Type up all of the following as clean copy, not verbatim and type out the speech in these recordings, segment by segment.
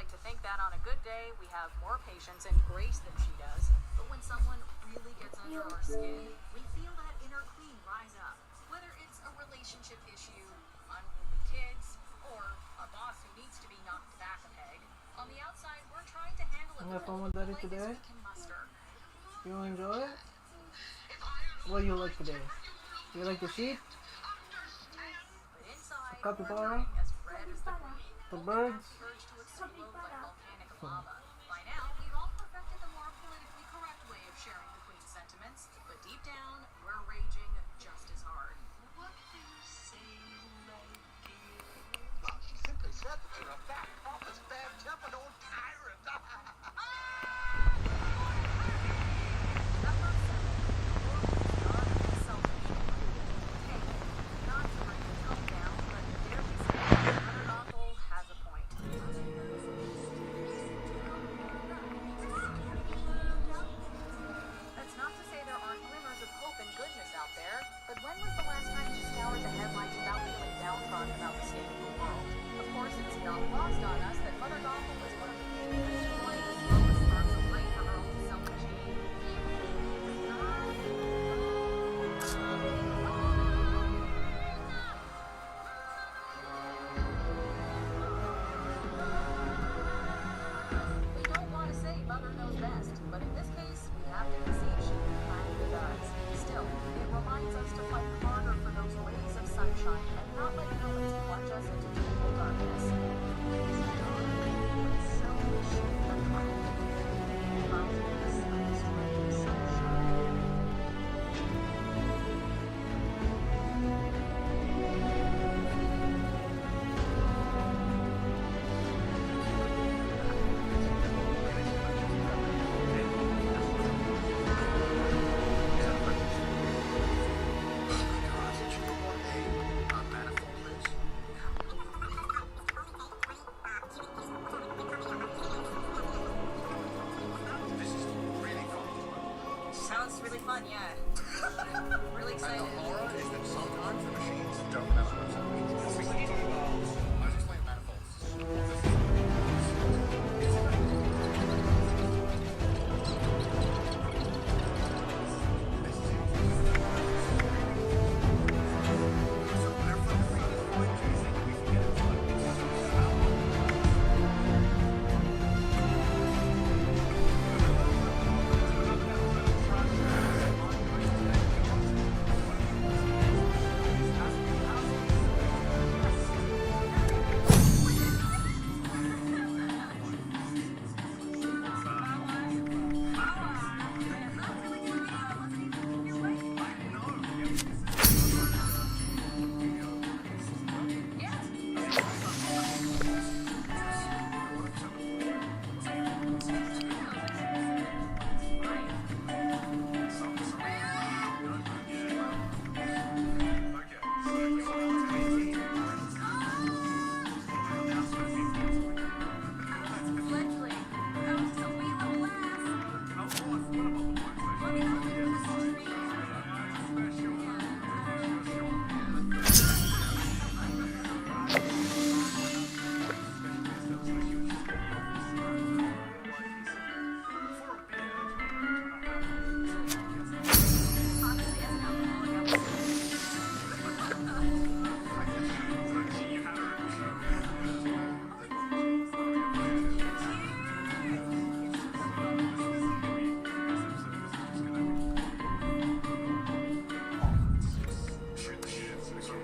like to think that on a good day, we have more patience and grace than she does. But when someone really gets under our skin, we feel that inner queen rise up. Whether it's a relationship issue, unruly kids, or a boss who needs to be knocked back a peg, on the outside, we're trying to handle it with all the politeness we can muster. You enjoy it? What do you like today? You like the sheep? But inside, The capybara? we're turning as red as the queen. The birds? The urge to explode like volcanic lava. By now, we've all perfected the more politically correct way of sharing the queen's sentiments, but deep down, we're raging just as hard. What do you say, my dear? Well, she simply said that you're a fat, pompous, bad-tempered old tyrant. That's not to say there aren't glimmers of hope and goodness out there, but when was the last time you scoured the headlines without feeling downtrodden about the state of the world? Of course, it's not lost on us that Mother Gothel was one of the people who wanted to throw the sparks away from her own selfish gain. We don't want to say Mother knows best, but in this case, we have to concede she kindly does. Still, it reminds us to fight harder for those rays of sunshine and not let villains plunge us into total darkness. This is really fun. Sounds really fun, yeah. Really And excited. the horror is that sometimes the machines don't have what I was explaining manifolds.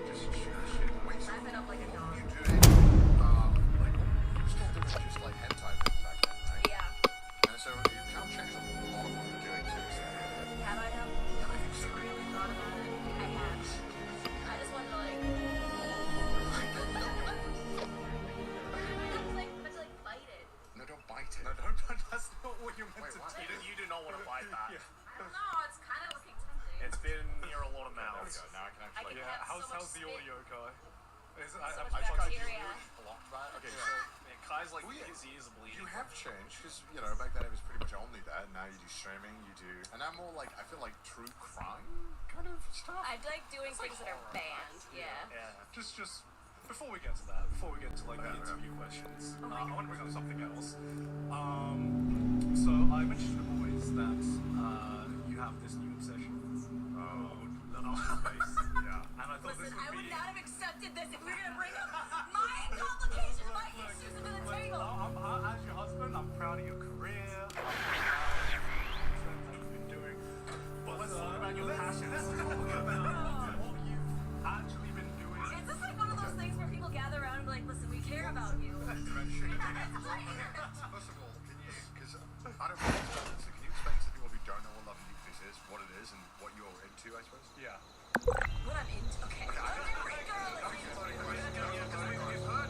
Wrap it up like a dog. Just like hentai back then, right? Yeah. And so you can't change a lot of what you're doing too. Have I though? I think so. Really thought about it? I have. I just wanted to like bite it. No, don't bite it. No, don't. That's not what you're meant Wait, to what? do. You do not want to bite that. Yeah. I don't know, it's kind of looking tempting. It's been near a lot of There we mouths. go. Now I can I actually. can Yeah. have so much How's the spit. audio, Kai? So I much tried to bacteria. A lot of that. Okay, Yeah. so Yeah, Kai's like, Oh, yeah. his ears are bleeding. you have changed because back then it was pretty much only that. Now you do streaming, you do, and now more like I feel like true crime kind of stuff. I like doing things that are banned. Yeah. Yeah. Just Before we get to that, before we get to like the interview questions, I want to bring up something else. So I mentioned to the boys that you have this new obsession. Oh, no, space. Yeah, and I thought this Listen, would I be. would not have accepted this if we were gonna bring up my complications, my issues to the table. As your husband, I'm proud of your career. I'm proud of the things that you've been doing. But let's talk about your passion. Let's talk about what you've actually been doing. Is this like one of those things where people gather around and be like, listen, we care about you? First of all, can you, because I don't really understand this, so can you explain to people who don't know what Love and Nucleus is, what it is, and what you're into, I suppose? Yeah. What I'm into? Okay.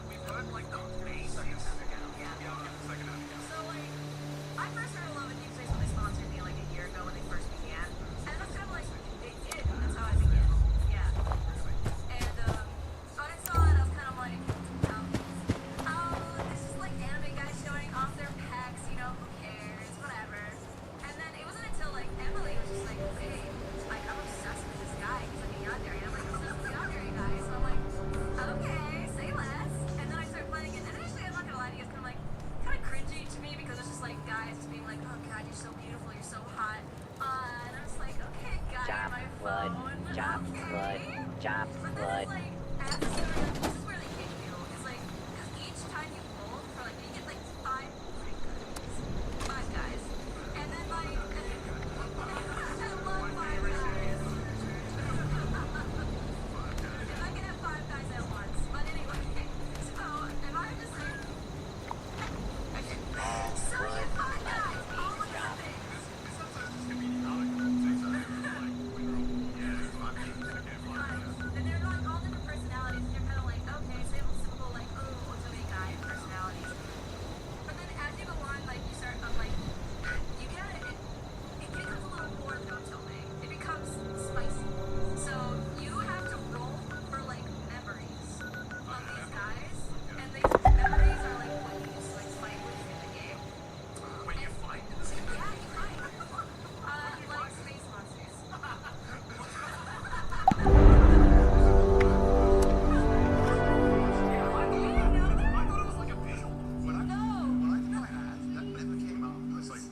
We've heard like the main So like, I first heard of Love and Nucleus when they sponsored me like a year ago when they first began, and that's kind of like they did. That's how I began. Yeah. And so I saw it, I was kind of like, this is like anime guys showing off their pecs, you know, who cares, whatever. And then it wasn't until like Emily was just like, okay, like I'm obsessed with this guy. He's like a yandere. And I'm like obsessed with the yandere guy. So I'm like, okay, say less. And then I started playing it. And initially, I'm not gonna lie to you, it's kind of cringy to me because it's just like guys just being like, oh god, you're so beautiful, you're so hot. And I'm just like, okay, guy, Chop my blood, phone. chop Okay. blood, chop But blood. this is like, as a student, this is where they kick you. It's like, because each time you pull for like, you get like five guys. And then like, I love 5 guys. If I can have 5 guys at once. But anyway, so if I'm just like, so you have 5 guys, all with nothing. And they're like all different personalities, and you're kind of like, okay, so simple, like, oh, otome guy personalities. But then as you go on, like, you start, like, you get it becomes a little more than otome. It becomes spicy. So you have to roll for, like, memories of these guys, and these memories are, like, what you use to, like, fight with in the game. when you fight in this game. Yeah, you fight. Like space monsters. I thought it was like a visual. When I No. did my ads, that never came up. I was like, I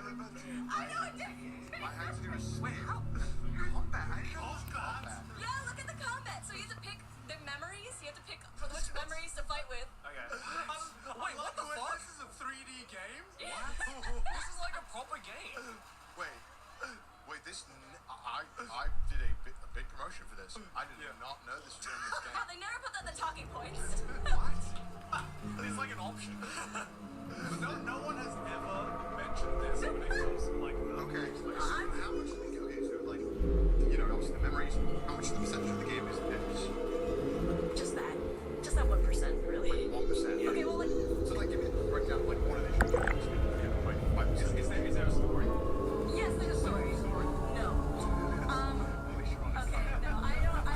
remember. I know it did. I had to do a wait, how? Combat. I didn't know it was combat. Yeah, look at the combat. So you have to pick the memories. You have to pick for which memories to fight with. Okay. Wait, what the fuck? This is a 3D game? Yeah. This is like a proper game. Wait, this. I did a big promotion for this. I did not know this was in this game. They never put that in the talking points. What? It's like an option. But no one has ever mentioned this when it comes to like the Okay, so how much of the game? Okay, so like, you know, obviously the memories. How much of the percentage of the game is Just that 1%, really. 1%? Okay, well, like, So like, give me a breakdown of like one of the games. Like 5%. Is there a story? yes, there's a story. No. Okay, no, I don't. I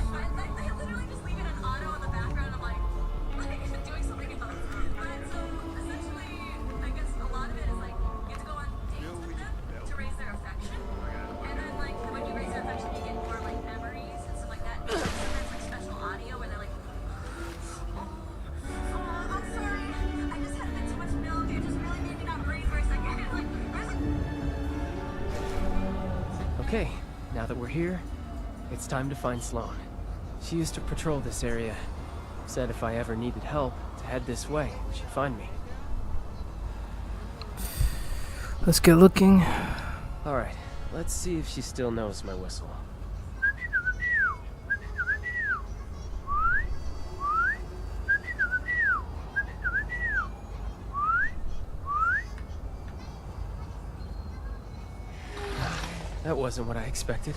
literally just leave it on auto in the background. I'm like doing something else. But so essentially, I guess a lot of it is like you have to go on dates with them to raise their affection. And then like when you raise their affection, you get more like memories and stuff like that. And there's like special audio where they're like, oh, I'm sorry, I just had a bit too much milk. It just really made me not breathe for a second. Like, there's like. Okay, now that we're here, it's time to find Sloane. She used to patrol this area. Said if I ever needed help, to head this way, she'd find me. Let's get looking. Alright, let's see if she still knows my whistle. That wasn't what I expected.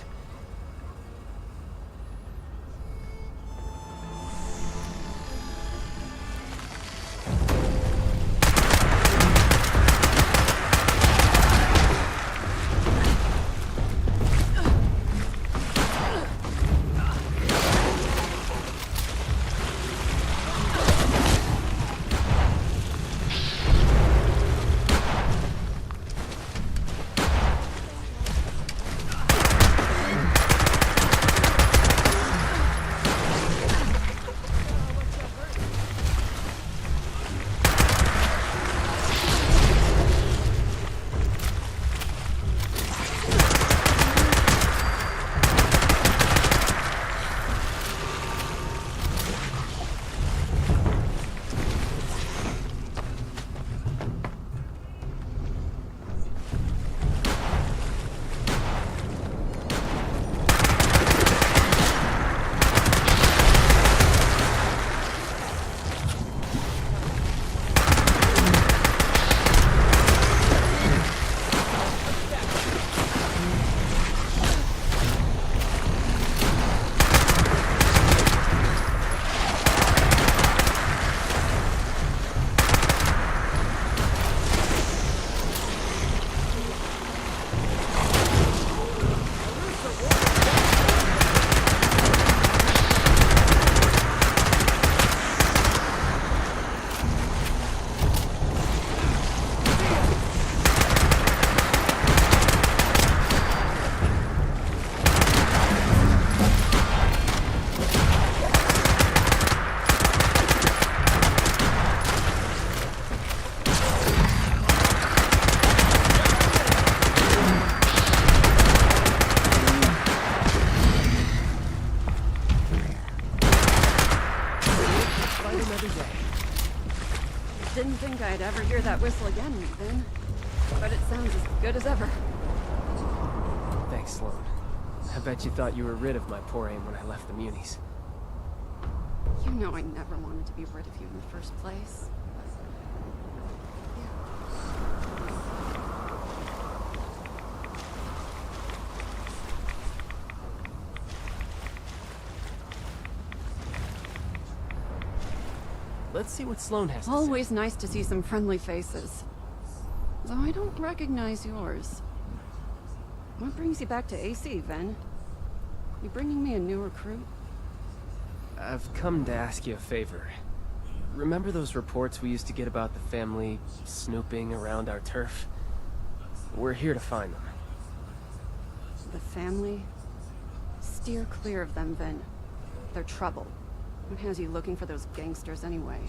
I'd ever hear that whistle again, Vin. But it sounds as good as ever. Thanks, Sloan. I bet you thought you were rid of my poor aim when I left the Munis. You know I never wanted to be rid of you in the first place. Let's see what Sloan has to say. Always nice to see some friendly faces. Though I don't recognize yours. What brings you back to AC, Ven? You bringing me a new recruit? I've come to ask you a favor. Remember those reports we used to get about the family snooping around our turf? We're here to find them. The family? Steer clear of them, Ven. They're trouble. What has you looking for those gangsters anyway?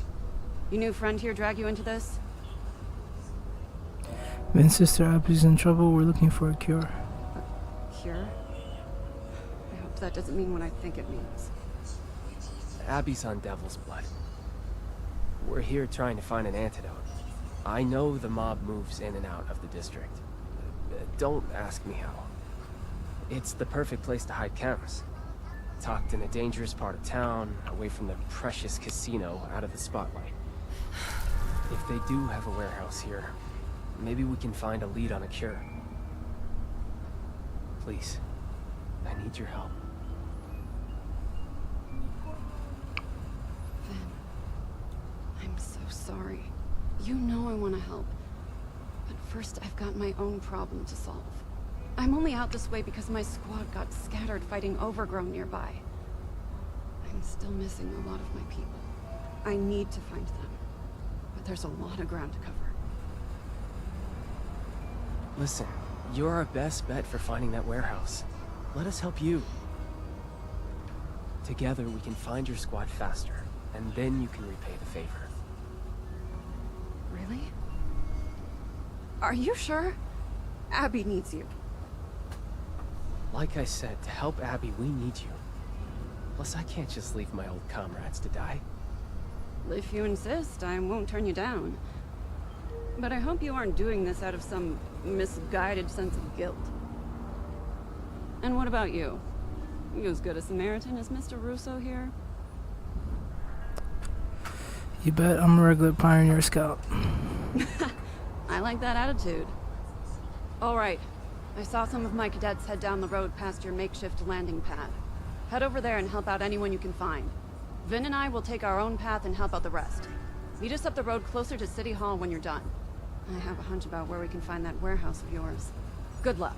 Your new friend here drag you into this? Vin's sister Abby's in trouble. We're looking for a cure. Cure? I hope that doesn't mean what I think it means. Abby's on Devil's Blood. We're here trying to find an antidote. I know the mob moves in and out of the district. Don't ask me how. It's the perfect place to hide chems. Tucked in a dangerous part of town, away from the precious casino, out of the spotlight. If they do have a warehouse here, maybe we can find a lead on a cure. Please, I need your help. Vin, I'm so sorry. You know I want to help. But first, I've got my own problem to solve. I'm only out this way because my squad got scattered fighting Overgrown nearby. I'm still missing a lot of my people. I need to find them. But there's a lot of ground to cover. Listen, you're our best bet for finding that warehouse. Let us help you. Together we can find your squad faster, and then you can repay the favor. Really? Are you sure? Abby needs you. Like I said, to help Abby, we need you. Plus, I can't just leave my old comrades to die. If you insist, I won't turn you down. But I hope you aren't doing this out of some misguided sense of guilt. And what about you? You as good a Samaritan as Mr. Russo here? You bet I'm a regular Pioneer Scout. I like that attitude. All right. I saw some of my cadets head down the road past your makeshift landing pad. Head over there and help out anyone you can find. Vin and I will take our own path and help out the rest. Meet us up the road closer to City Hall when you're done. I have a hunch about where we can find that warehouse of yours. Good luck.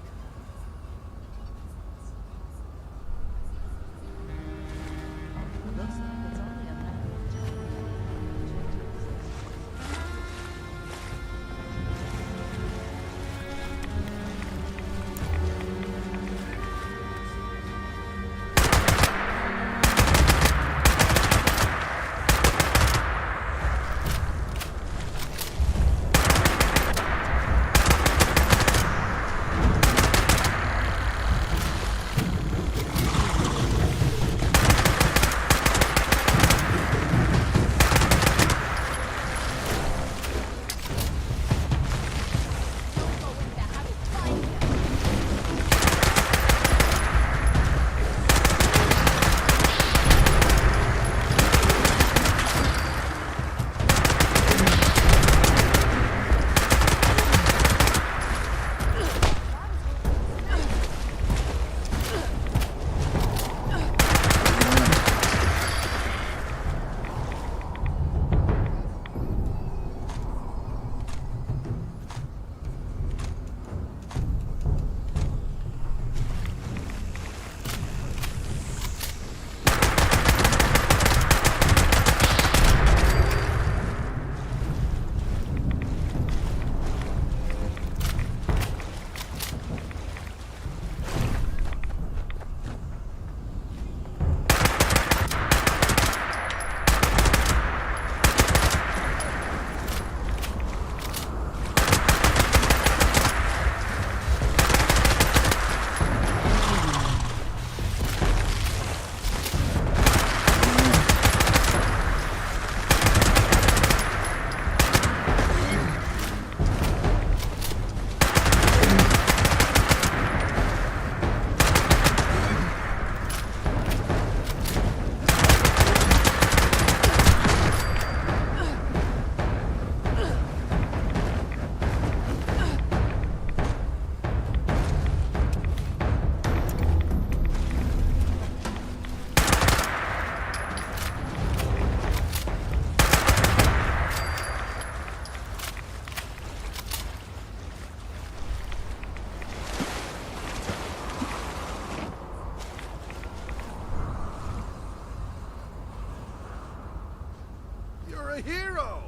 a hero!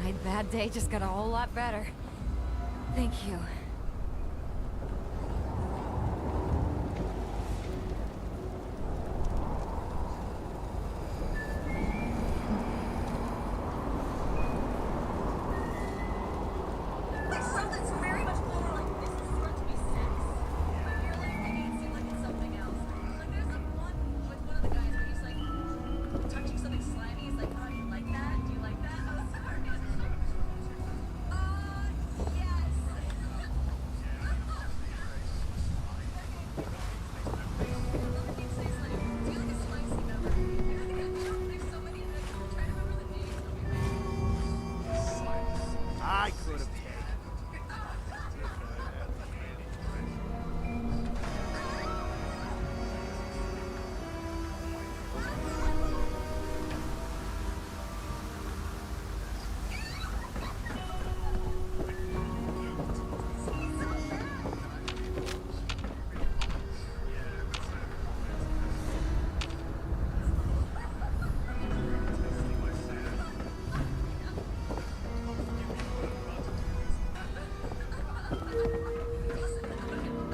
My bad day just got a whole lot better. Thank you. Like something's very much more like this is meant to be sex. But you're like making it seem like it's something else. Like there's like one with one of the guys where he's like touching something slimy. He's like, oh, you like that? Do you like that? Oh, sorry. Yes. Another thing says like, do you like a spicy number? There's so many that I'm trying to remember the names. I could have paid.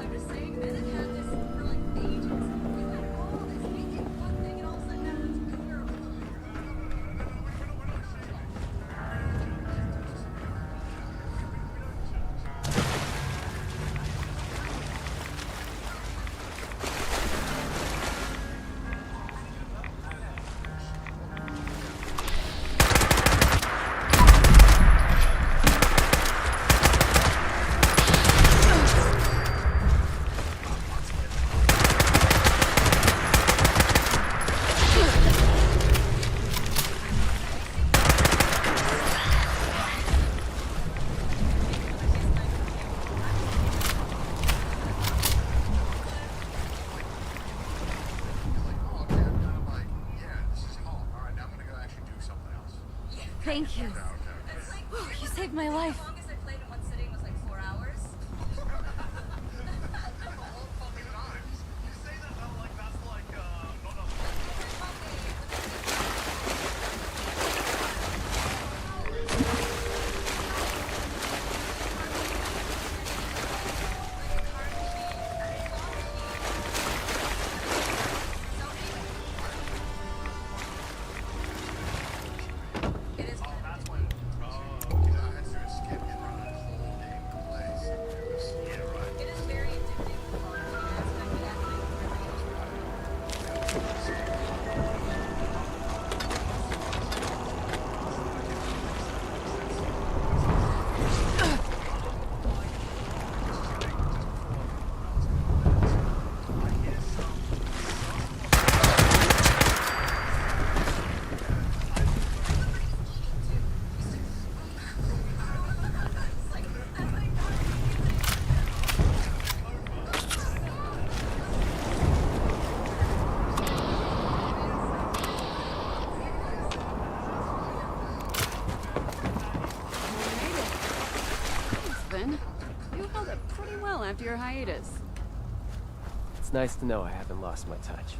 I'm just saying, men have had this for like ages. We like, oh, this weekend fun thing, and all of a sudden now it's terrible. Thank you. Whew, you saved my life. The longest I played in one sitting was like 4 hours. You say that like that's like not a It is kind of it is very addicting. That's kind of Thanks, Vin. You held up pretty well after your hiatus. It's nice to know I haven't lost my touch.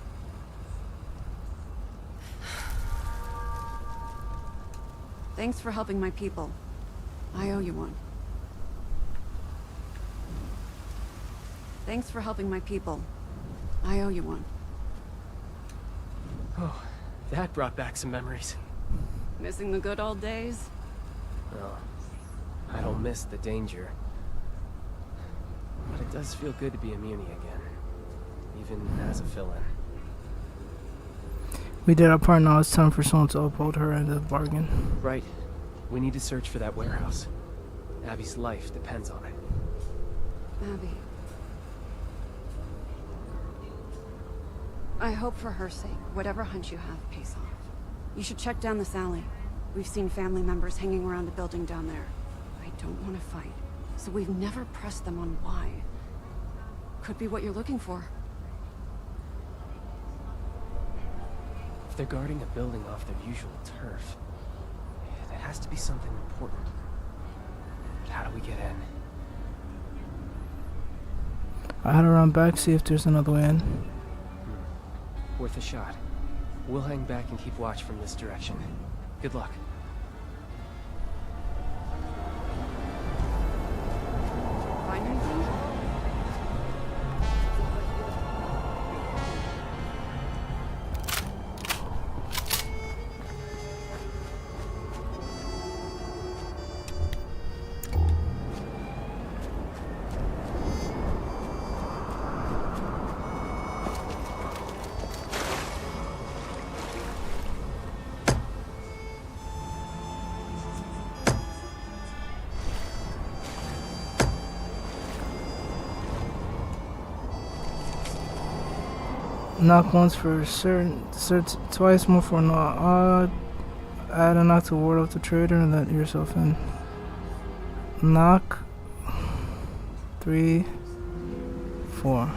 Thanks for helping my people. I owe you one. Thanks for helping my people. I owe you one. Oh, that brought back some memories. Missing the good old days? Oh, I don't miss the danger. But it does feel good to be a Muni again. Even as a fill-in. We did our part, now it's time for someone to uphold her end of the bargain. Right. We need to search for that warehouse. Abby's life depends on it. Abby. I hope for her sake, whatever hunch you have pays off. You should check down this alley. We've seen family members hanging around the building down there. I don't want to fight, so we've never pressed them on why. Could be what you're looking for. If they're guarding a building off their usual turf, it has to be something important. But how do we get in? I had to run back, see if there's another way in. Worth a shot. We'll hang back and keep watch from this direction. Good luck. Find anything? Knock once for certain, twice more for an odd. Add a knock to ward off the traitor and let yourself in. Knock 3, 4.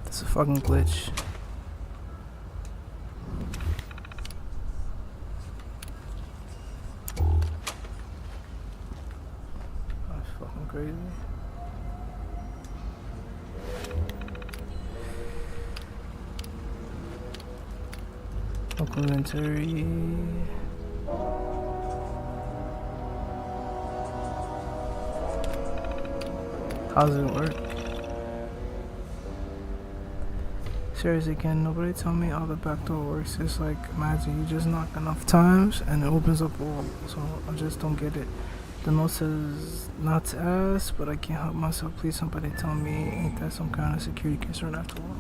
It's a fucking glitch. That's fucking crazy. Local inventory. How does it work? Seriously, can nobody tell me how the back door works? It's like, imagine you just knock enough times and it opens up a wall. So I just don't get it. The note says not to ask, but I can't help myself. Please somebody tell me, ain't that some kind of security concern after all?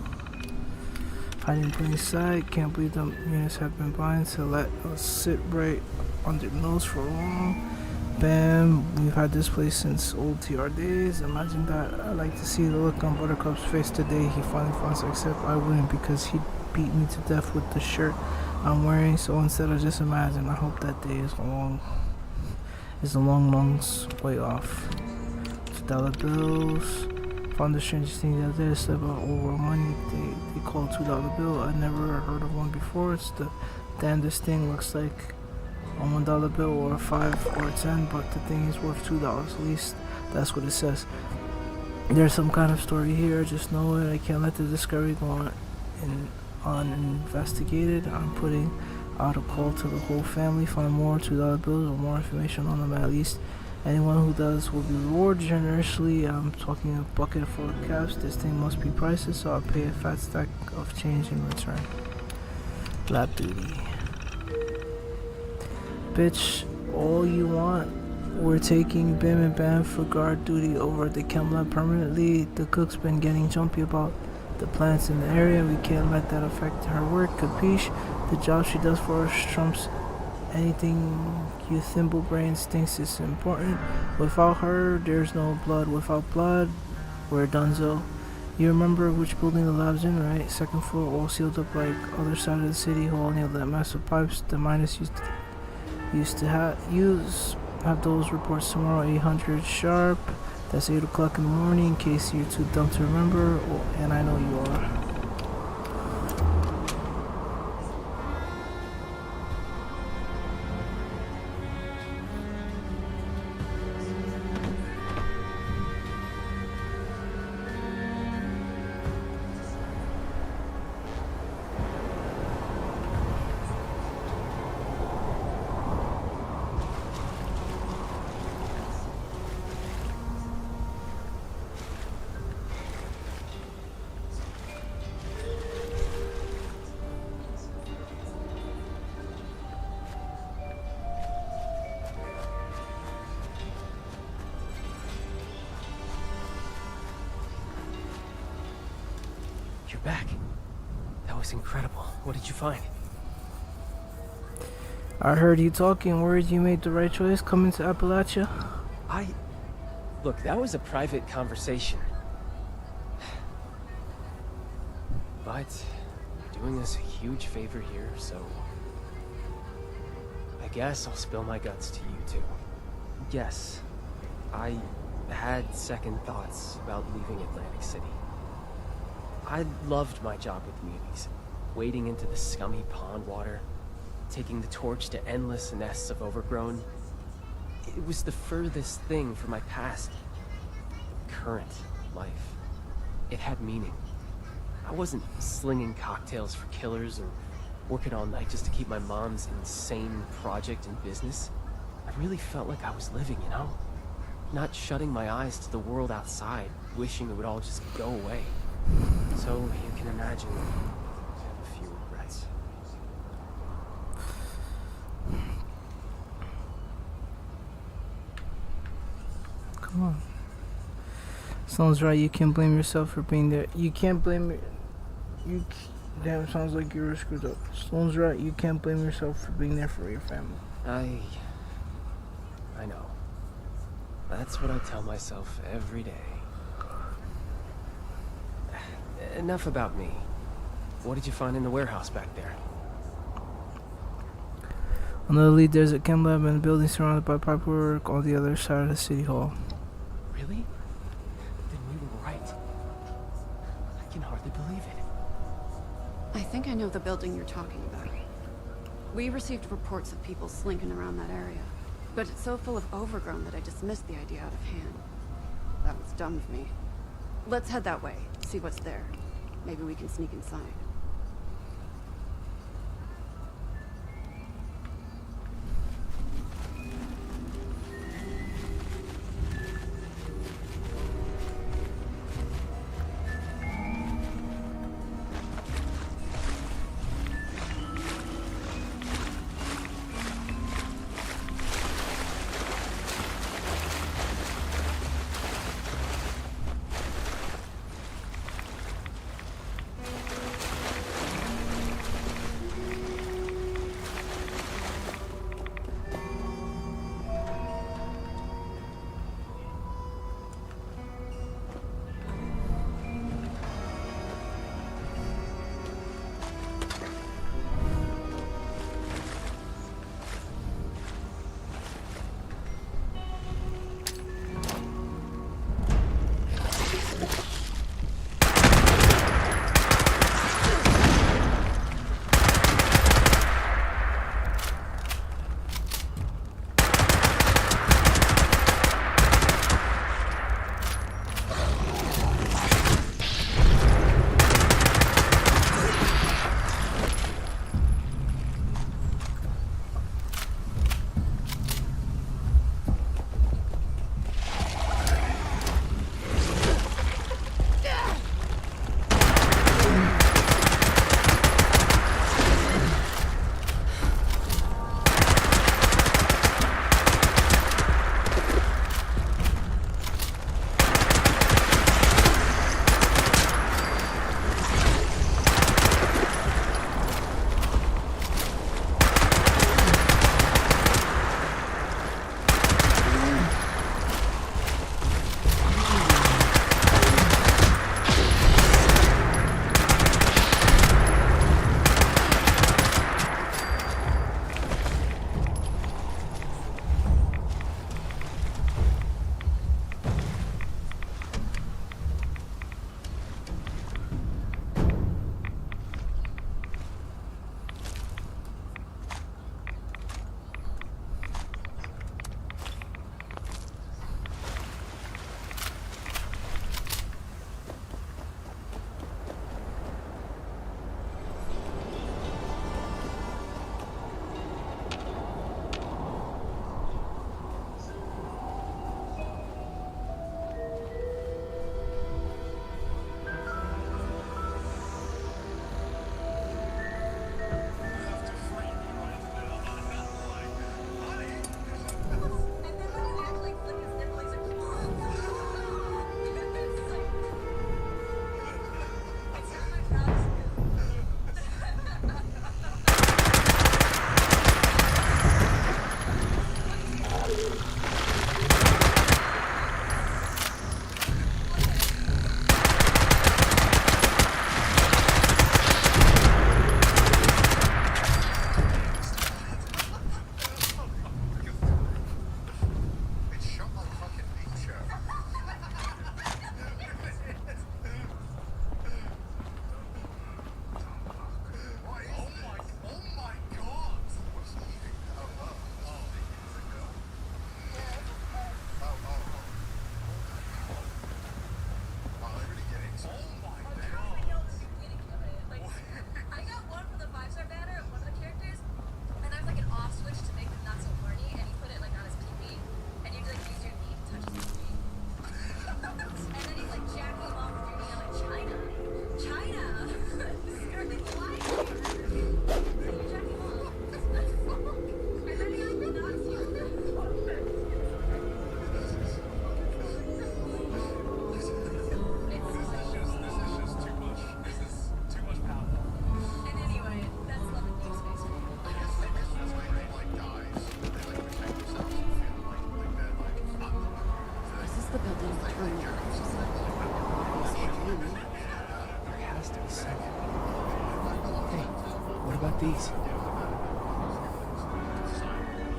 Hiding in plain sight, can't believe the units have been blind to let us sit right on their nose for long. Bam, we've had this place since old TR days. Imagine that. I like to see the look on Buttercup's face today. He finally finds to accept I wouldn't, because he beat me to death with the shirt I'm wearing. So instead of just imagine, I hope that day is a long way off. $2 bills. Found the strangest thing the other day. Slip out over money. They call a $2 bill. I never heard of one before. It's the damnedest thing. Looks like a $1 bill or a 5 or a 10, but the thing is worth $2. At least that's what it says. There's some kind of story here. Just know it. I can't let the discovery go uninvestigated. I'm putting out a call to the whole family. Find more $2 bills or more information on them at least. Anyone who does will be rewarded generously. I'm talking a bucket full of cash. This thing must be priceless, so I'll pay a fat stack of change in return. Lab duty. Bitch, all you want. We're taking Bim and Bam for guard duty over at the chem lab permanently. The cook's been getting jumpy about the plants in the area. We can't let that affect her work, capiche? The job she does for us trumps anything you thimble brains thinks is important. Without her, there's no blood. Without blood, we're donezo. You remember which building the lab's in, right? Second floor, all sealed up like other side of the city hall near the massive pipes the miners used to have those reports tomorrow 800 sharp. That's 8 o'clock in the morning in case you're too dumb to remember, and I know you are. You're back. That was incredible. What did you find? I heard you talking. Worried you made the right choice coming to Appalachia? Look, that was a private conversation. But you're doing us a huge favor here, so I guess I'll spill my guts to you too. Yes, I had second thoughts about leaving Atlantic City. I loved my job with munis, wading into the scummy pond water, taking the torch to endless nests of overgrown. It was the furthest thing from my past, current life. It had meaning. I wasn't slinging cocktails for killers or working all night just to keep my mom's insane project in business. I really felt like I was living, you know? Not shutting my eyes to the world outside, wishing it would all just go away. So you can imagine I have a few regrets. Come on. Sounds right. You can't blame yourself for being there. You can't blame damn, sounds like you were screwed up. Sloan's right. You can't blame yourself for being there for your family. I know. That's what I tell myself every day. Enough about me. What did you find in the warehouse back there? Another lead, there's a chem lab and a building surrounded by pipework on the other side of the city hall. Really? Then we were right. I can hardly believe it. I think I know the building you're talking about. We received reports of people slinking around that area, but it's so full of overgrown that I dismissed the idea out of hand. That was dumb of me. Let's head that way, see what's there. Maybe we can sneak inside.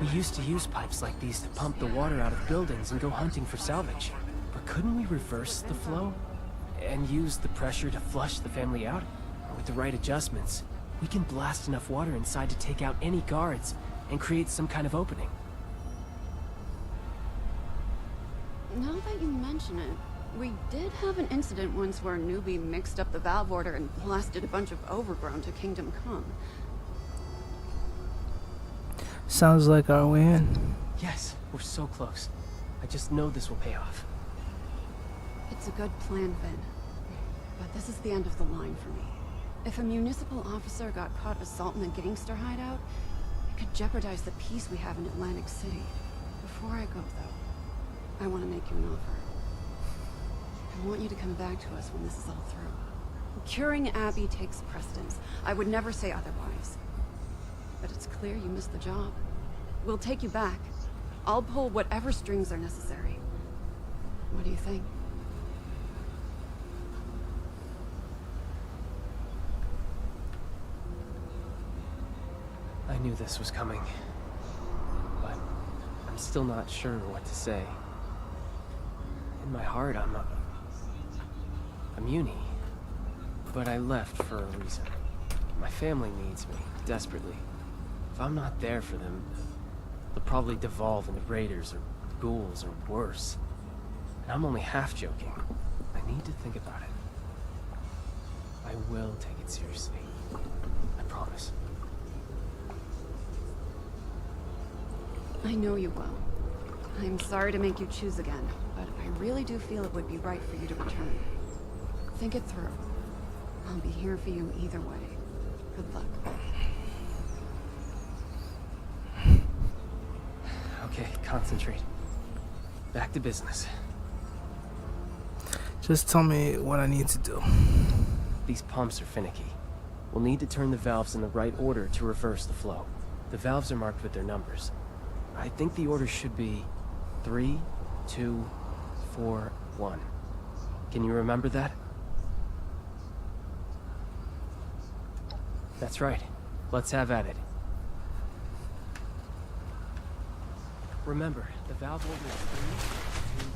We used to use pipes like these to pump the water out of buildings and go hunting for salvage. But couldn't we reverse the flow? And use the pressure to flush the family out? With the right adjustments, we can blast enough water inside to take out any guards and create some kind of opening. Now that you mention it, we did have an incident once where a newbie mixed up the valve order and blasted a bunch of overgrown to Kingdom Come. Sounds like our way in. Yes, we're so close. I just know this will pay off. It's a good plan, Vin. But this is the end of the line for me. If a municipal officer got caught assaulting a gangster hideout, it could jeopardize the peace we have in Atlantic City. Before I go, though, I want to make you an offer. I want you to come back to us when this is all through. Curing Abby takes precedence. I would never say otherwise. But it's clear you missed the job. We'll take you back. I'll pull whatever strings are necessary. What do you think? I knew this was coming, but I'm still not sure what to say. In my heart, I'm uni, but I left for a reason. My family needs me, desperately. If I'm not there for them, they'll probably devolve into raiders or ghouls or worse. And I'm only half joking. I need to think about it. I will take it seriously. I promise. I know you will. I'm sorry to make you choose again, but I really do feel it would be right for you to return. Think it through. I'll be here for you either way. Good luck. Okay, concentrate. Back to business. Just tell me what I need to do. These pumps are finicky. We'll need to turn the valves in the right order to reverse the flow. The valves are marked with their numbers. I think the order should be 3, 2, 4, 1. Can you remember that? That's right. Let's have at it. Remember, the valve order is 3, 2, 4.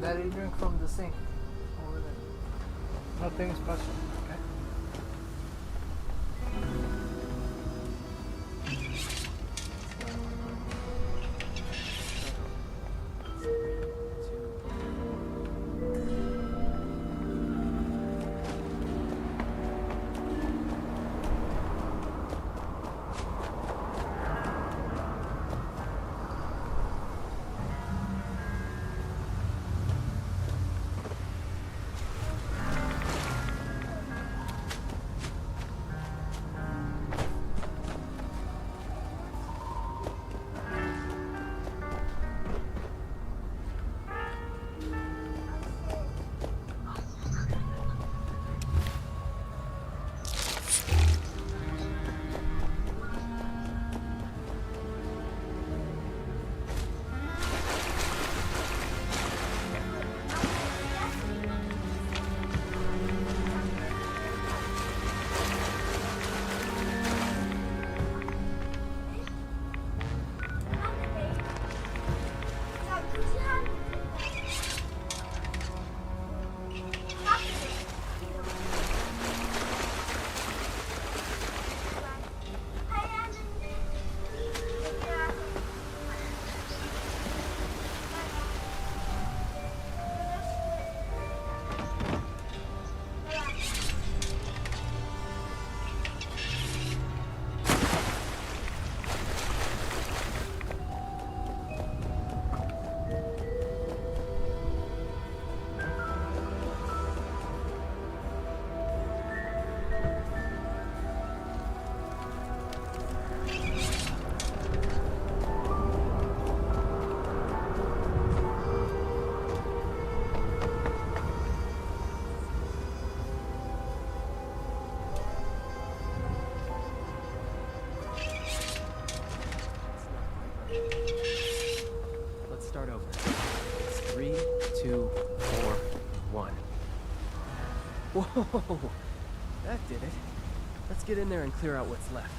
Daddy, drink from the sink over there. Nothing special. Okay. Let's start over. It's 3, 2, 4, 1. Whoa! That did it. Let's get in there and clear out what's left.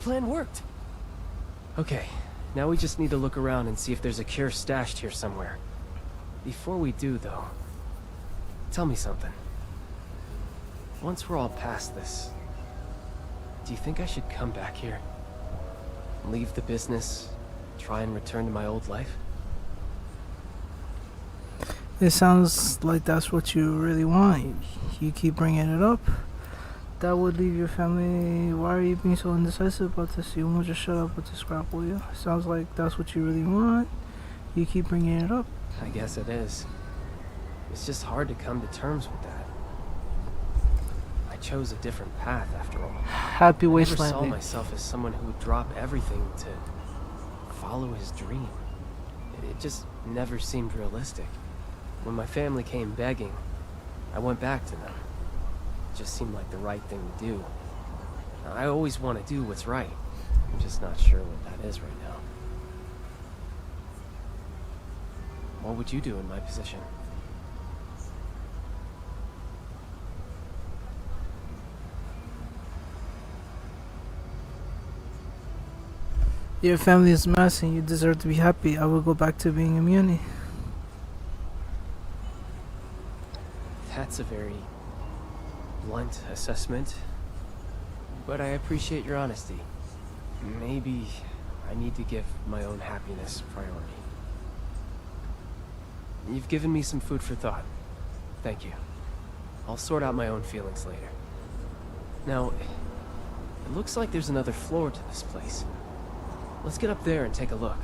plan worked. Okay, now we just need to look around and see if there's a cure stashed here somewhere. Before we do, though, tell me something. Once we're all past this, do you think I should come back here? Leave the business, try and return to my old life? It sounds like that's what you really want. You keep bringing it up. That would leave your family. Why are you being so indecisive about this? You won't just shut up with this crap, will you? Sounds like that's what you really want. You keep bringing it up. I guess it is. It's just hard to come to terms with that. I chose a different path after all. Happy I never wasteland. saw myself as someone who would drop everything to follow his dream. It just never seemed realistic. When my family came begging, I went back to them. It just seemed like the right thing to do. I always want to do what's right. I'm just not sure what that is right now. What would you do in my position? Your family is a mess and you deserve to be happy. I will go back to being a Muni. That's a very blunt assessment, but I appreciate your honesty. Maybe I need to give my own happiness priority. You've given me some food for thought. Thank you. I'll sort out my own feelings later. Now, it looks like there's another floor to this place. Let's get up there and take a look.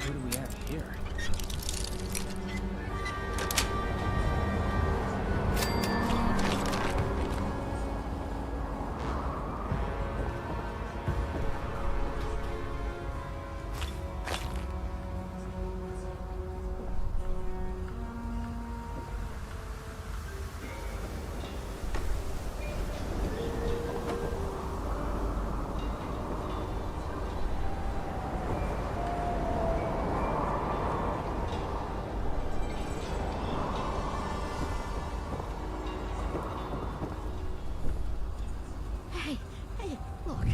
What do we have here? Hey, look,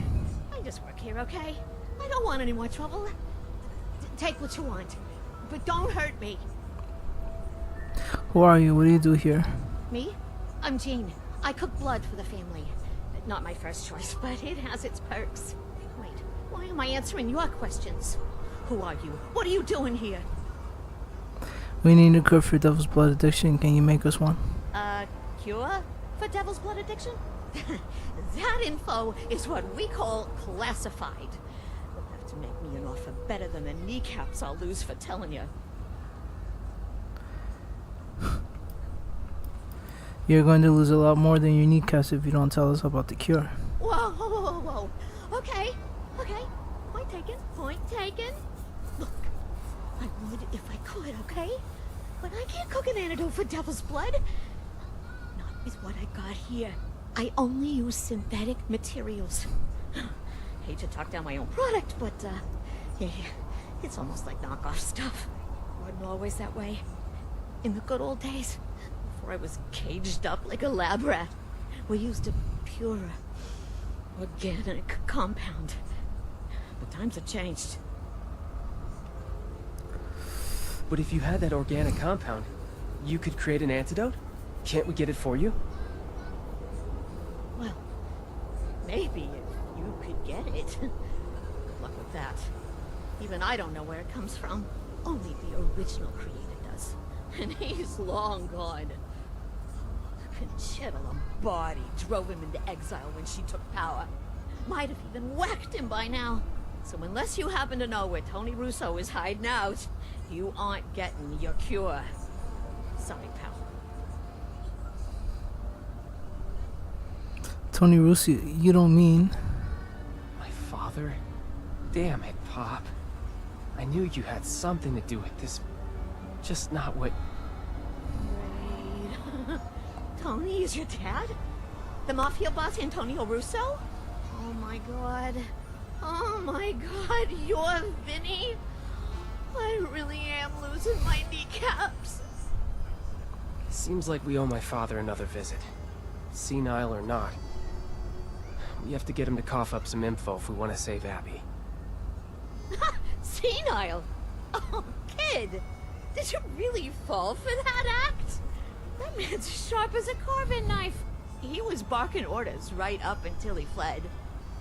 I just work here, okay? I don't want any more trouble. Take what you want, but don't hurt me. Who are you? What do you do here? Me? I'm Jean. I cook blood for the family. Not my first choice, but it has its perks. Wait, why am I answering your questions? Who are you? What are you doing here? We need a cure for devil's blood addiction. Can you make us one? Cure for devil's blood addiction? That info is what we call classified. You'll have to make me an offer better than the kneecaps I'll lose for telling you. You're going to lose a lot more than your kneecaps if you don't tell us about the cure. Whoa, whoa, whoa, whoa. Okay. Point taken. Look, I would if I could, okay? But I can't cook an antidote for devil's blood. Not with what I got here. I only use synthetic materials. Hate to talk down my own product, but, yeah, it's almost like knockoff stuff. Wasn't always that way. In the good old days, before I was caged up like a lab rat, we used a pure, organic compound. The times have changed. But if you had that organic compound, you could create an antidote? Can't we get it for you? Well, maybe if you could get it. Good luck with that. Even I don't know where it comes from. Only the original creator does. And he's long gone. Conchita Lombardi drove him into exile when she took power. Might have even whacked him by now. So unless you happen to know where Tony Russo is hiding out, you aren't getting your cure. Sorry, pal. Tony Russo, you don't mean? My father? Damn it, Pop. I knew you had something to do with this. Just not what... Wait. Tony is your dad? The mafia boss Antonio Russo? Oh my god. Oh my god, you're Vinny? I really am losing my kneecaps. Seems like we owe my father another visit. Senile or not. We have to get him to cough up some info if we want to save Abby. Senile? Oh, kid! Did you really fall for that act? That man's as sharp as a carving knife. He was barking orders right up until he fled.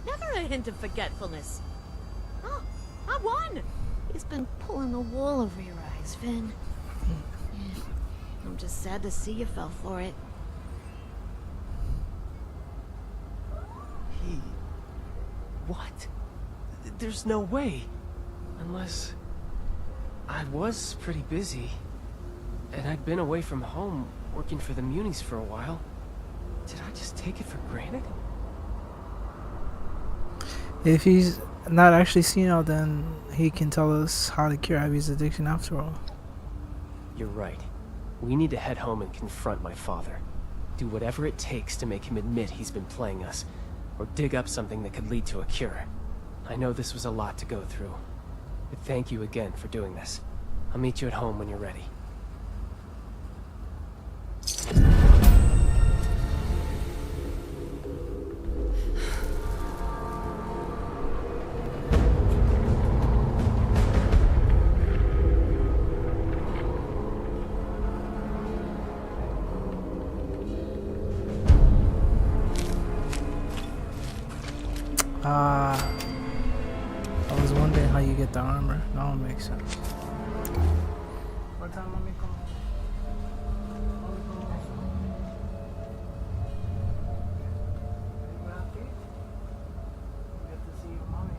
Never a hint of forgetfulness. Oh, I won! He's been pulling the wool over your eyes, Vin. Yeah. I'm just sad to see you fell for it. He... What? There's no way. Unless... I was pretty busy. And I'd been away from home, working for the Munis for a while. Did I just take it for granted? If he's not actually senile, then he can tell us how to cure Abby's addiction after all. You're right. We need to head home and confront my father. Do whatever it takes to make him admit he's been playing us, or dig up something that could lead to a cure. I know this was a lot to go through, but thank you again for doing this. I'll meet you at home when you're ready. I was wondering how you get the armor. Now it makes sense. What time mommy come home? You happy? You get to see your mommy.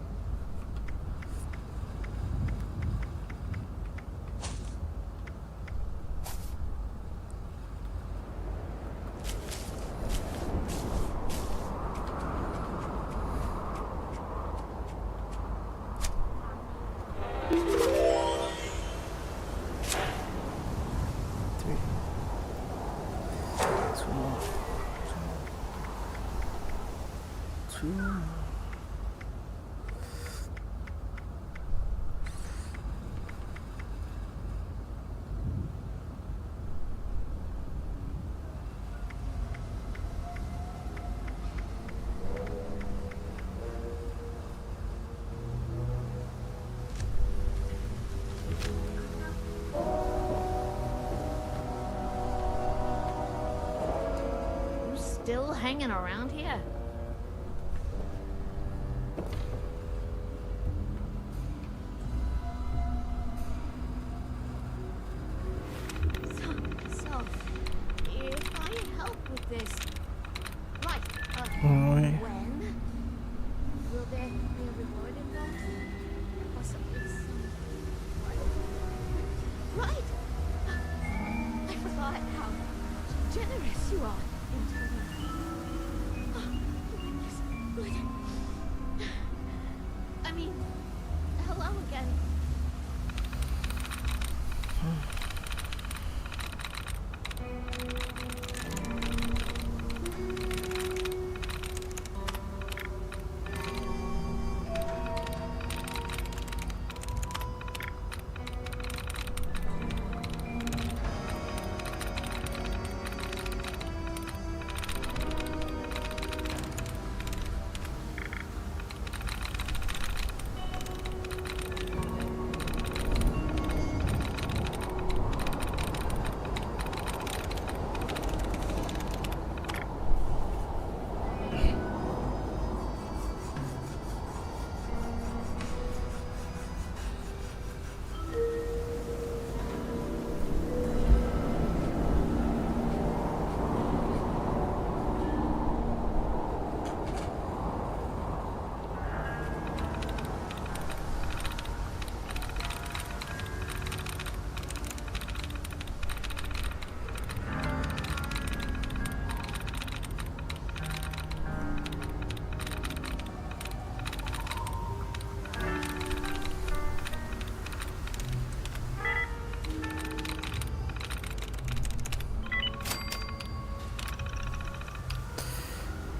Still hanging around here? So, if I help with this, right, when will there be a reward involved? Possibly some... Right! I forgot how generous you are. Good. I mean, hello again.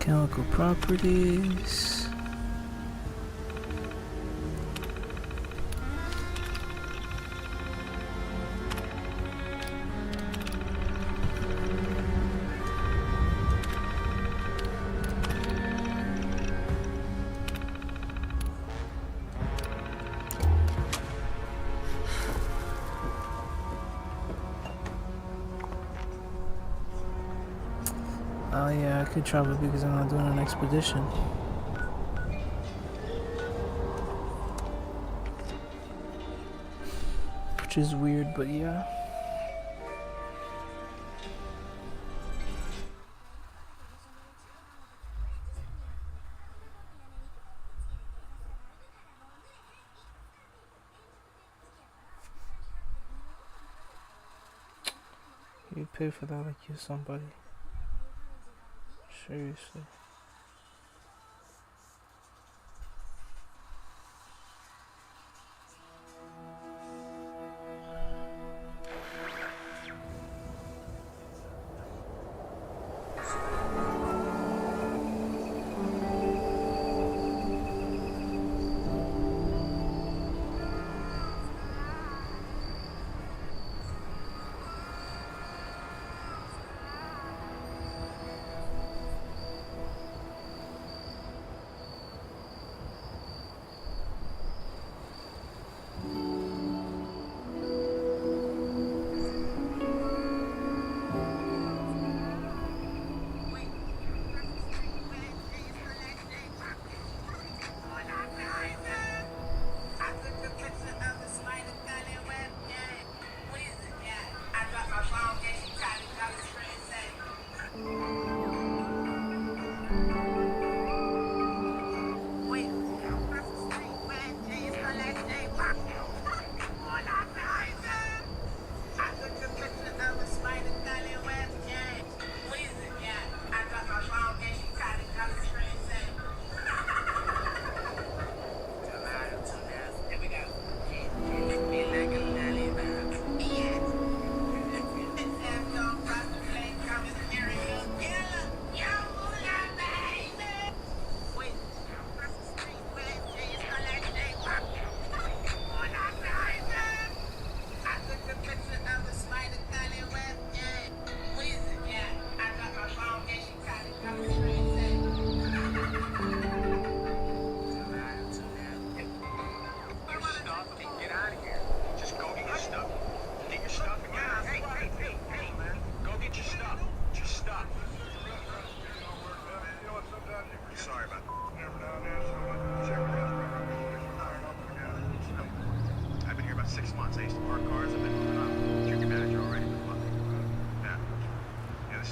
Chemical properties. Oh yeah, I could travel because I'm not doing an expedition. Which is weird, but yeah. You pay for that like you're somebody. Seriously.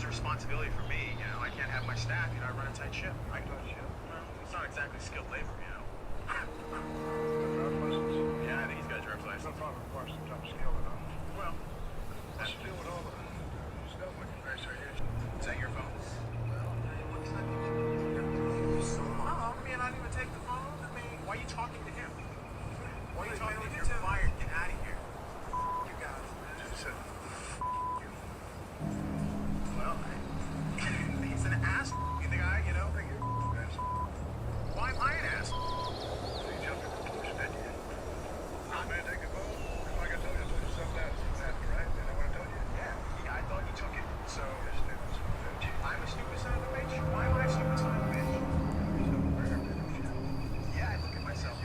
Responsibility for me, you know. I can't have my staff, you know. I run a tight ship. I run a ship. It's not exactly skilled labor, you know. Yeah, I think he's got a driver's license. No problem, of course. Some skill enough. Well, that's to deal with all the stuff like the very serious. Is that your phone? Well, what's that? Oh, I mean, I didn't even take the phone. I mean, why are you talking to him? Why are you talking to him? You're fired. Get out of here. You guys, man. Well, he's an ass. The guy, you know. Why am I an ass? So you jumped in the bush, didn't you? Man, take the phone. Like I told you, put yourself down. Right? Is that what I told you? Yeah, I thought you took it. So, I'm a stupid son of a bitch. Why am I a stupid son of a bitch? Yeah, I look at myself.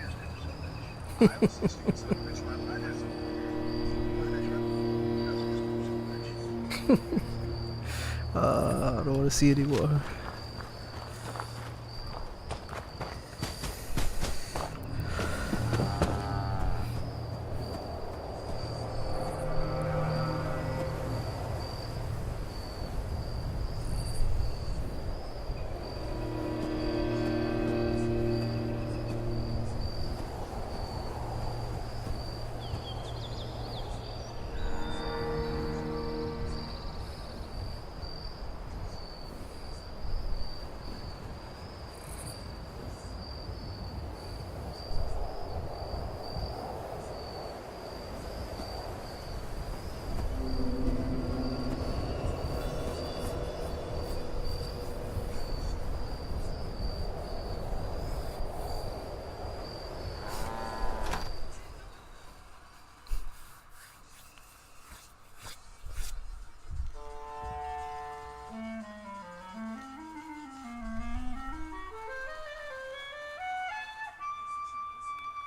I was a stupid son of a bitch when I had some. I don't want to see it anymore.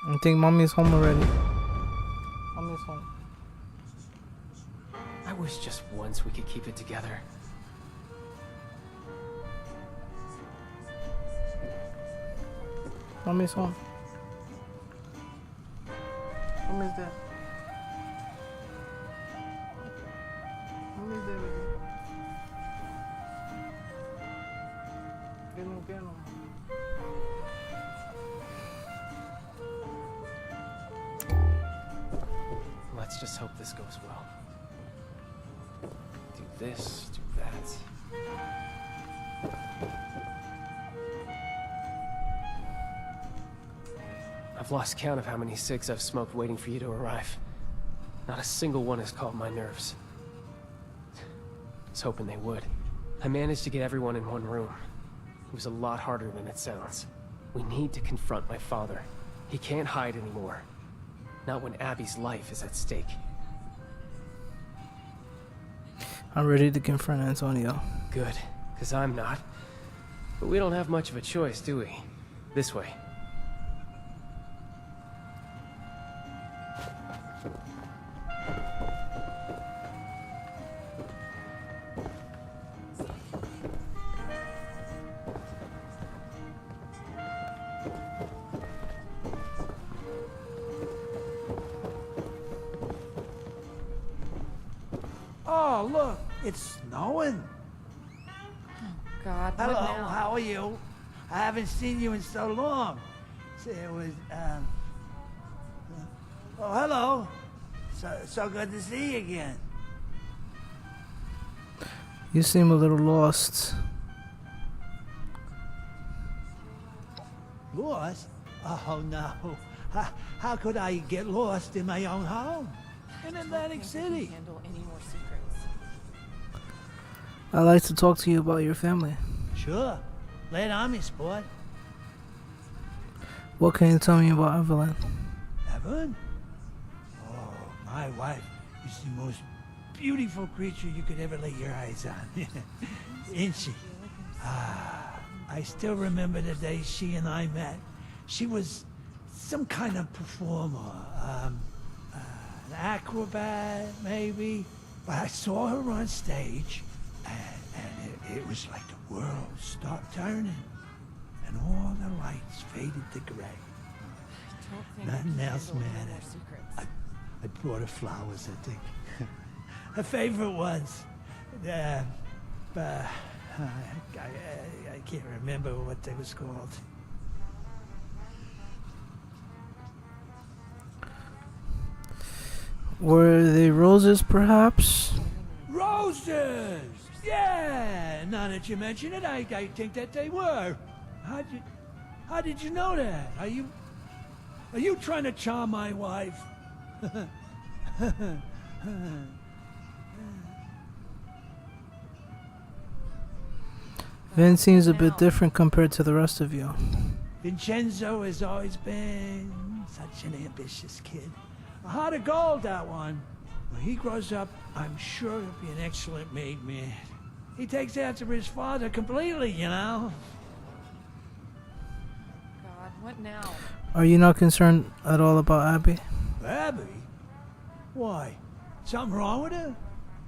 I think mommy's home already. Mommy's home. I wish just once we could keep it together. Mommy's home. Mommy's there. Mommy's there, baby. Piano, piano. Let's just hope this goes well. Do this, do that. I've lost count of how many cigs I've smoked waiting for you to arrive. Not a single one has calmed my nerves. I was hoping they would. I managed to get everyone in one room. It was a lot harder than it sounds. We need to confront my father. He can't hide anymore. Not when Abby's life is at stake. I'm ready to confront Antonio. Good, because I'm not. But we don't have much of a choice, do we? This way. Oh, look, it's snowing. God, Hello, what now? how are you? I haven't seen you in so long. See, it was, oh, hello. So good to see you again. You seem a little lost. Lost? Oh, no. How could I get lost in my own home? In Atlantic City. Handle any more secrets. I'd like to talk to you about your family. Sure. Lay it on me, sport. What can you tell me about Evelyn? Evelyn? Oh, my wife is the most beautiful creature you could ever lay your eyes on. Isn't she? I still remember the day she and I met. She was some kind of performer. An acrobat, maybe. But I saw her on stage, and it was like the world stopped turning, and all the lights faded to gray. Nothing else mattered. I brought her flowers, I think. Her favorite ones. I can't remember what they was called. Were they roses, perhaps? Roses! Yeah! Now that you mention it, I think that they were. How did you know that? Are you trying to charm my wife? Vin seems a bit different compared to the rest of you. Vincenzo has always been such an ambitious kid. A heart of gold, that one. When he grows up, I'm sure he'll be an excellent made man. He takes after his father completely, you know? God, what now? Are you not concerned at all about Abby? Abby? Why? Something wrong with her?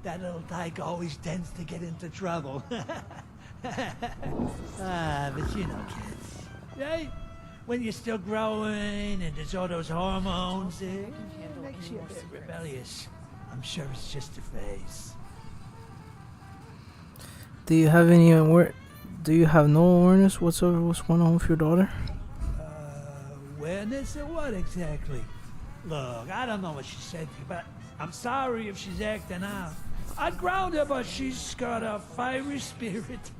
That little dyke always tends to get into trouble. But you know kids, right? When you're still growing and there's all those hormones, it makes you a bit rebellious. I'm sure it's just a phase. Do you have any do you have no awareness whatsoever what's going on with your daughter? Awareness of what exactly? Look, I don't know what she said to you, but I'm sorry if she's acting out. I'd ground her, but she's got a fiery spirit.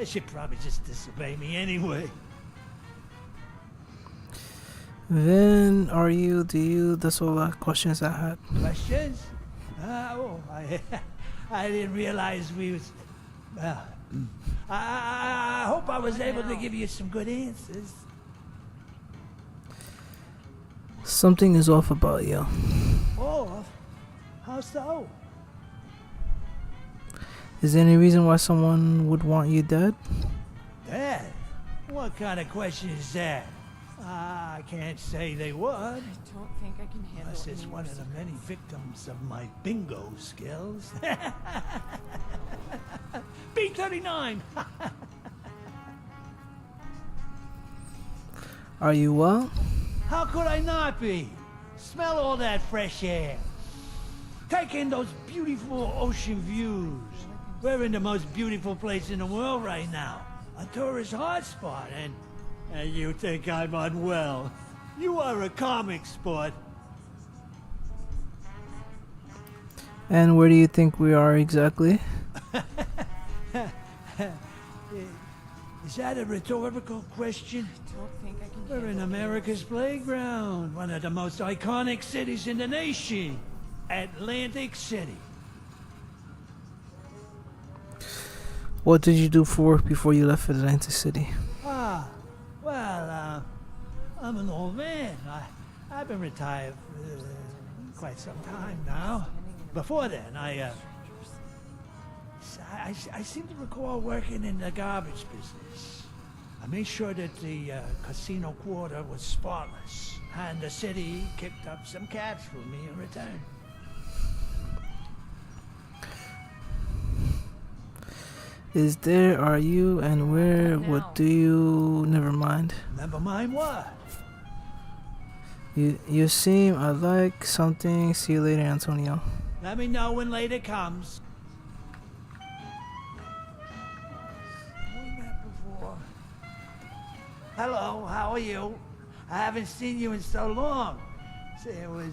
She'd probably just disobey me anyway. Then, that's all the questions I had. Questions? I didn't realize we was... Well, I hope I was able to give you some good answers. Something is off about you. Off? How so? Is there any reason why someone would want you dead? Dad? What kind of question is that? I can't say they would. I don't think I can handle Unless it's any one more of the many victims of my bingo skills. B-39! Are you well? How could I not be? Smell all that fresh air. Take in those beautiful ocean views. We're in the most beautiful place in the world right now. A tourist hotspot, and you think I'm unwell. You are a comic sport. And where do you think we are exactly? Is that a rhetorical question? I don't think I can We're in handle any more America's playground, one of the most iconic cities in the nation, Atlantic City. What did you do for work before you left Atlantic City? I'm an old man. I've been retired quite some time now. Before then, I seem to recall working in the garbage business. I made sure that the casino quarter was spotless, and the city kicked up some cash for me in return. Is there, are you, and where, what do you, never mind. Never mind what? You seem, I like something, see you later, Antonio. Let me know when later comes. We met before. Hello, how are you? I haven't seen you in so long. See, it was,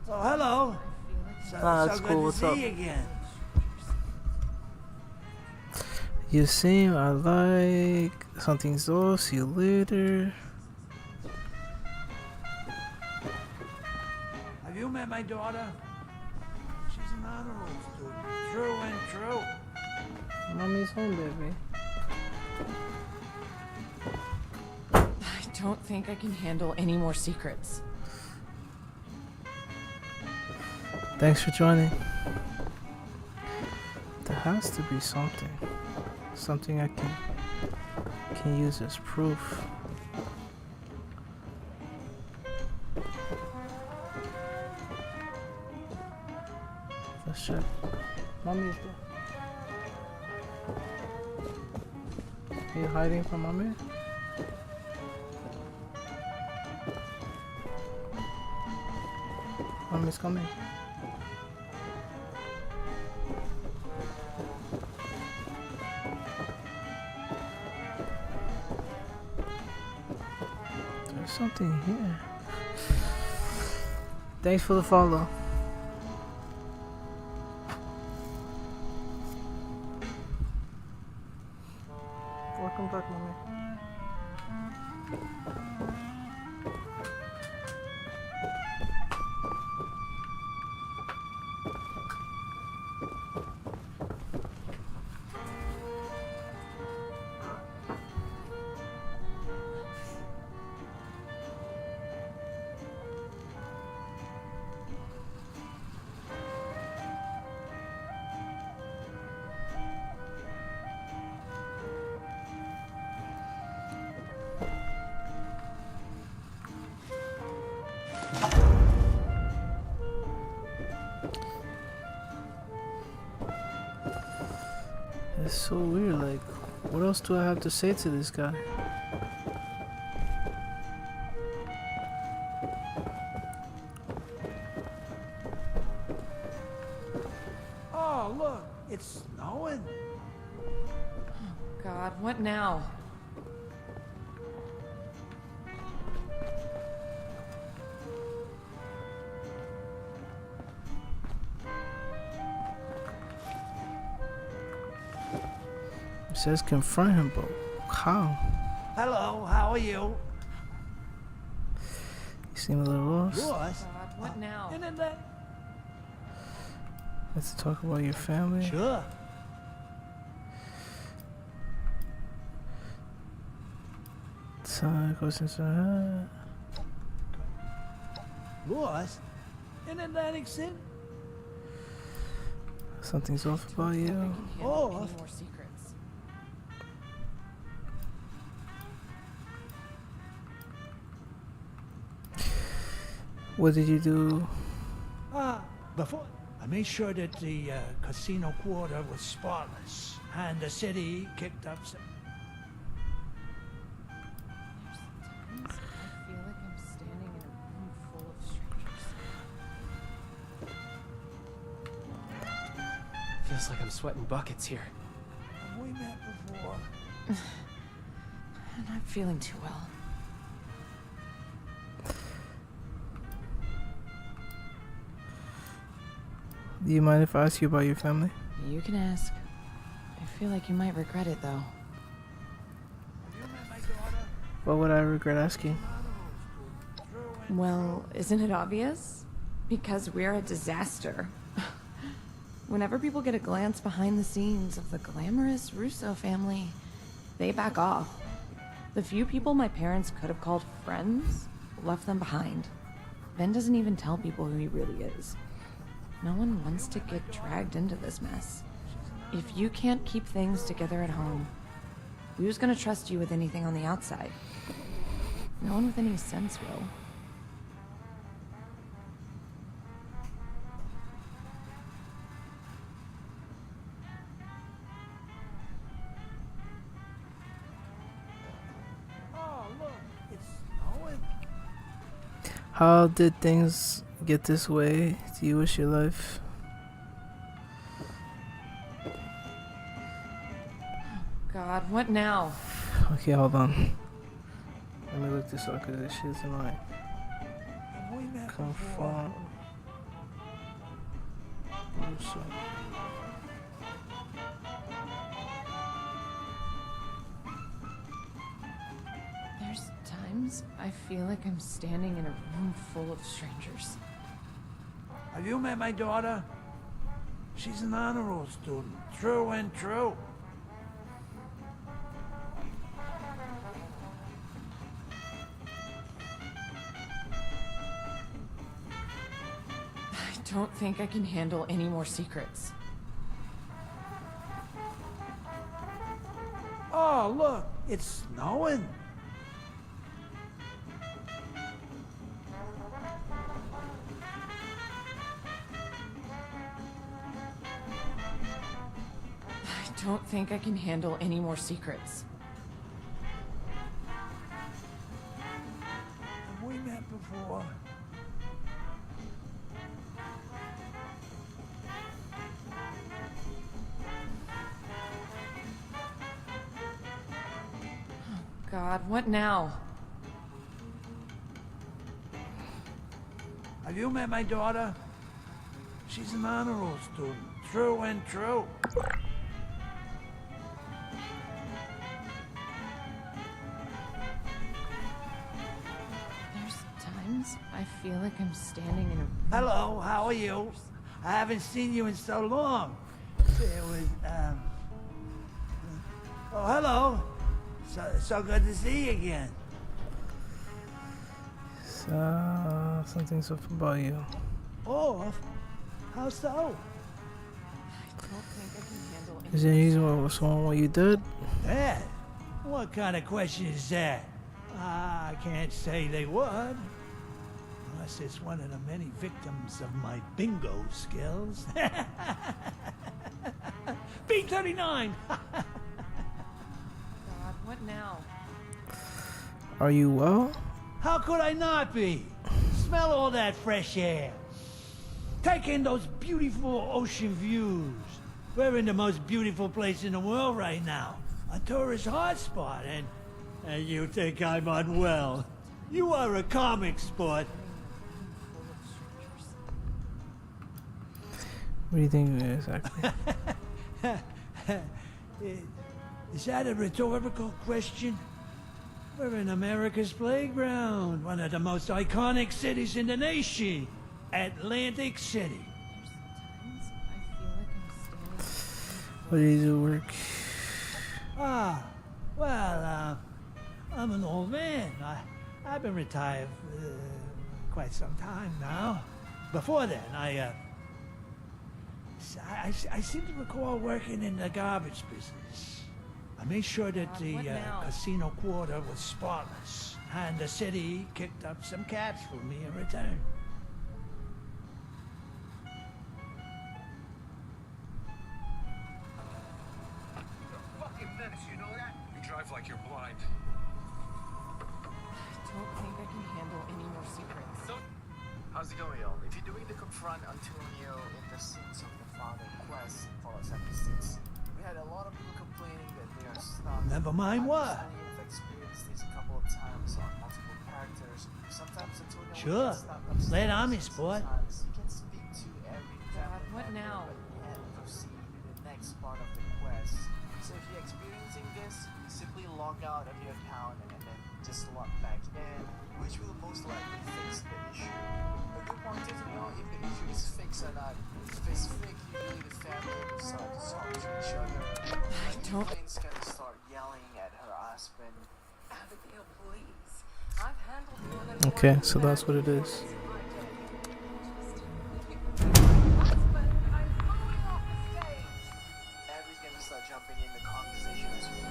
oh, hello. That's so cool, good what's to up? see you again. You seem, I like something, so see you later. Have you met my daughter? She's an honor roll student. True and true. Mommy's home, baby. I don't think I can handle any more secrets. Thanks for joining. There has to be something. Something I can use as proof. Let's check. Mommy's there. Are you hiding from mommy? Mommy's coming. There's something here. Thanks for the follow. Welcome back, mommy. It's so weird, like, what else do I have to say to this guy? Oh, look, it's snowing. God, what now? It says confront him, but how? Hello, how are you? You seem a little lost. Yours? God, what now? Isn't that? Let's talk about your family. Sure. Son goes into her. Yours? In Atlantic City? Something's off about you. Handle any more secrets. What did you do? Before I made sure that the casino quarter was spotless, and the city kicked up some. Sometimes I feel like I'm standing in a room full of strangers. Feels like I'm sweating buckets here. Have we met before? I'm not feeling too well. Do you mind if I ask you about your family? You can ask. I feel like you might regret it, though. Have you met my daughter? What would I regret asking? Well, isn't it obvious? Because we're a disaster. Whenever people get a glance behind the scenes of the glamorous Russo family, they back off. The few people my parents could have called friends left them behind. Ben doesn't even tell people who he really is. No one wants to get dragged into this mess. If you can't keep things together at home, who's gonna trust you with anything on the outside? No one with any sense will. Oh, look, it's snowing. How did things get this way to you with your life? God, what now? Okay, hold on. Let me look this up because this shit's annoying. Have we met before? Confront. Russo. There's times I feel like I'm standing in a room full of strangers. Have you met my daughter? She's an honor roll student, true and true. I don't think I can handle any more secrets. Oh, look, it's snowing. I don't think I can handle any more secrets. Have we met before? God, what now? Have you met my daughter? She's an honor roll student, true and true. There's times I feel like I'm standing in a room. Hello, how are you? I haven't seen you in so long. It was, oh, hello. So good to see you again. Something's up about you. Oh, how so? I don't think I can handle any. Is there any reason what's wrong with what you did? That? What kind of question is that? I can't say they would. Unless it's one of the many victims of my bingo skills. B-39! God, what now? Are you well? How could I not be? Smell all that fresh air. Take in those beautiful ocean views. We're in the most beautiful place in the world right now. A tourist hotspot, and you think I'm unwell. You are a comic sport. What do you think exactly? Is that a rhetorical question? We're in America's playground, one of the most iconic cities in the nation, Atlantic City. There's times I feel like I'm standing. What do you do at work? Well, I'm an old man. I've been retired for quite some time now. Before then, I seem to recall working in the garbage business. I made sure that the What now? casino quarter was spotless, and the city kicked up some cash for me in return. drive like you're blind. I don't think I can handle any more secrets. How's it going, y'all? If you're doing the confront Antonio in the scenes of the Father quest, Fallout 76, we had a lot of people complaining that they are stuck. Never mind what. I've experienced this a couple of times on multiple characters. Sometimes Antonio Sure. will get stuck Lay it upstairs. on me, sport. Sometimes you can speak to every family what member, now? but can't proceed to the next part of the quest. So if you're experiencing this, simply log out of your account and then just log back in, which will most likely fix the issue. The good point is, if the issue is fixed or not specific, usually the family will start to talk to each other. don't- Elaine's gonna start yelling at her husband. Abigail, please. I've handled more than Okay, one so that's what it is. performance in my day. Husband, I'm going off the stage. Abby's gonna start jumping in the conversation as well.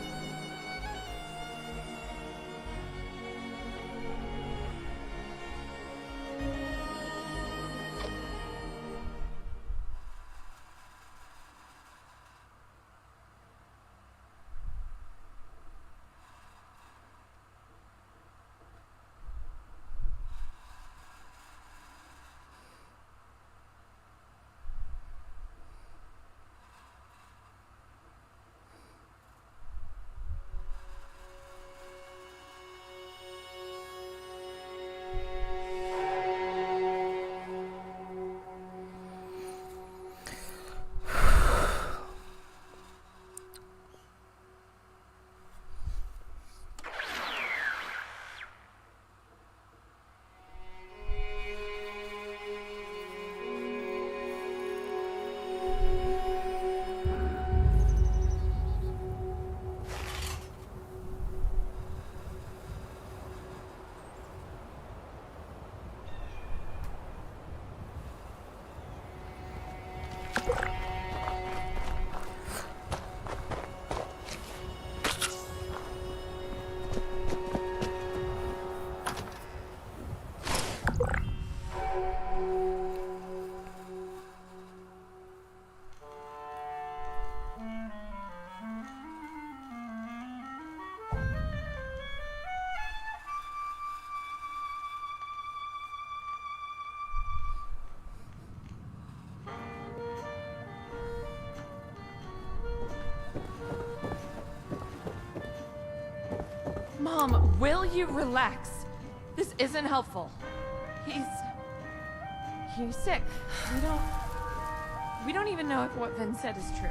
Mom, will you relax? This isn't helpful. He's sick. We don't even know if what Vin said is true.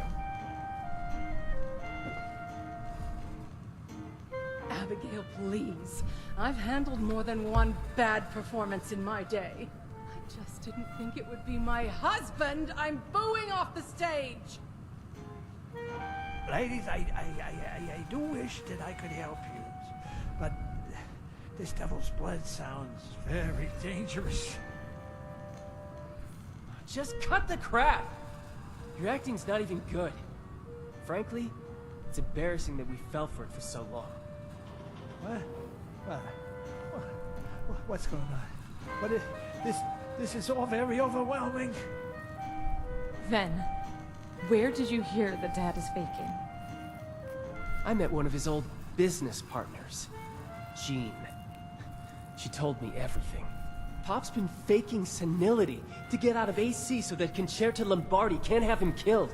Abigail, please. I've handled more than one bad performance in my day. I just didn't think it would be my husband I'm booing off the stage. Ladies, I do wish that I could help you, but this devil's blood sounds very dangerous. Just cut the crap! Your acting's not even good. Frankly, it's embarrassing that we fell for it for so long. What? What's going on? What is this is all very overwhelming. Ven, where did you hear that Dad is faking? I met one of his old business partners, Jean. She told me everything. Pop's been faking senility to get out of AC so that Concerta Lombardi can't have him killed.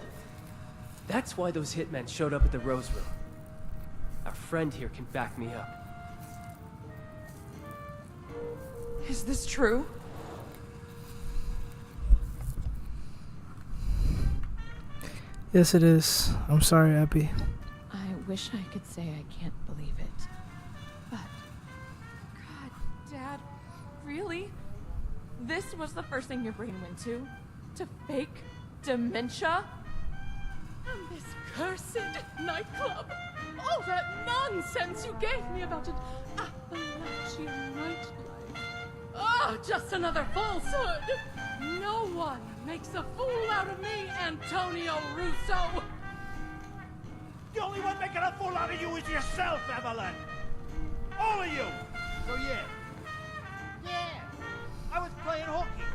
That's why those hitmen showed up at the Rose Room. Our friend here can back me up. Is this true? Yes, it is. I'm sorry, Abby. I wish I could say I can't believe it. But... God, Dad, really? This was the first thing your brain went to? To fake dementia? And this cursed nightclub. All that nonsense you gave me about an Appalachian nightlife. Ah, just another falsehood. No one makes a fool out of me, Antonio Russo. The only one making a fool out of you is yourself, Evelyn. All of you. So yeah, I was playing hooky.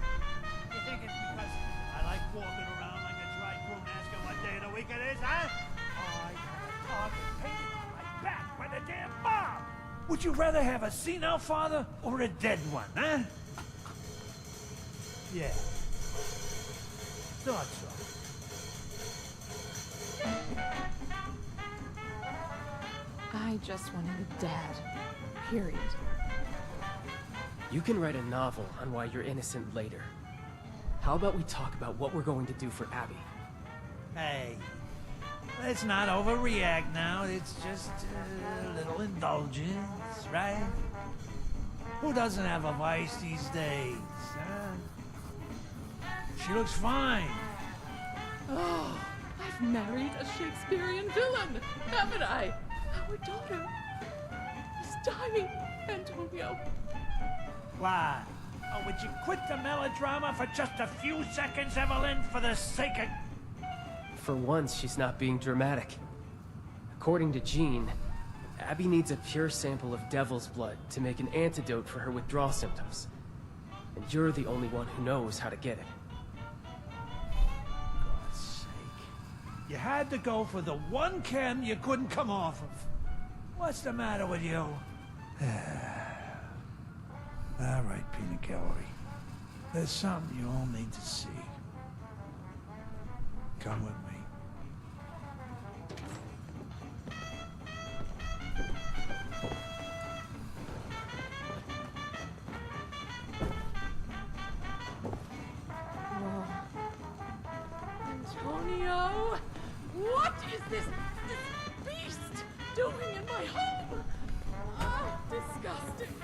You think it's because I like walking around like a dry groom asking what day of the week it is, huh? I got a target painted on my back by the damn mob! Would you rather have a senile father or a dead one, huh? Yeah. Thought so. I just wanted a dad. Period. You can write a novel on why you're innocent later. How about we talk about what we're going to do for Abby? Hey, let's not overreact now. It's just a little indulgence, right? Who doesn't have a vice these days, huh? She looks fine. Oh, I've married a Shakespearean villain, haven't I? Our daughter is dying, Antonio. Why? Oh, would you quit the melodrama for just a few seconds, Evelyn, for the sake of... For once, she's not being dramatic. According to Jean, Abby needs a pure sample of devil's blood to make an antidote for her withdrawal symptoms. And you're the only one who knows how to get it. God's sake. You had to go for the one chem you couldn't come off of. What's the matter with you? All right, Peanut Gallery. There's something you all need to see. Come with me. Antonio! What is this beast doing in my home? Oh, disgusting.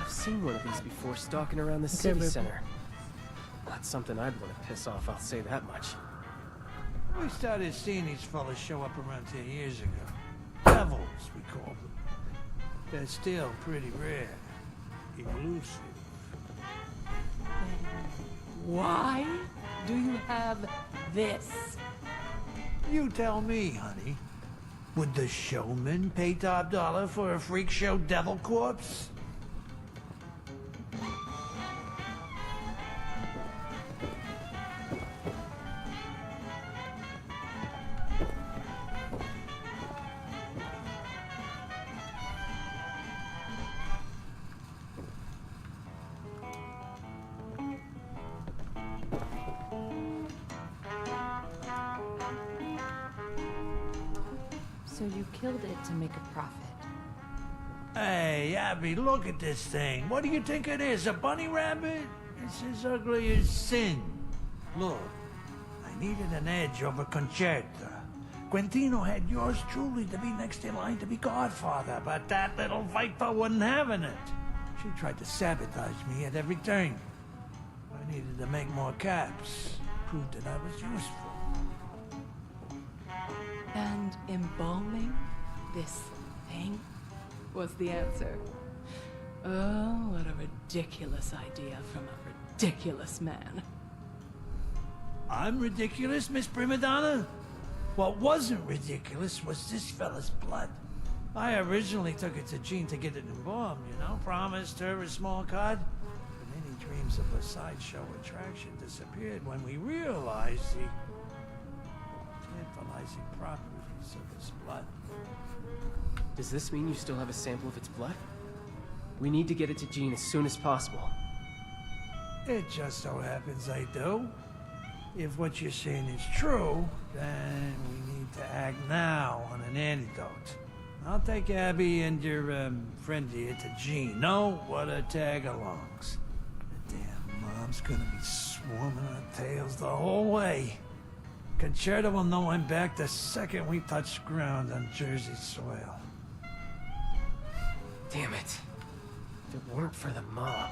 I've seen one of these before stalking around the Okay, city baby. center. Not something I'd want to piss off, I'll say that much. We started seeing these fellas show up around 10 years ago. Devils, we call them. They're still pretty rare. Elusive. Why do you have this? You tell me, honey. Would the showman pay top dollar for a freak show devil corpse? So you killed it to make a profit. Hey, Abby, look at this thing. What do you think it is, a bunny rabbit? It's as ugly as sin. Look, I needed an edge over Concerta. Quintino had yours truly to be next in line to be godfather, but that little viper wasn't having it. She tried to sabotage me at every turn. I needed to make more caps, prove that I was useful. And embalming this thing was the answer. Oh, what a ridiculous idea from a ridiculous man. I'm ridiculous, Miss Primadonna? What wasn't ridiculous was this fella's blood. I originally took it to Jean to get it embalmed, you know, promised her a small cut. But any dreams of a sideshow attraction disappeared when we realized the tantalizing properties of his blood. Does this mean you still have a sample of its blood? We need to get it to Jean as soon as possible. It just so happens I do. If what you're saying is true, then we need to act now on an antidote. I'll take Abby and your friend here to Jean. No, what a tag-alongs. The damn mom's gonna be swarming our tails the whole way. Concerta will know I'm back the second we touch ground on Jersey soil. Damn it. If it weren't for the mob.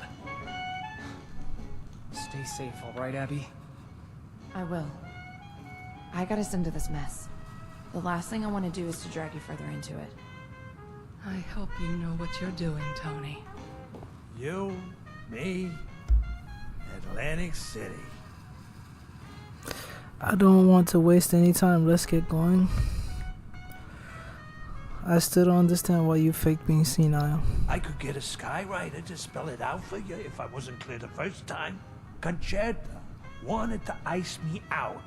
Stay safe, all right, Abby? I will. I got us into this mess. The last thing I want to do is to drag you further into it. I hope you know what you're doing, Tony. You, me, Atlantic City. I don't want to waste any time. Let's get going. I still don't understand why you fake being senile. I could get a skywriter to spell it out for you if I wasn't clear the first time. Concerta wanted to ice me out.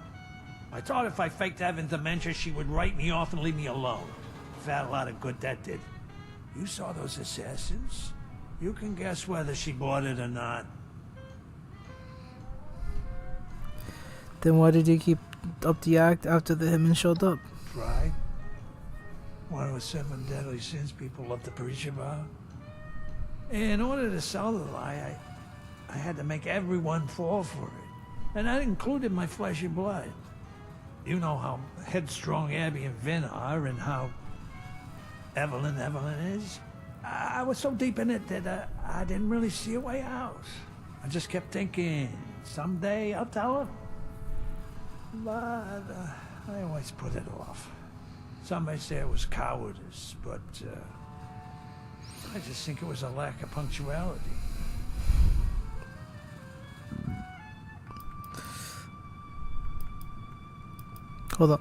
I thought if I faked having dementia, she would write me off and leave me alone. fat lot of good that did. You saw those assassins? You can guess whether she bought it or not. Then why did you keep up the act after the hitman showed up? Pride? One of the 7 deadly sins people love to preach about. In order to sell the lie, I had to make everyone fall for it. And that included my flesh and blood. You know how headstrong Abby and Vin are and how Evelyn is. I was so deep in it that I didn't really see a way out. I just kept thinking, someday I'll tell her. But I always put it off. Some may say it was cowardice, but I just think it was a lack of punctuality. Hold up.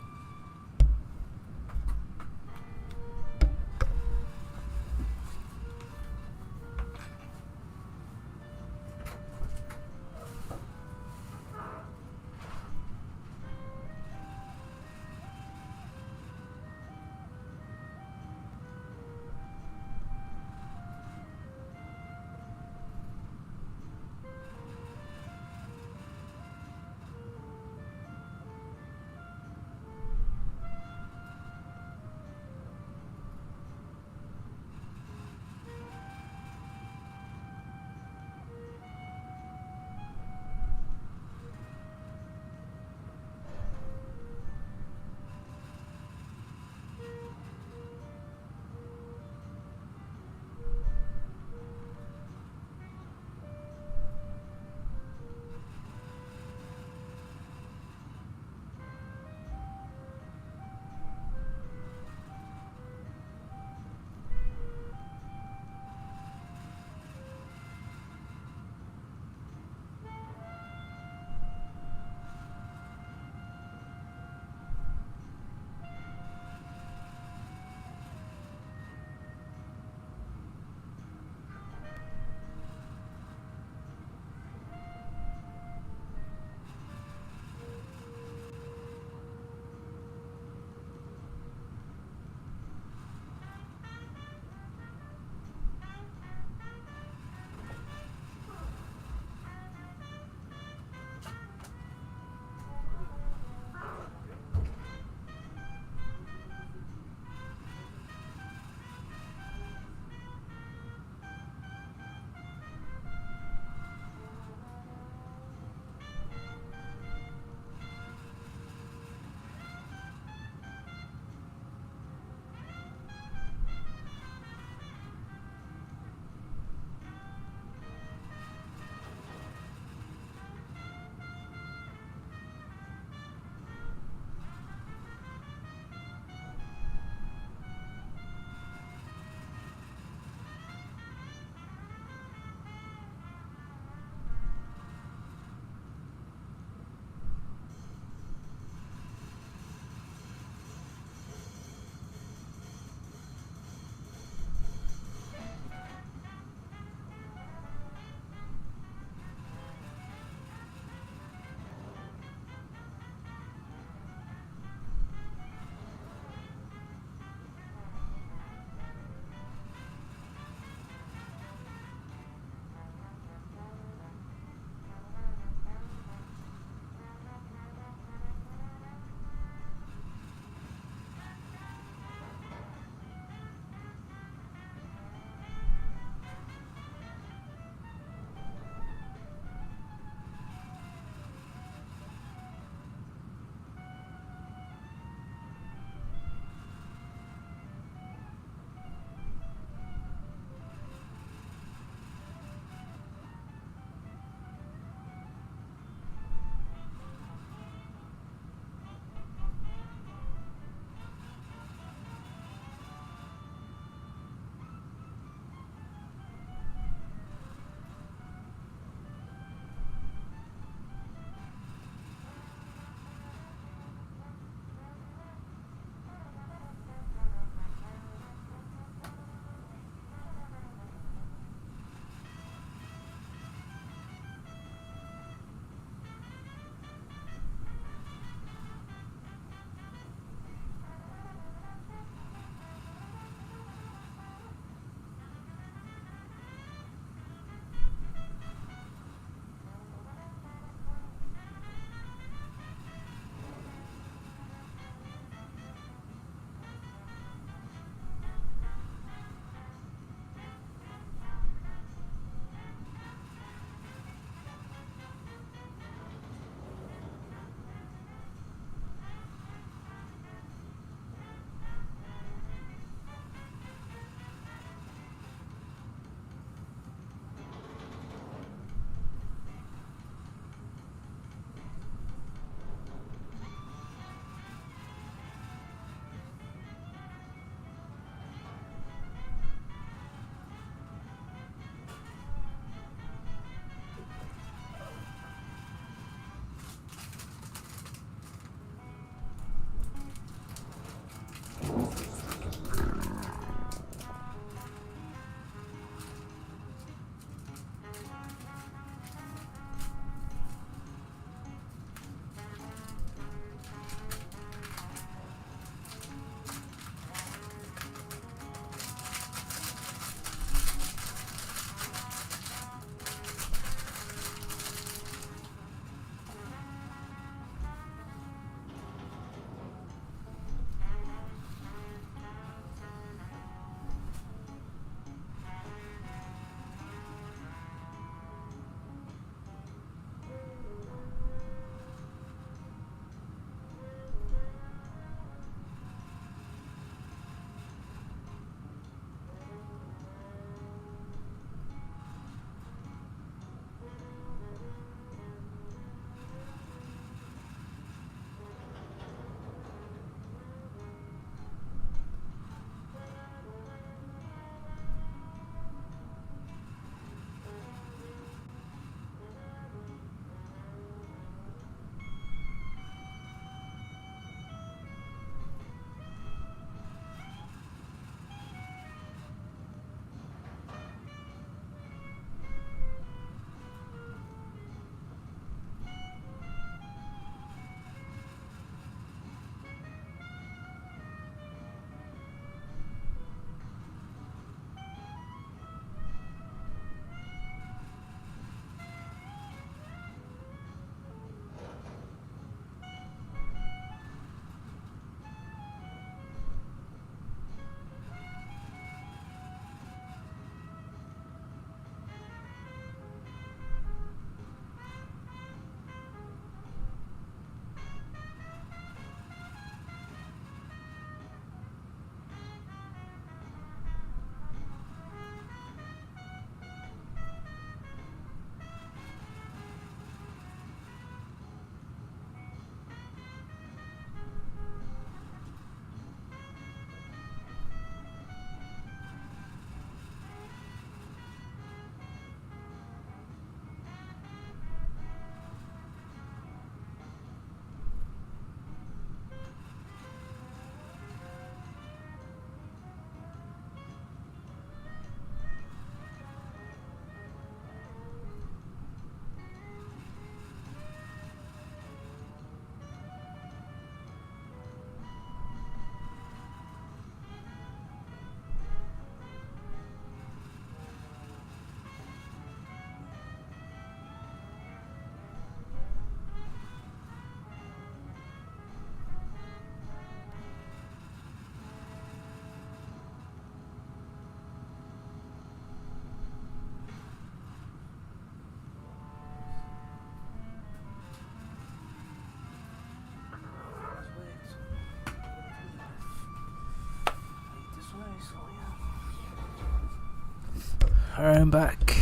Alright, I'm back.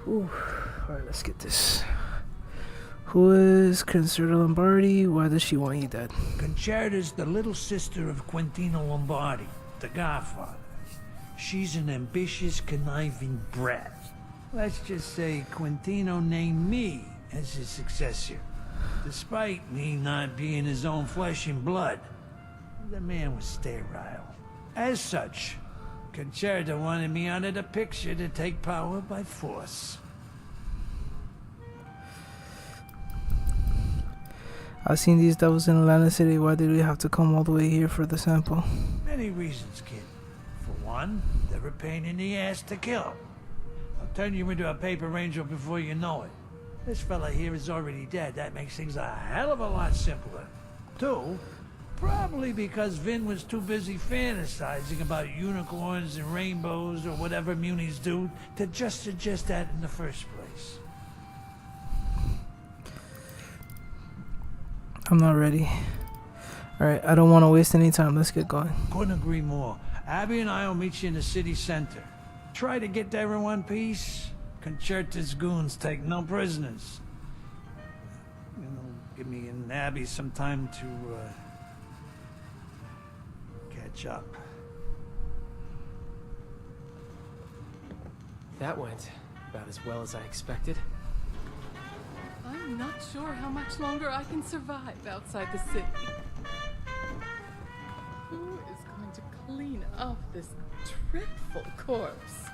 Ooh. Alright, let's get this. Who is Concerta Lombardi? Why does she want you dead? Concerta's the little sister of Quintino Lombardi, the godfather. She's an ambitious, conniving brat. Let's just say Quintino named me as his successor, despite me not being his own flesh and blood. The man was sterile. As such, Concerta wanted me out of the picture to take power by force. I've seen these devils in Atlantic City. Why did we have to come all the way here for the sample? Many reasons, kid. For one, they're a pain in the ass to kill. I'll turn you into a paper ranger before you know it. This fella here is already dead. That makes things a hell of a lot simpler. Two, probably because Vin was too busy fantasizing about unicorns and rainbows or whatever munis do to just suggest that in the first place. I'm not ready. Alright, I don't want to waste any time. Let's get going. Couldn't agree more. Abby and I will meet you in the city center. Try to get there in one piece. Concerta's goons take no prisoners. You know, give me and Abby some time to, catch up. That went about as well as I expected. I'm not sure how much longer I can survive outside the city. Who is going to clean up this dreadful corpse?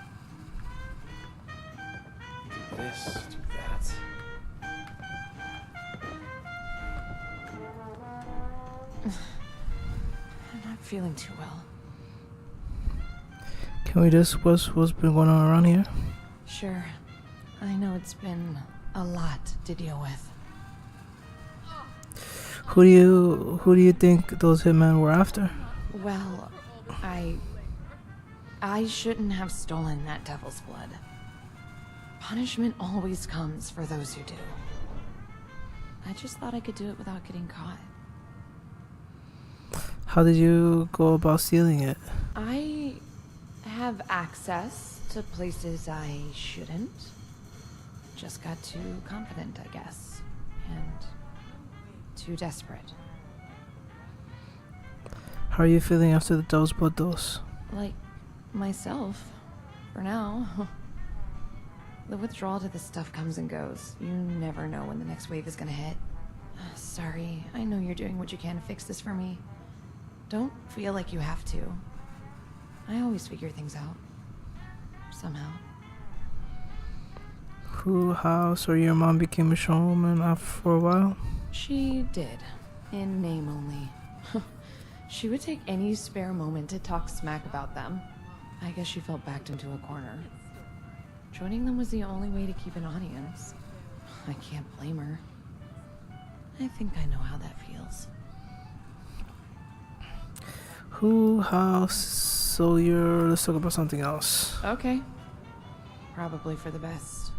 Do this, do that. I'm not feeling too well. Can we discuss what's been going on around here? Sure. I know it's been a lot to deal with. Who do you think those hitmen were after? Well, I shouldn't have stolen that devil's blood. Punishment always comes for those who do. I just thought I could do it without getting caught. How did you go about stealing it? I have access to places I shouldn't. Just got too confident, I guess. And too desperate. How are you feeling after the devil's blood dose? Like myself, for now. The withdrawal to this stuff comes and goes. You never know when the next wave is gonna hit. Sorry, I know you're doing what you can to fix this for me. Don't feel like you have to. I always figure things out. Somehow. How, so your mom became a showwoman after for a while? She did. In name only. She would take any spare moment to talk smack about them. I guess she felt backed into a corner. Joining them was the only way to keep an audience. I can't blame her. I think I know how that feels. So let's talk about something else. Okay. Probably for the best.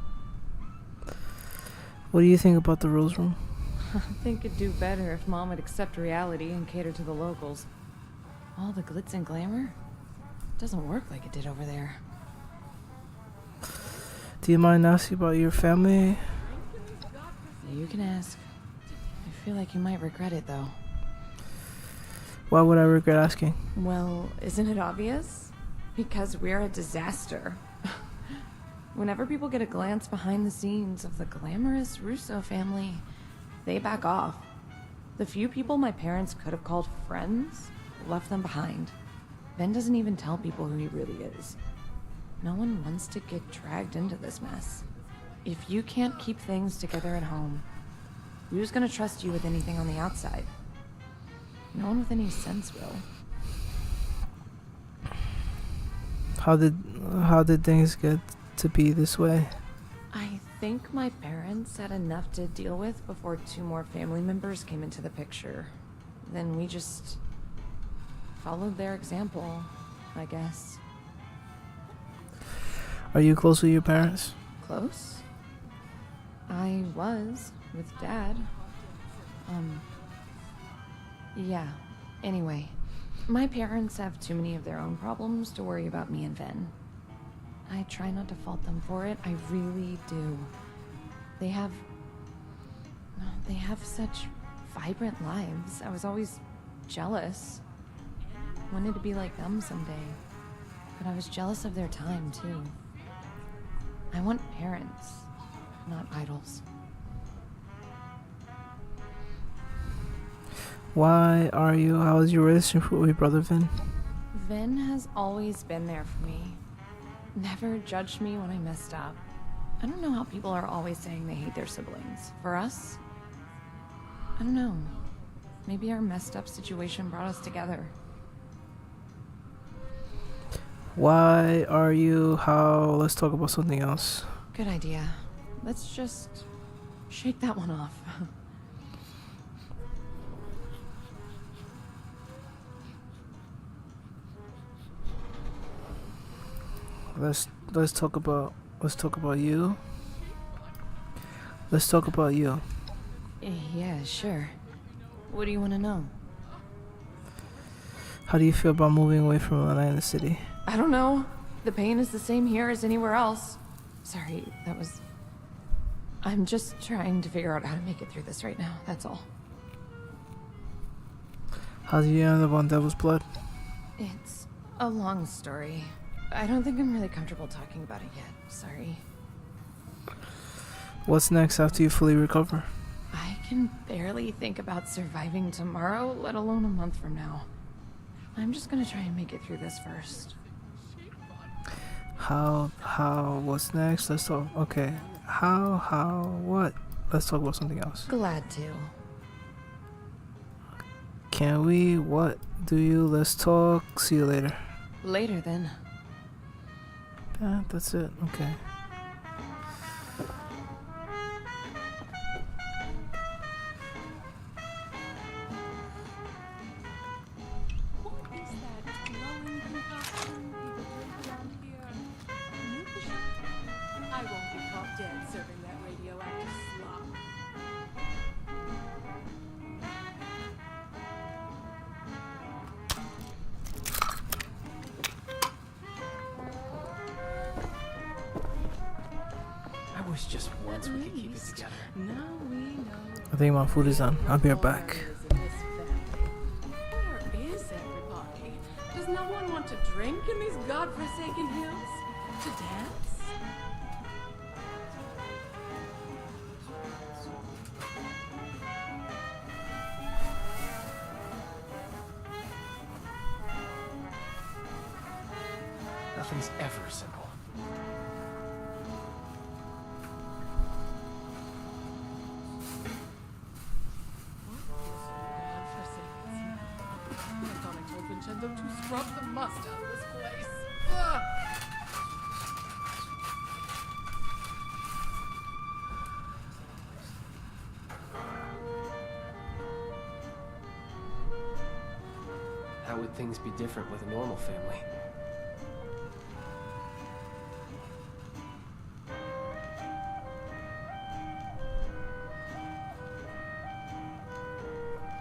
What do you think about the Rose Room? I think it'd do better if Mom would accept reality and cater to the locals. All the glitz and glamour doesn't work like it did over there. Do you mind asking about your family? You can ask. I feel like you might regret it, though. Why would I regret asking? Well, isn't it obvious? Because we're a disaster. Whenever people get a glance behind the scenes of the glamorous Russo family, they back off. The few people my parents could have called friends left them behind. Ben doesn't even tell people who he really is. No one wants to get dragged into this mess. If you can't keep things together at home, who's gonna trust you with anything on the outside? No one with any sense will. How did things get to be this way? I think my parents had enough to deal with before 2 more family members came into the picture. Then we just followed their example, I guess. Are you close with your parents? Close? I was with Dad. Yeah. Anyway, my parents have too many of their own problems to worry about me and Ven. I try not to fault them for it. I really do. They have such vibrant lives. I was always jealous. Wanted to be like them someday. But I was jealous of their time, too. I want parents, not idols. Why are you? How's your relationship with your brother Vin? Vin has always been there for me. Never judged me when I messed up. I don't know how people are always saying they hate their siblings. For us, I don't know. Maybe our messed up situation brought us together. Why are you? How? Let's talk about something else. Good idea. Let's just shake that one off. Let's talk about you. Let's talk about you. Yeah, sure. What do you want to know? How do you feel about moving away from Atlantic City? I don't know. The pain is the same here as anywhere else. Sorry, that was... I'm just trying to figure out how to make it through this right now, that's all. How did you end up on Devil's Blood? It's a long story. I don't think I'm really comfortable talking about it yet, sorry. What's next after you fully recover? I can barely think about surviving tomorrow, let alone a month from now. I'm just gonna try and make it through this first. What's next? Let's talk, okay. What? Let's talk about something else. Glad to. Can we? What do you? Let's talk. See you later. Later then. Yeah, that's it. Okay. I won't be caught dead serving that radioactive slop. I wish just once we could keep it together. Now we know. I think my food is done. I'll be right back. Where is everybody? Does no one want to drink in these godforsaken hills? To dance? Nothing's ever simple. I thought I told Vincenzo to scrub the must out of this place. Ugh. How would things be different with a normal family?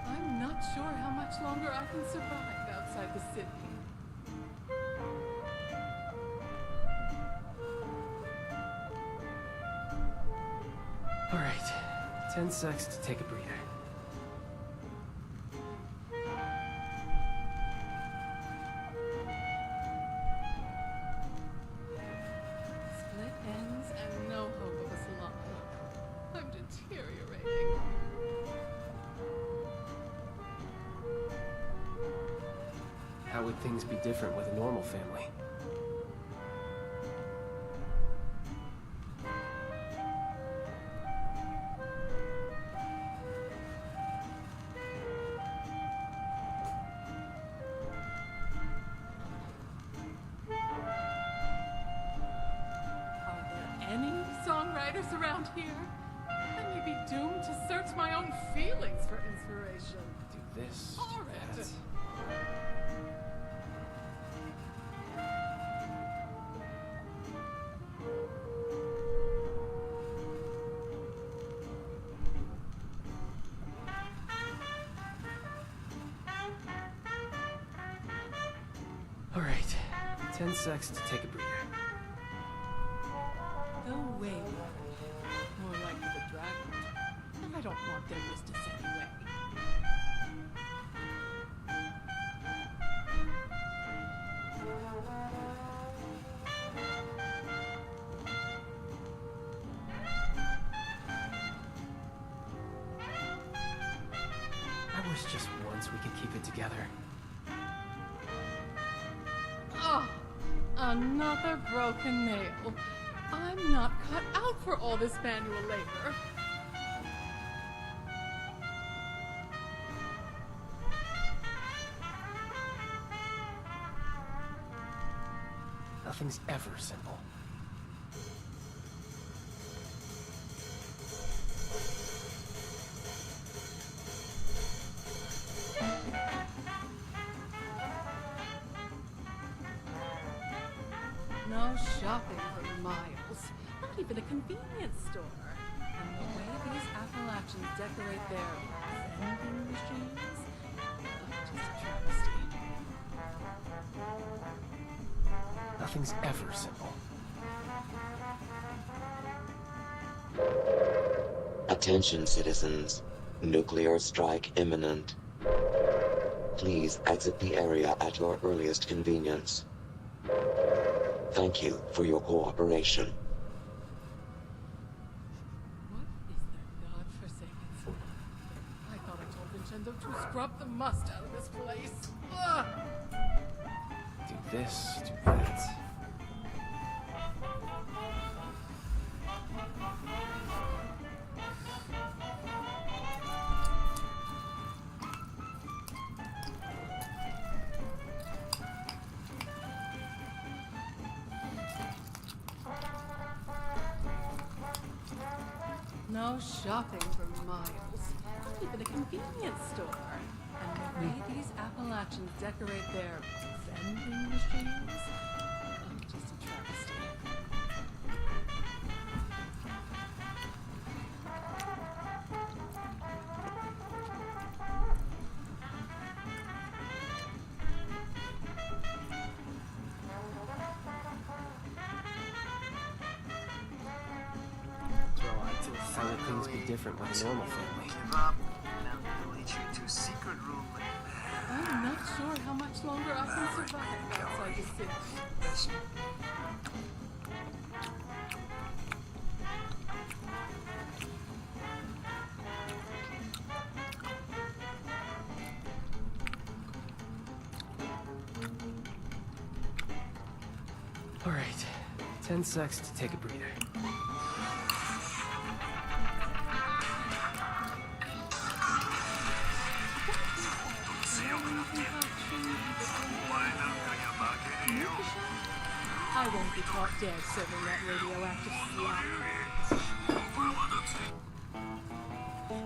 I'm not sure how much longer I can survive outside the city. All right, 10 secs to take a breather. Split ends and no hope of a salon. I'm deteriorating. How would things be different with a normal family? Are there any songwriters around here? I may be doomed to search my own feelings for inspiration. Do this, Horrid. that. All right, 10 secs to take a breather. wish just once we could keep it together. Oh, another broken nail. I'm not cut out for all this manual labor. Nothing's ever simple. No shopping for miles. Not even a convenience store. And the way these Appalachians decorate their vending machines, just a travesty. Nothing's ever simple. Attention citizens. Nuclear strike imminent. Please exit the area at your earliest convenience. Thank you for your cooperation. What is that godforsaken stuff? I thought I told Vincenzo to scrub the must out of this place. Ugh! Do this, do that. No shopping for miles. Not even a convenience store. And the way these Appalachians decorate their vending machines, just a travesty. How would things be different with a normal family? Give up, and I'll lead you to a secret room. I'm not sure how much longer I can survive outside the city. All right, 10 secs to take a breather. I won't be caught dead serving that radioactive slop.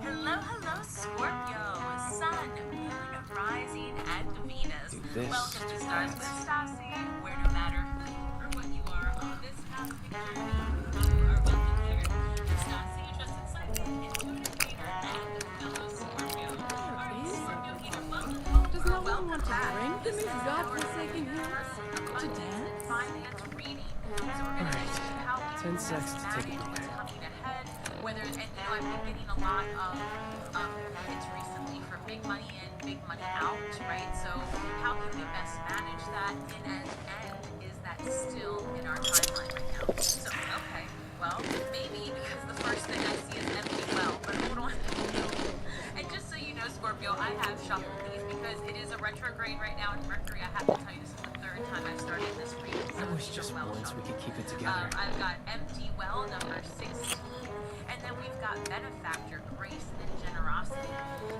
Hello, hello, Scorpio. Sun, Moon, Rising, and Venus. Do this. Welcome to Stars with Stassi, where no matter who or what you are on this cosmic journey, you are welcome here. Stassi, just insightful, intuitive reader, and fellow Scorpio. Are you Scorpio either welcome? Does no one want to drink in these godforsaken hills? To dance? Finance reading. So we're going to see how 10 secs to take a what's breather. coming ahead. Whether, and I've been getting a lot of hits recently for big money in, big money out, right? So how can we best manage that? And is that still in our timeline right now? So, okay, well, maybe because the first thing I see is empty well, but hold on. And just so you know, Scorpio, I have shuffled these because it is a retrograde right now in Mercury. I have to tell you, this is the third time I've started this reading. So I wish just once we could keep it together. I've got Empty Well, number 16. And then we've got Benefactor, Grace, and Generosity.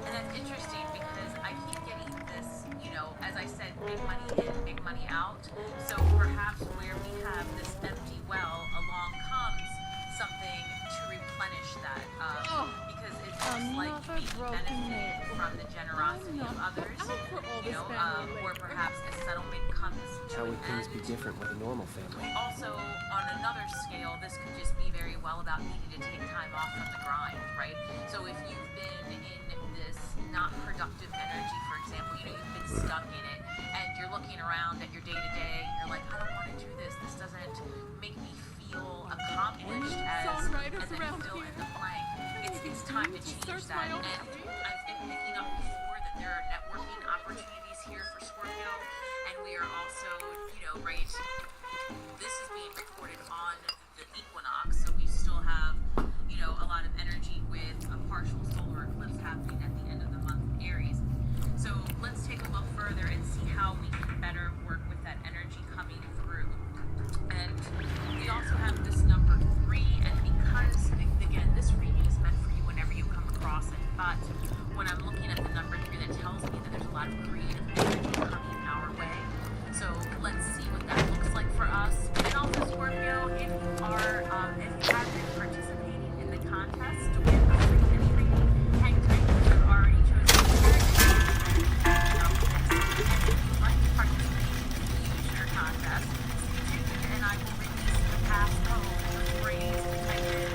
And that's interesting because I keep getting this, you know, as I said, big money in, big money out. So perhaps where we have this empty well, along comes something to replenish that. Because it looks like maybe benefiting from the generosity of others, you know, or perhaps a settlement comes to How an would things end. be different with a normal family? Also, on another scale, this could just be very well about needing to take time off from the grind, right? So if you've been in this not productive energy, for example, you know, you've been stuck in it, and you're looking around at your day-to-day, you're like, I don't want to do this. This doesn't make me feel accomplished as, songwriters and then around fill in here? the blank. It's time to change that. And I've been picking up before that there are networking opportunities here for Scorpio, and we are also, you know, right, this is being recorded on the equinox, so we still have, you know, a lot of energy with a partial solar eclipse happening at the end of the month in Aries. lot of creative energy coming our way. So let's see what that looks like for us. And also, Scorpio, if you have been participating in the contest to win a free mini reading, hang tight because I've already chosen a winner. And if you'd like to participate in the future contest, stay tuned and I will release the passcode or phrase to type in.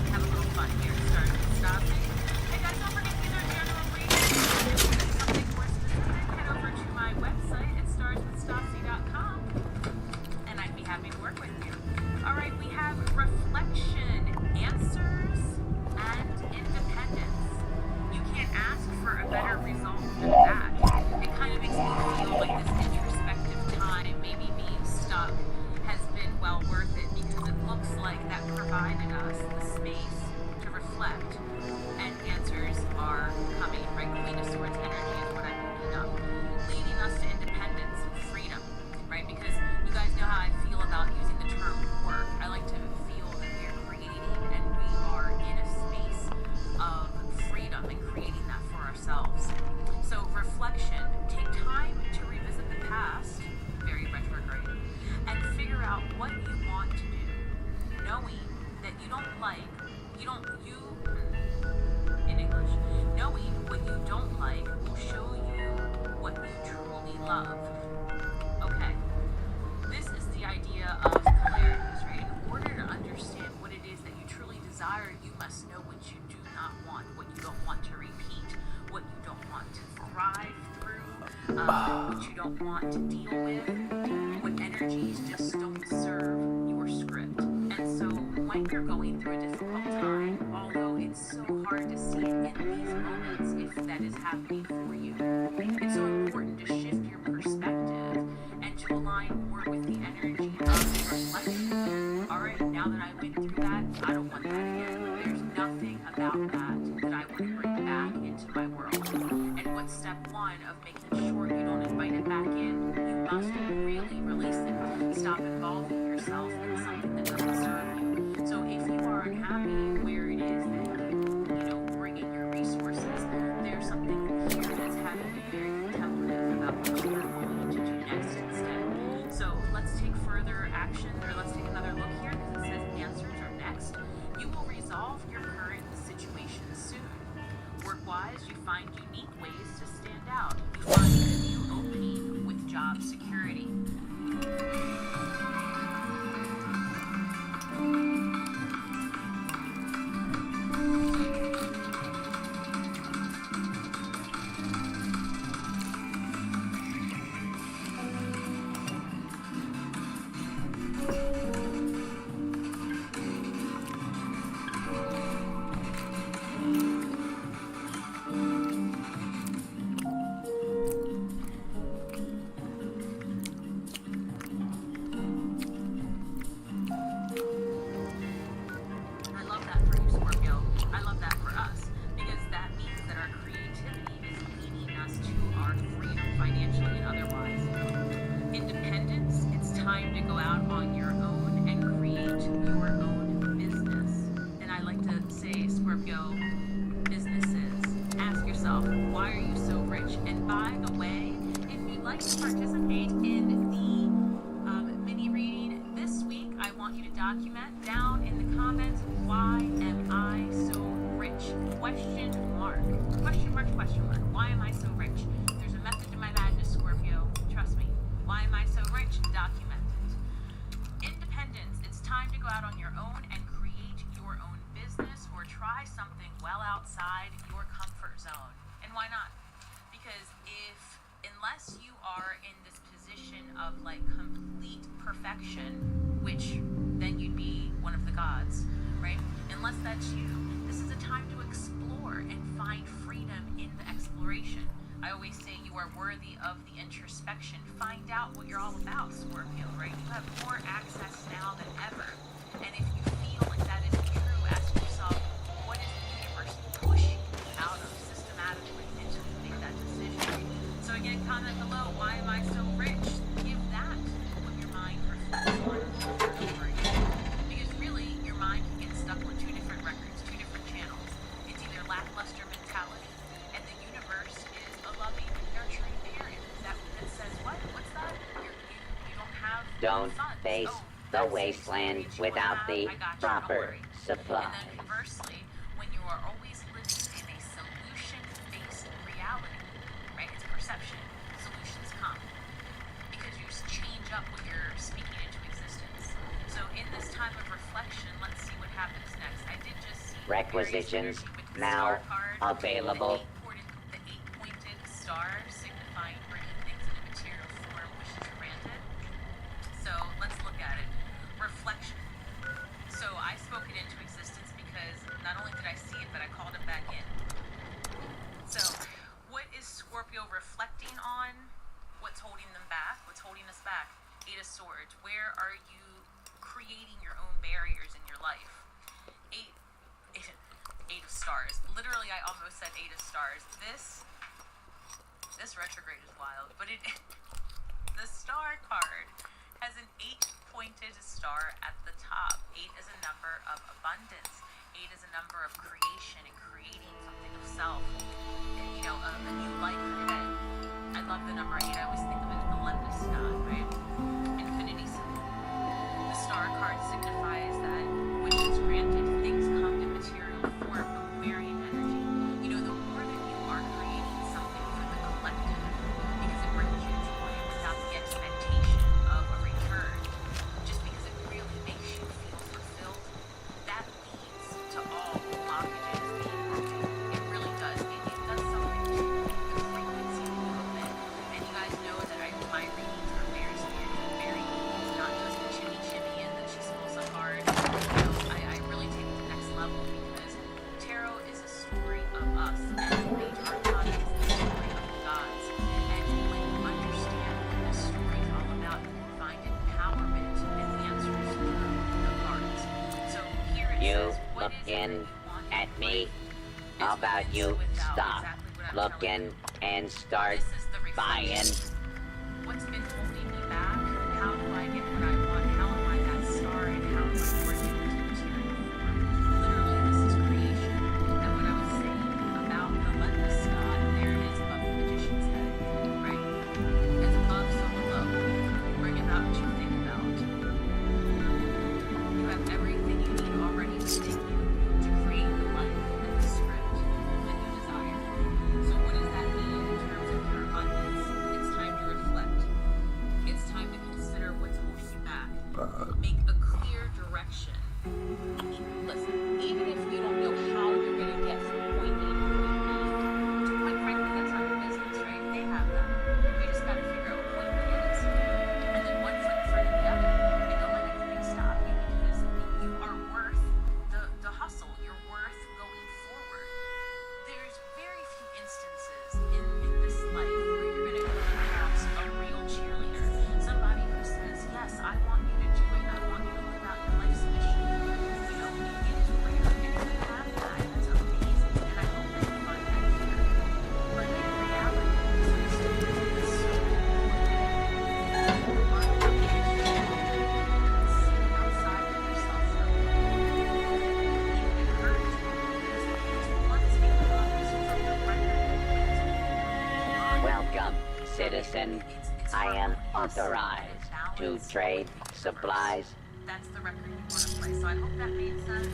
Have a little fun here. Start with Stassi. Hey guys, don't forget to get our general reading. If you need something more specific, head over to my website at starswithstassi.com and I'd be happy to work with you. Alright, we have reflection, answers, and independence. You can't ask for a better result than that. It kind of makes me feel like this introspective time, maybe being stuck, has been well worth it because it looks like that provided us the space to reflect, and answers are coming, right? Queen of Swords energy is what I'm picking up, leading us to independence and freedom, right? Because you guys know how I feel about using the term work. I like to feel that we are creating and we are in a space of freedom and creating that for ourselves. So reflection, take time to revisit the past, very retrograde, and figure out what you want to do, knowing that you don't like, in English, knowing what you don't like will show you what you truly love. Okay, this is the idea of polarities, right? In order to understand what it is that you truly desire, you must know what you do not want, what you don't want to repeat, what you don't want to thrive through, what you don't want to deal with, what energies just don't serve your script. And so when you're going through a difficult time, although it's so hard to see in these moments if that is happening for you, it's so important to shift your perspective and to align more with the energy of reflection. Alright, now that I went through that, I don't want that again. There's nothing about that I want to bring back into my world. And what's step one of making sure you don't invite it back in? You must really release it. Stop involving yourself in something that doesn't serve you. So if you are unhappy where it is that you bring in your resources, there's something here that's having you very contemplative about what you're going to do next instead. So let's take further action, or let's take another look here because it says answers are next. You will resolve your current situation soon. Work-wise, you find unique ways to stand out. You find a new opening with job security. Document down in the comments, why am I so rich? Question mark. Question mark, question mark. Why am I so rich? There's a method to my madness, Scorpio. Trust me. Why am I so rich? Document it. Independence. It's time to go out on your own and create your own business or try something well outside your comfort zone. And why not? Because unless you are in this position of like complete perfection, which then you'd be one of the gods, right? Unless that's you, this is a time to explore and find freedom in the exploration. I always say you are worthy of the introspection. Find out what you're all about, Scorpio, right? You have more access now than ever. And if you feel like that is true, ask yourself, what is the universe pushing you out of systematically until you make that decision? So again, comment below, why am I so rich? Give that what your mind reflects on over again. Because really, your mind can get stuck on two different records, two different channels. It's either lackluster mentality, and the universe don't face the wasteland without the proper supply. And then conversely, when you are always living in a solution-based reality, right? It's perception. Solutions come. Because you change up what you're speaking into existence. So in this time of reflection, let's see what happens next. I did just see Requisitions now available. The 8-pointed star signifying bringing things into material form, which is granted. So let's look at it. Reflection. So I spoke it into existence because not only did I see it, but I called it back in. So what is Scorpio reflecting on? What's holding them back? What's holding us back? 8 of Swords. Where are you creating your own barriers in your life? 8 of Stars. Literally, I almost said 8 of Stars. This retrograde is wild, but the star card has an 8-pointed star at the top. 8 is a number of abundance. 8 is a number of creation and creating something of self. And, you know, a new life ahead. I love the number 8. I always think of it as the Lembas god, right? Infinity symbol. The star card signifies that wishes granted, things come in material form, Aquarian energy. You know, the more that you are creating something for the collective, because it brings you joy without the expectation of a return, just because it really makes you feel fulfilled, that leads to all blockages being broken. It really does. It does something to the frequency a little bit. And you guys know that my readings are very spiritual, very not just the chimmy and that she spills so hard. You know, I really take it to the next level because tarot is a story of us, and the major arcana is the story of the gods. And when you understand what this story is all about, you can find empowerment and answers through the cards. So here it You says, what is it looking that you want at in me? life? How Is about with you without stop exactly what I'm looking telling you. and start This is the buying? reflection. What's been holding me back? How do I get what I want? How am I that star? And how am I bringing it into material form? Literally, this is creation. And what I was saying about the Lembas god, there it is above the magician's head, right? As above, so below. Bring about what you think about. You have everything you need already within you to create the life and the script that you desire. So what does that mean in terms of your abundance? It's time to reflect. It's time to consider what's holding you back. Make a clear direction. Listen, even if you don't know how you're going to get from point A to point B, quite frankly, that's not your business, right? They have them. We just got to figure out what point B is. And then one foot in front of the other. And don't let anything stop you because you are worth the hustle. You're worth going forward. There's very few instances in this life where you're going to come across a real cheerleader. Somebody who says, yes, I want you to do it. I want you to live out your life's mission. You know, it is rare. And if you have that, that's amazing. And I hope that you find that here. But in reality, this is so outside of yourself for a little bit. Even encourage you because it's one thing that others from the record. Welcome, citizen. I am authorized to trade supplies. That's the record you want to play. So I hope that made sense.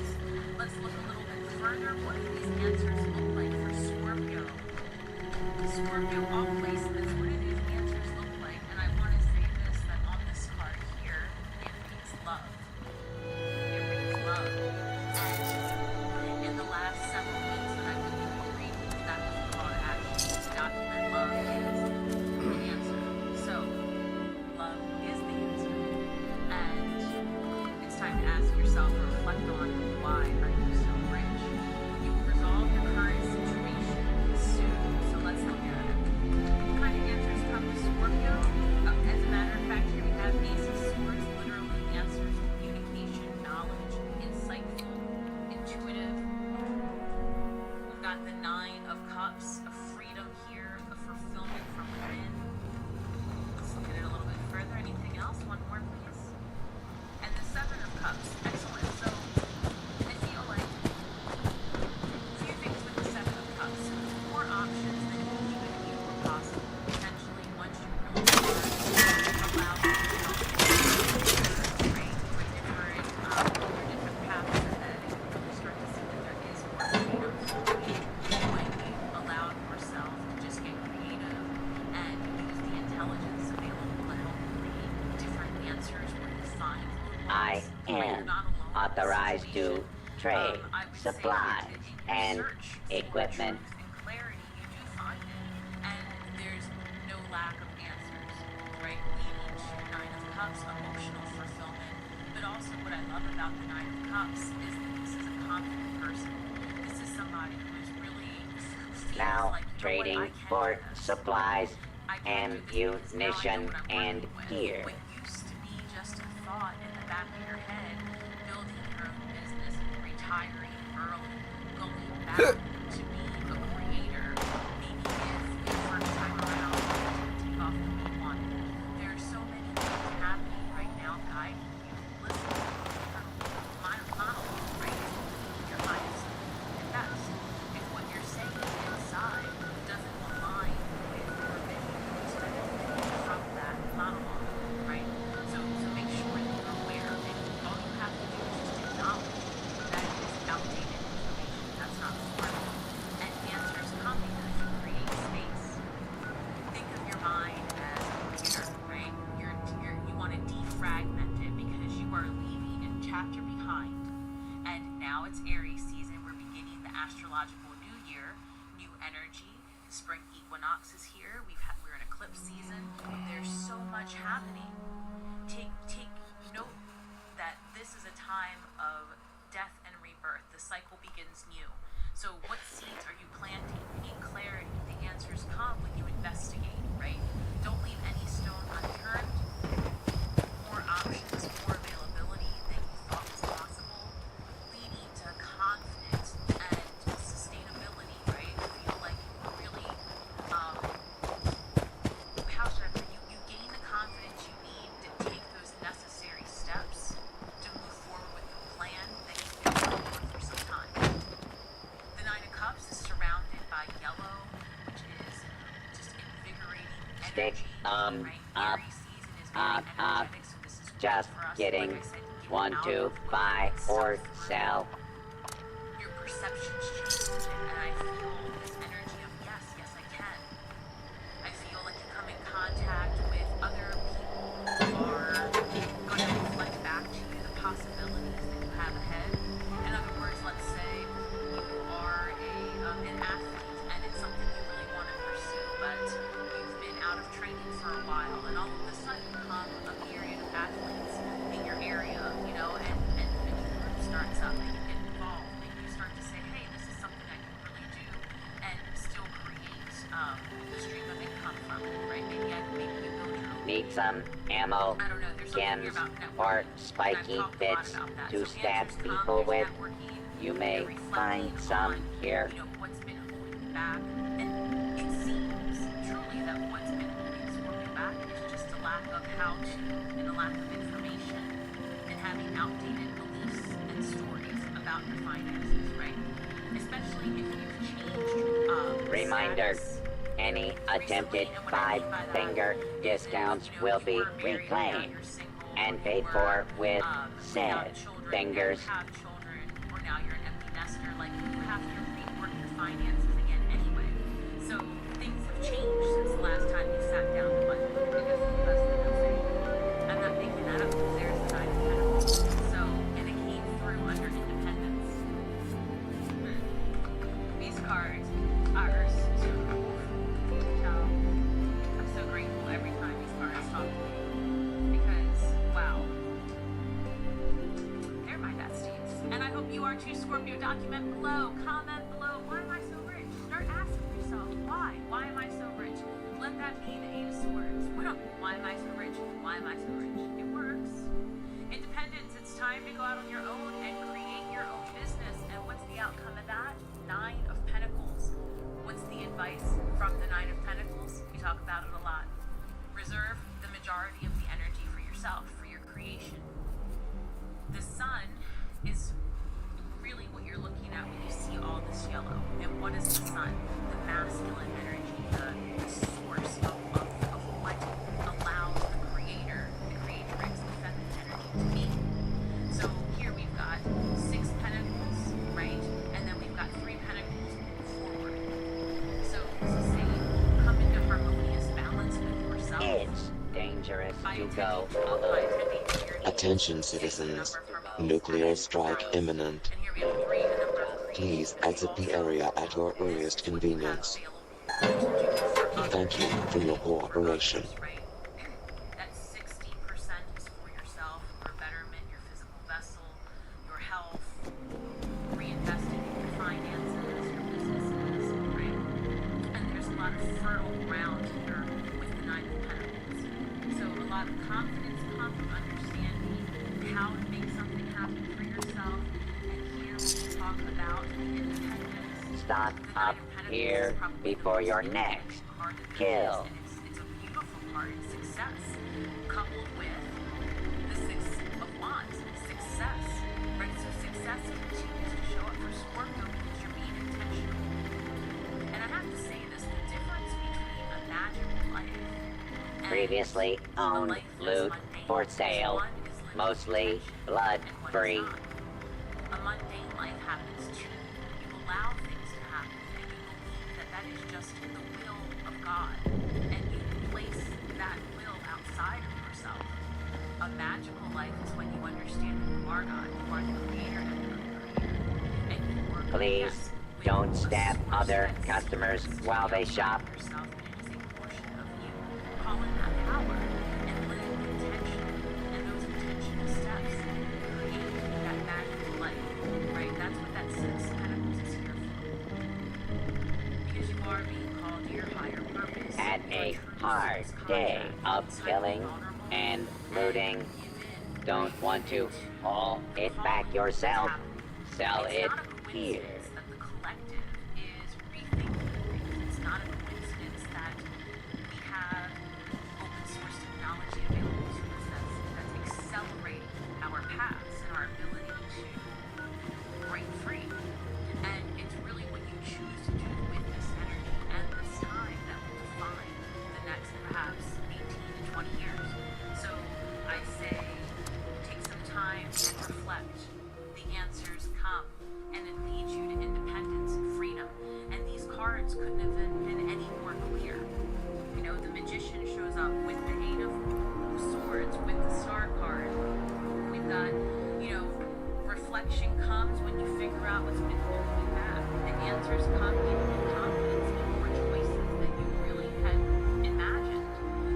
Let's look a little bit further. What do these answers look like for Scorpio? Scorpio, all places. What do these answers look like? And I want to say this, that on this card here, it reads love. It reads love. And in the last several weeks that I've been doing readings, that was the call to action. Not that love is the answer. So, love is the answer. And it's time to ask yourself or reflect on why are you so rich? You will resolve your current situation soon. So let's look at it. What kind of and authorized to trade supplies and equipment. Clarity, you do find it, and there's no lack of answers, right? Leading to Nine of Cups, emotional fulfillment, but also what I love about the Nine of Cups is that this is a confident person. This is somebody who is really who feels Now like, you know what, trading I can for do this. supplies I can and do this. Now I know munition what I'm and working with. gear. What used to be just a thought in the back of your head, building your own business, retiring early, going back to being a creator. Maybe if the first time around you didn't take off the you wanted. There are so many things happening right now guiding you. Listen to my monologue, right? Your highest and best. If what you're saying inside doesn't align with your vision from that monologue, right? So make sure that you're aware of it. All you have to do is just acknowledge that it is outdated information that's not formal. And answers come because you create space. Think of your mind as a computer, right? You want to defragment it because you are leaving a chapter behind. And now it's Aries season. We're beginning the astrological new year, new energy. Spring equinox is here. We're in eclipse season. There's so much happening. Take note that this is a time of death and rebirth. The cycle begins new. So what seeds are you planting? You need clarity. The answers come when you investigate, right? Don't leave any stone unturned. More options, more availability than you thought was possible, leading to confidence and sustainability, right? Feel like you really, how should I put it? You gain the confidence you need to take those necessary steps to move forward with the plan that you've been working on for some time. The Nine of Cups is surrounded by yellow, which is just invigorating Stick energy, up, right? Aries season is very up. energetic, so this is great Just for us. kidding. Like I said, to get 1, out 2, of what buy makes or sense. sell. Your perceptions change, and I feel this energy of yes, I can. I feel like you come in contact with other people who are going to reflect back to you the possibilities that you have ahead. In other words, let's say you are an athlete and it's something you really want to pursue, but you've been out of training for a while, and all of a sudden come a myriad of athletes in your area, you know, and the group starts up and you get involved and you start to say, hey, this is something I can really do and still create the stream of income from it, right? Maybe you build your own. Need some ammo, I don't know, there's something here gems, about networking, or and I've spiky talked a lot bits about that. to So stab answers come, people there's with. networking, You may you're reflecting find some on, here. you know, what's been holding you back, and it seems truly that what's been holding you back is just a lack of how to and a lack of information and having outdated beliefs and stories about your finances, right? Especially if you've changed Reminder, status. any attempted five-finger discounts will be reclaimed and paid for with said fingers. Have children, or now you're an empty nester, like you have to rework your finances again anyway. So things have changed since the last time you sat down to budget. Because that's the real thing. I'm not making that up because there's the Nine of Pentacles. So, and it came through under independence. These cards are so cool. I'm so grateful every time these cards talk to me. Because, wow. They're my besties. And I hope you are too, Scorpio. Document below. Comment below. Why am I so rich? Start asking yourself, why? Why am I so rich? Let that be the Eight of Swords. Why am I so rich? Why am I so rich? It works. Independence. It's time to go out on your own and create your own business. And what's the outcome of that? Nine of Pentacles. What's the advice from the Nine of Pentacles? We talk about it a lot. Reserve the majority of the energy for yourself, for your creation. The sun is really what you're looking at when you see all this yellow. And what is the sun? The masculine energy, the source of what allows the creatrix, the feminine energy to be. So here we've got 6 pentacles, right? And then we've got 3 pentacles forward. So this is saying, come into harmonious balance with yourself. It's dangerous to go Attention, citizens. Nuclear strike imminent. Please exit the area at your earliest convenience. Thank you for your cooperation. That 60% is for yourself, your betterment, your physical vessel, your health, reinvesting in your finances, your businesses, right? And there's a lot of fertile ground here with the Nine of Pentacles. So a lot of confidence comes from understanding how to make something happen for yourself. And here we talk about independence. Stop up here before your next kill. It's a beautiful part of success, coupled with the Six of Wands, success, right? So success continues to show up for Scorpio because you're being intentional. And I have to say this, the difference between a magical life and Previously owned loot for sale. Mostly blood-free. a mundane life happens to you. You allow things to happen, and you believe that that is just the will of God, and you place that will outside of yourself. A magical life is when you understand you are God, you are the creator and you're the creator, and you work. Please don't stab other customers while they shop. Yourself, but it is a portion of you. Call in that power and live intentionally, and those intentional steps create that magical life, right? That's what that Six of Pentacles is here for. Because you are being called to your higher purpose. Had a hard day of killing and looting. Don't want to haul it back yourself. Sell it here. That the collective is rethinking things. It's not a coincidence that we have open source technology available to us that's accelerating our paths and our ability to break free. And it's really what you choose to do with this energy and this time that will define the next perhaps 18 to 20 years. So I say take some time and reflect. The answers come, and it leads you to independence and freedom. And these cards couldn't have been any more clear. You know, the Magician shows up with the Eight of Swords, with the Star card. We've got, you know, reflection comes when you figure out what's been holding you back. The answers come giving you confidence in more choices than you really had imagined.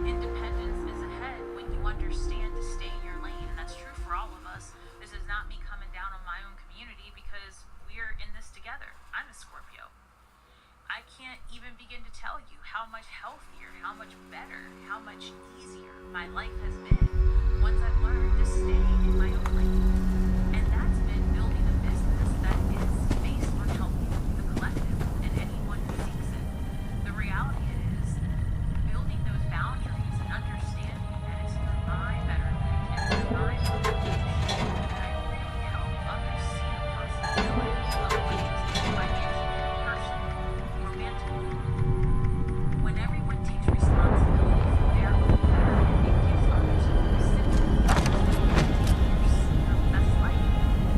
Independence is ahead when you understand to stay in your lane, and that's true for all of us. This is not me coming down on my own community because we're in this together. I'm a Scorpio. I can't even begin to tell you how much healthier, how much better, how much easier my life has been once I've learned to stay in my own lane. And that's been building a business that is based on helping the collective and anyone who seeks it. The reality is building those boundaries and understanding that it's for my betterment and for my benefit that I really help others see the possibility of ways financially, personally, romantically. When everyone takes responsibility for their own betterment, it gives others a their best life.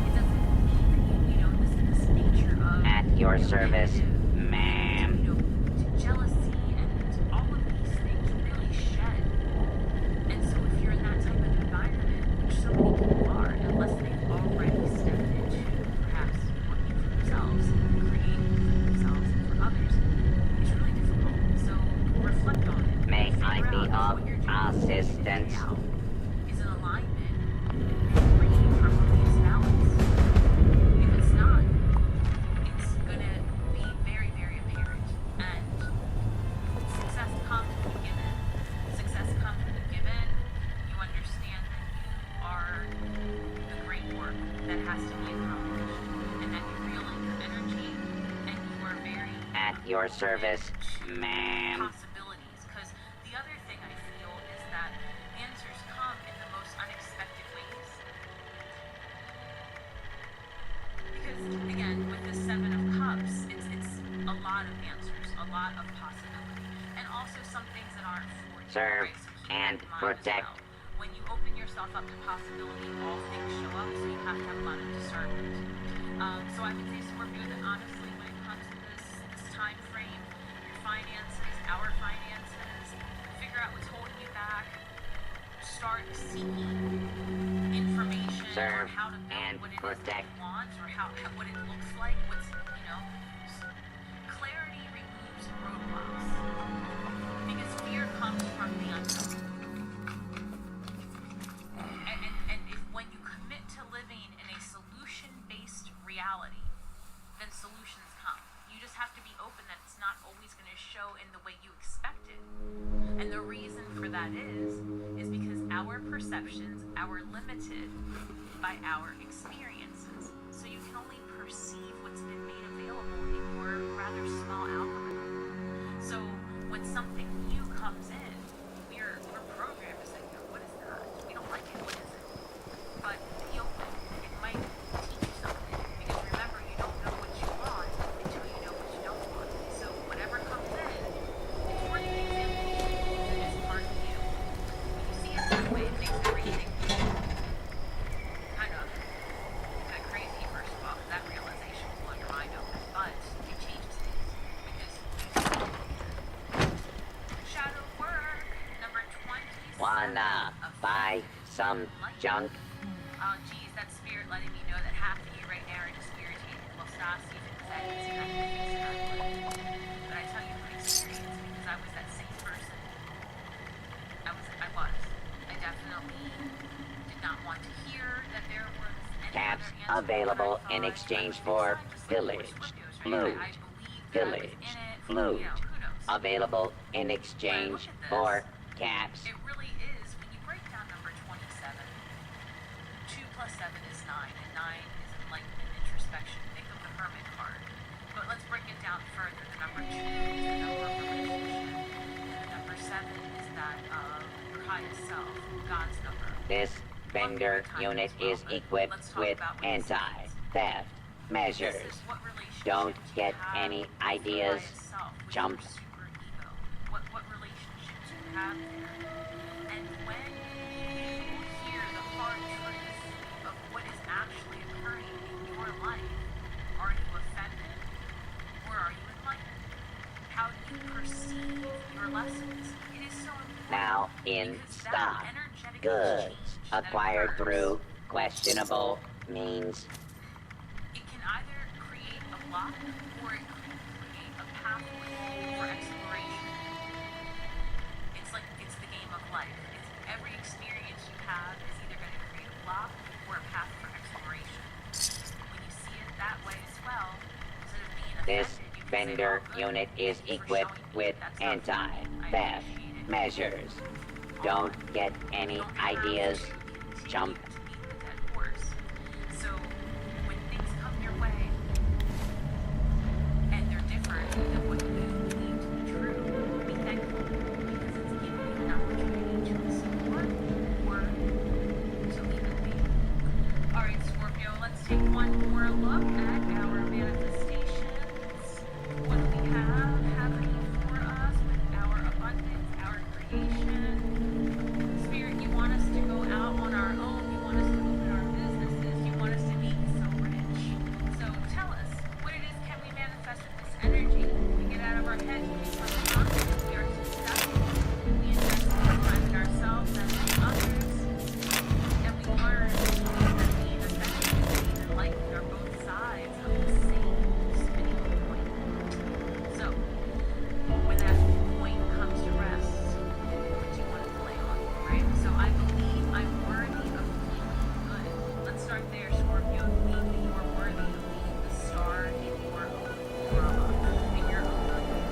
It doesn't mean that, you know, this nature of At your service, ma'am. you know, jealousy and all of these things really shed. And so if you're in that type of environment, which so many people are, unless they've already stepped into perhaps working for themselves, creating for themselves and for others, it's really difficult. So reflect on it. May I Figure be out of what you're doing assistance? now is in alignment and free from harmonious balance. If it's not, it's gonna be very, very apparent. And success comes when you give in. Success comes when you give in. You understand that you are the great work that has to be accomplished, and that you're reeling your energy, and you are very At your service, ma'am. possibilities. Because the other thing I feel is that answers come in the most unexpected ways. Because again, with the Seven of Cups, it's a lot of answers, a lot of possibility, and also some things that aren't for you. Serve right? So keep and that in mind as protect. well. When you open yourself up to possibility, all things show up, so you have to have a lot of discernment. So I would say, Scorpio, that honestly, when it comes to this time frame, your finances, our finances, figure out what's holding you back. Start seeking information on Serve how to build protect. wants or what it looks like, clarity removes roadblocks. Because fear comes from the unknown. And if when you commit to living in a solution-based reality, then solutions come. You just have to be open that it's not always going to show in the way you expected. And the reason for that is because our perceptions are limited by our experiences. So you can only perceive what's been made available in your rather small algorithm. So when something new comes in, we're programmed to say, no, what is that? We don't like it, what is it? But be open. It might teach you something. Because remember, you don't know what you want until you know what you don't want. So whatever comes in, it's worth the examination. It is part of you. When you see it that way, it makes everything kind of crazy first of all. That realization will blow your mind open. But it changes things. Because shadow work, number 27. Wanna buy some junk? Oh, geez, that spirit letting me know that half of you right now are just irritated. Well, Stassi, if it said it's kind of fix it, I would. But I tell you from experience, because I was that same person. I was. I definitely did not want to hear that there was any Caps other answer available that I in thought exchange was for just like pillage, Scorpios, right? loot, I believed that I was pillage, in it, loot, who knows? available in exchange for caps. It really is, when you break down number 27, 2 plus 7 is 9, and 9 is enlightenment, introspection. Think of the Hermit card. But let's break it down further. The number 2 is the number of relationship. The number 7 is that of your highest self, God's number. This vendor unit is equipped with anti-theft measures. Don't get any ideas. Jump. What relationships you have there. And when you hear the hard truth of what is actually occurring in your life, are you offended or are you enlightened? How do you perceive your lessons? It is so important. Now in because that stock. energetic Goods exchange that acquired occurs, through questionable means. it can either create a block or it can create a pathway for exploration. It's the game of life. It's every experience you have is either going to create a block or a path for exploration. When you see it that way as well, instead of being offended, This you can vendor say, "Oh, good, unit thank is you for equipped showing me with that's not for me. I anti-theft appreciate it." measures. Don't get any ideas. Jump. To beat the dead horse. So when things come your way and they're different than what you believe to be true, be thankful because it's giving you an opportunity to explore or to leave it be. Alright, Scorpio, let's take one more look at our manifestations. What do we have happening for us with our abundance, our creation? Spirit, you want us to go out on our own. You want us to open our businesses. You want us to be so rich. So tell us, what it is can we manifest with this energy? We get out of our heads, we become confident, we are successful. We invest in time in ourselves and in others. And we learn that being effective and being enlightened are both sides of the same spinning point. So, when that point comes to rest, what do you want to play on, right? So I believe I'm worthy of feeling good. Let's start there, Scorpio. Believe that you are worthy of being the star in your own drama, in your own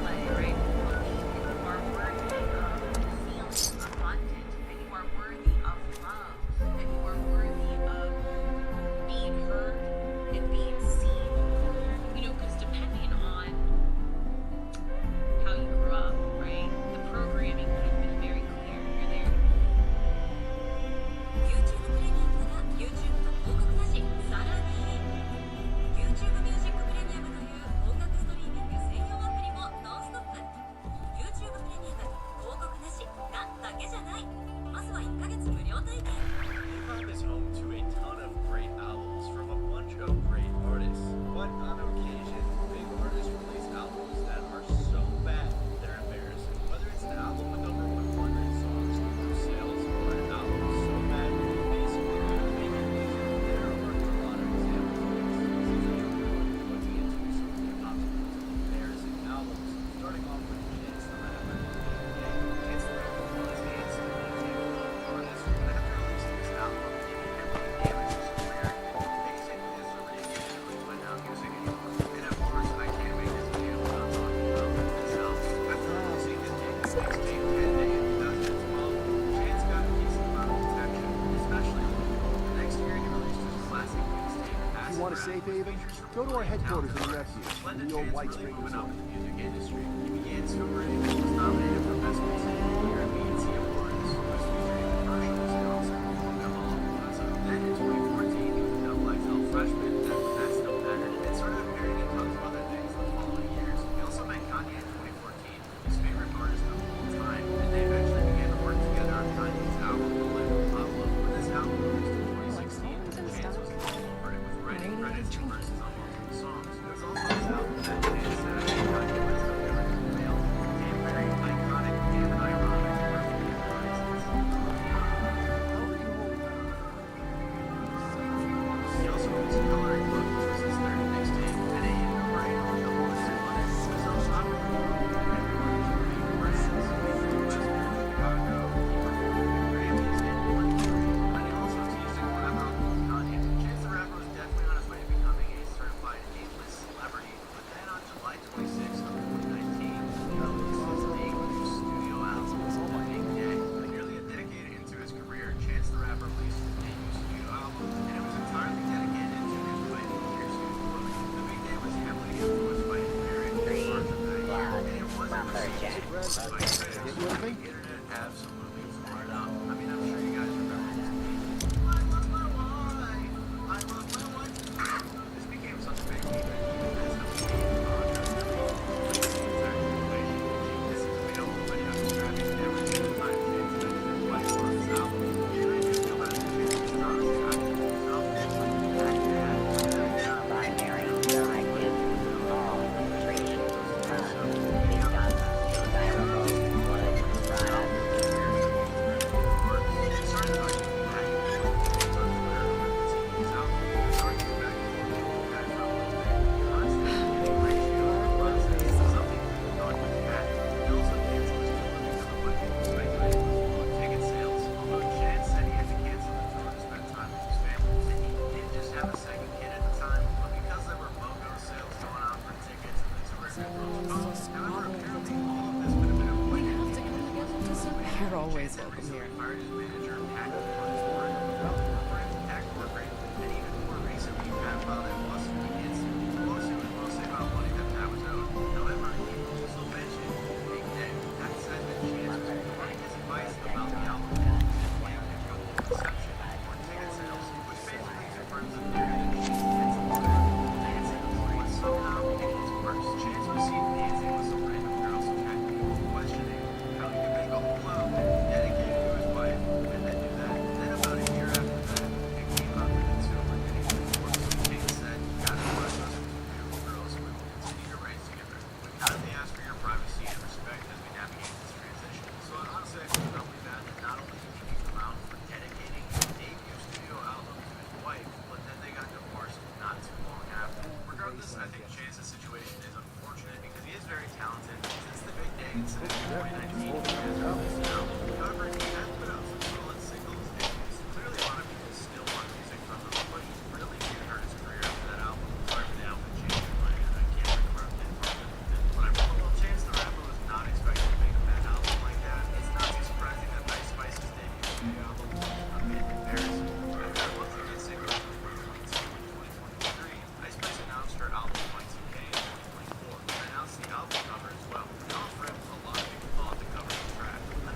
play, right? Believe that you are worthy of feeling abundant, that you are worthy of love, that you are worthy of being heard and being seen. You know, because depending on how you grew up, right? The programming could have been very clear. You're there to YouTube プレミアムなら YouTube と広告なし。さらに YouTube ミュージックプレミアムという音楽ストリーミング専用アプリもノンストップ。YouTube プレミアム広告なしがだけじゃない。まずは1ヶ月無料体験。 Hip-hop is home to a ton of great albums from a bunch of great artists. But on occasion, big artists release albums that are so bad they're embarrassing. Whether it's an album with over 100 songs or sales, or an album so bad it basically couldn't make it. There are a lot of mixtape 10 Day in 2012, Chance got a decent amount of attention, especially the next year he released his classic mixtape, Acid You want a Rap, safe haven? which features Go to our really headquarters in talented Refuge, artists. Led in to the old Chance White really Springs moving up zone. in the music industry. He began touring and was nominated for Best Music of the Year at BET Awards, was featured in commercials, and also performed at Lollapalooza. Then in 2014, he was a double XL freshman at That's No Better, and started appearing in tons of other things the following years. He also met Kanye in 2014, his favorite artist of all time, and they eventually began to work together on Kanye's album, Political Pablo. When this album released in 2016, Chance was all over it, with writing credits and verses on most of the songs. It was also his album that Chance said Kanye West of Never Gonna Fail became very iconic and ironic for a few different reasons. He also released Coloring Book, which was his third mixtape, and a hit number 8 on Billboard 200. It was also popular among everyone's big brands. He was Chicago, he performed at the Grammys, and won 3. And he also teased a collab album with Kanye. Chance the Rapper was definitely on his way to becoming a certified A-list celebrity, but then on July 26th of 2019, he released his debut studio album, The Big Day. Nearly a decade into his career, Chance the Rapper released his debut studio album, and it was entirely dedicated to his wife, Kirsten Wood. The Big Day was heavily influenced by his marriage and songs of that year, and it wasn't received by critics. The internet absolutely tore it up. I mean, I'm sure you guys remember this meme. I love my wife. I love my wife. This became such a big meme that even as the meme this is available video describing every single time Chance mentioned his wife on his album. And I do feel bad for Chance because honestly, I think himself is like that dad. Non-binary, selective, all, tree, tongue, become, desirable, wood, product. You're always welcome here. Chance was seen dancing with some random girls who had people questioning how he could make a whole album dedicated to his wife and then do that. Then about a year after that, it came out that the two were getting divorced. So Chance said, God bless us with two beautiful girls who we will continue to raise together. We kindly ask for your privacy and respect as we navigate this transition. So honestly, I feel doubly bad that not only did he kick them out for dedicating his debut studio album to his wife, but then they got divorced not too long after. Regardless, I think Chance's situation is unfortunate because he is very talented. Since the Big Day incident in 2019, he has released an album. However, he has put out some solid singles, and clearly a lot of people still want music from him, but he's really hurt his career after that album. Sorry for the album change, but I can't remember a bit from it. Whatever. Well, Chance the Rapper was not expected to make a bad album like that. It's not too surprising that Ice Spice's debut studio album was a bit embarrassing. After a monthly hit single in 2022 and 2023, Ice Spice announced her album Y2K in 2024 and announced the album cover as well. And off rip, a lot of people thought the cover was trash. I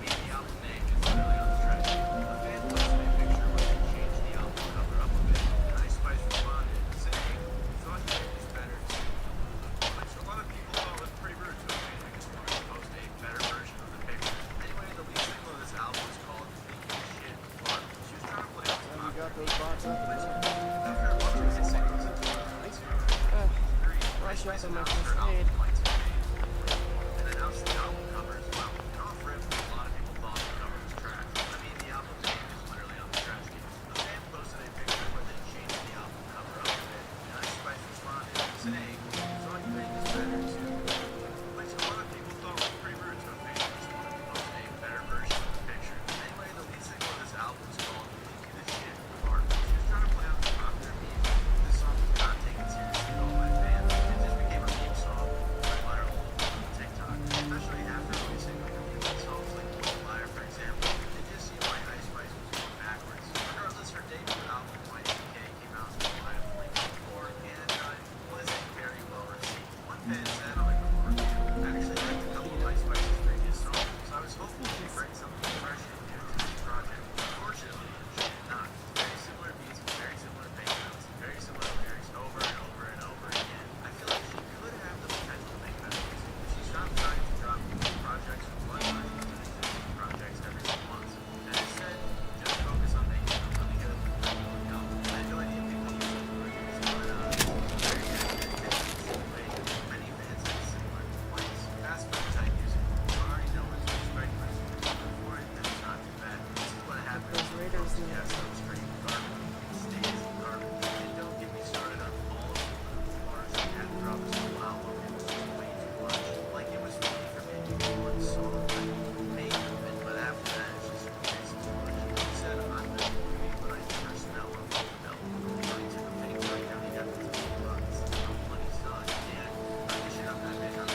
gas upstream garbage stays garbage. And don't get me started on all of the bars that had to drop this whole album. It was just way too much. Like it was funny for me to do one song, like make them, but after that it's just way too much. He said I'm not movie, but I never smell of the milk. I took a pig right now, he got me $2. I'm bloody son, and I just shit on that bitch on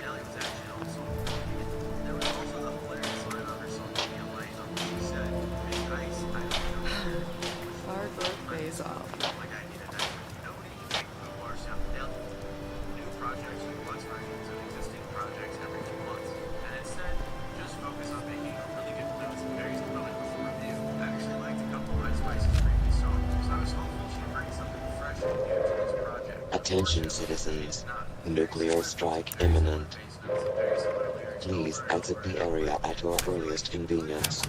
Nelly was actually also there was also the hilarious line on her song Neon Light on which she said, "Make ice, I don't know." Our birthdays off. Like I need a diaper. Nobody can make blue bars sound deadly. New projects with plus versions of existing projects every 2 months. And instead, just focus on making a really good blitz and very component before review. I actually liked a couple of Red Spice's previous songs, so I was hopeful she'd bring something fresh and new to this project. Attention citizens, nuclear strike imminent. Please exit the area at your earliest convenience.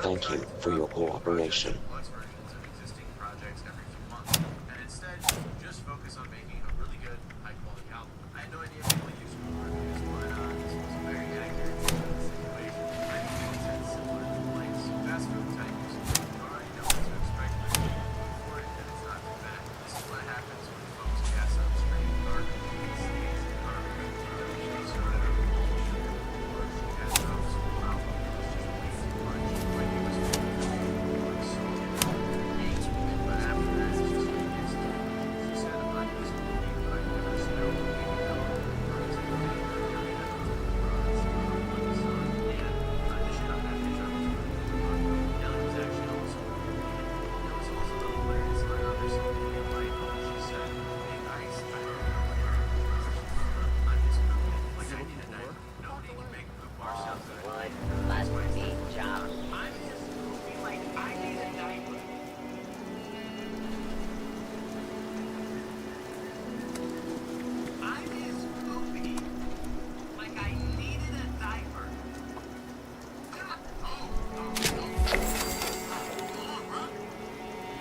Thank you for your cooperation. Plus versions of existing projects every few months. And instead, just focus on making a really good, high-quality album. I had no idea people used Google reviews, but this was a very accurate situation. I think it said similar to Blake's fast food type music. You already know what to expect when you look for it, and it's not too bad. This is what happens when folks gas upstream garbage. It stays in garbage. They started a bullshit, or she gas up school album. It was just way too much. Like it was but after that, it's just like it's done. She said, I'm not this movie, but I never smelled a baby milk. I took a pig right now, he got me $2. I'm bloody son, and I just shit on that bitch on Nelly was actually also there was also the hilarious line on her song Neon Light on which she said, "Make ice, I don't know where." I'm just moving like I need a diaper. Nobody can make blue bar sounds that I like. Must be job. I'm just moving like I need a diaper. I'm his poopy, like I needed a diaper.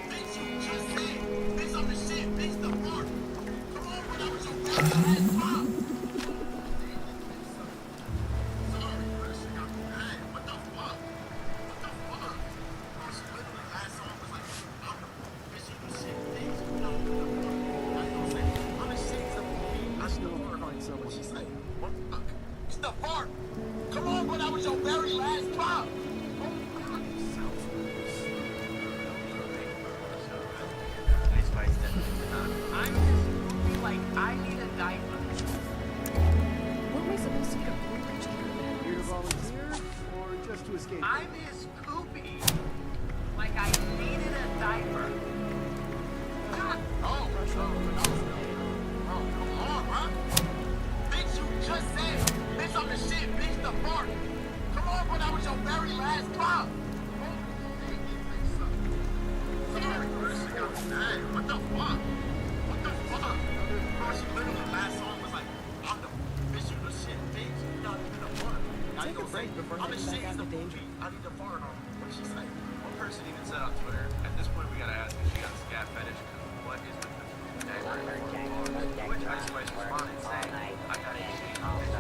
Bitch, you just said, bitch, I'm the shit, bitch, the fart. Come on, when I was your very last mom. Sorry, Chris, you got me mad. What the fuck? What the fuck? First, literally, last song was like, I'm the bitch, you the shit, bitch. No. I ain't gonna say, I'm the shit, so I still work on so what she say. What the fuck? It's the fart. Come on, when I was your very last pop. I'm just moving like I need a diaper. What am I supposed to do? Here to volunteer or just to escape? I'm his poopy, like I needed a diaper. Oh, come on, bro. Bitch, you just said, bitch, I'm the shit, bitch, the fart. Come on, when I was your very last pop. Sorry, Chris, you got me mad. What the fuck? What the fuck? Bro, she literally last song was like, I'm the bitch, you the shit, bitch. You're not even a fart. Now you gonna say, I'm the shit, he's the poopy. I need to fart on. What she say? One person even said on Twitter, at this point we gotta ask if she got a scat fetish, because what is with the diaper? Which Ice Spice responded saying, I got a shit fetish.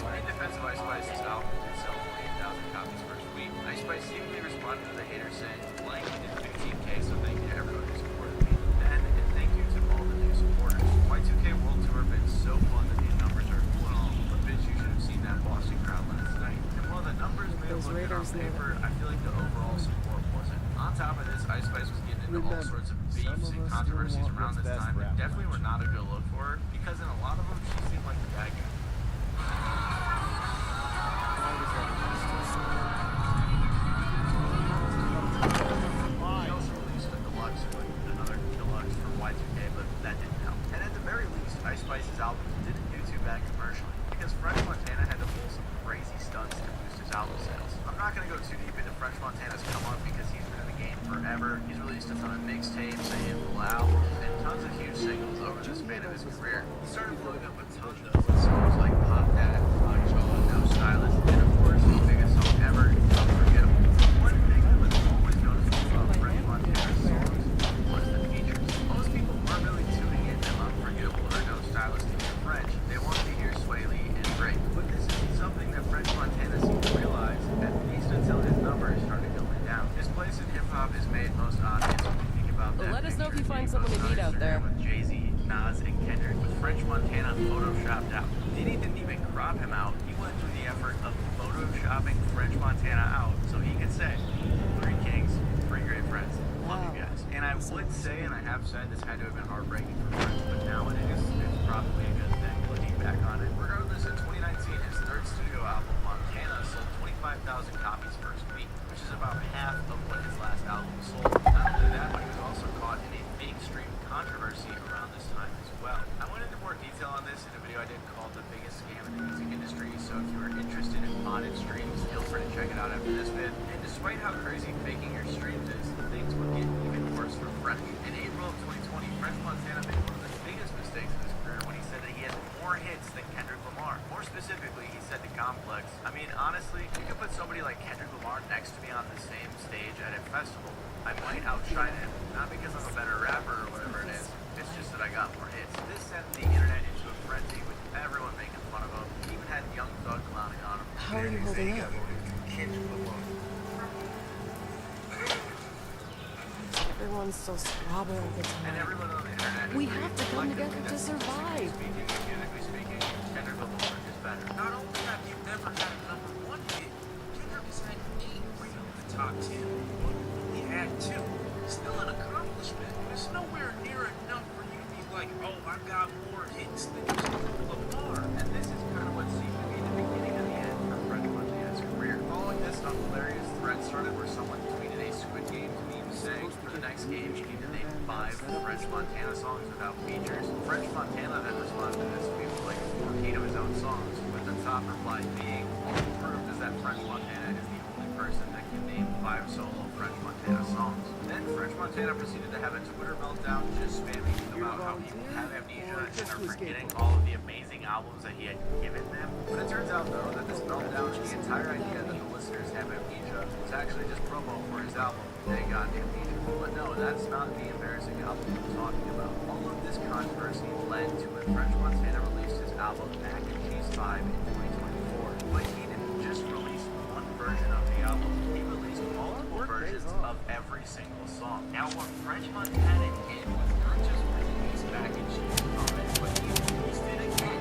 In defense of Ice Spice's album did sell 48,000 copies first week, Ice Spice seemingly responded to the haters saying, like, he did 15K, so thank you to everyone who supported me. And thank you to all the new supporters. Y2K World Tour been so fun that these numbers are cool and all, but bitch, you should have seen that Boston crowd last night. And while the numbers may have looked good on paper, I feel like the overall support wasn't. On top of this, Ice Spice was getting into all sorts of beefs and controversies around this time that definitely were not a good look for her, because in a lot of them, she seemed like the bad guy. She also released a deluxe, like another deluxe from Y2K, but that didn't help. And at the very least, Ice Spice's album didn't do too bad commercially, because French Montana had to pull some crazy stunts to boost his album sales. I'm not gonna go too deep into French Montana's come up because he's been in the game forever. He's released a ton of mixtapes, a handful of albums, and tons of huge singles over the span of his career. He started blowing up with tons of songs like Pop That, Jaw, No Stylist, and of course, the biggest song ever, Unforgettable. One thing that was always noticeable about French Montana's songs was the features. Most people weren't really tuning in to Unforgettable or No Stylist to hear French. They wanted to hear Sway Lee and Drake. But this isn't something that French Montana seemed to realize, at least until his numbers started going French Montana photoshopped out. Diddy didn't even crop him out. He went through the effort of photoshopping French Montana out so he could say, 3 kings, 3 great friends. Love you guys. And I would say, and I have said, this had to have been heartbreaking for French, but nowadays, it's probably a good thing looking back on it. Regardless, in 2019, his 3rd studio album, Montana, sold 25,000 copies first week, which is about half of what his last album sold. Not only that, but he was also caught in a big stream controversy around this time as well. I went into more detail on this in a video I did called The Biggest Scam in the Music Industry, so if you are interested in modded streams, feel free to check it out after this vid. And despite how crazy faking your streams is, things would get even worse for French. In April of 2020, French Montana made one of the biggest mistakes of his career when he said that he had more hits than Kendrick Lamar. More specifically, he said to Complex, I mean, honestly, you could put somebody like Kendrick Lamar next to me on the same stage at a festival. I might outshine him, not because I'm a better rapper or whatever it is, it's just that I got more hits. This sent the internet into a frenzy with everyone making fun of him. He even had Young Thug clowning on him. How are you holding up? Everyone's so squabbling all the time. And everyone on the internet We have to come together to survive. Musically speaking, Kendrick Lamar is better. Not only have you never had a #1 hit, Kendrick has had 8 in the top 10. But he had 2. Still an accomplishment. It's nowhere near enough for you to be like, oh, I got more hits than Kendrick Lamar. And this is kind of what seemed to be the beginning of the end for French Montana's career. Following this, a hilarious thread started where someone tweeted a Squid Game meme saying, for the next game, you need to name 5 French Montana songs without features. French Montana then responded to this tweet with like 14 of his own songs, with the top reply being, all proof is that French Montana is the only person that can name 5 solo French Montana songs. Then French Montana proceeded to have a Twitter meltdown, just spamming about how people have amnesia and are forgetting all of the amazing albums that he had given them. But it turns out though that this meltdown and the entire idea that the listeners have amnesia was actually just promo for his album, They Got Amnesia. But no, that's not the embarrassing album we're talking about. All of this controversy led to when French Montana released his album Mac and Cheese 5 in 2024. But he didn't just release one version of the album, he released multiple versions of every single song. Now what French Montana did was not just release Mac and Cheese 5, but he released it again,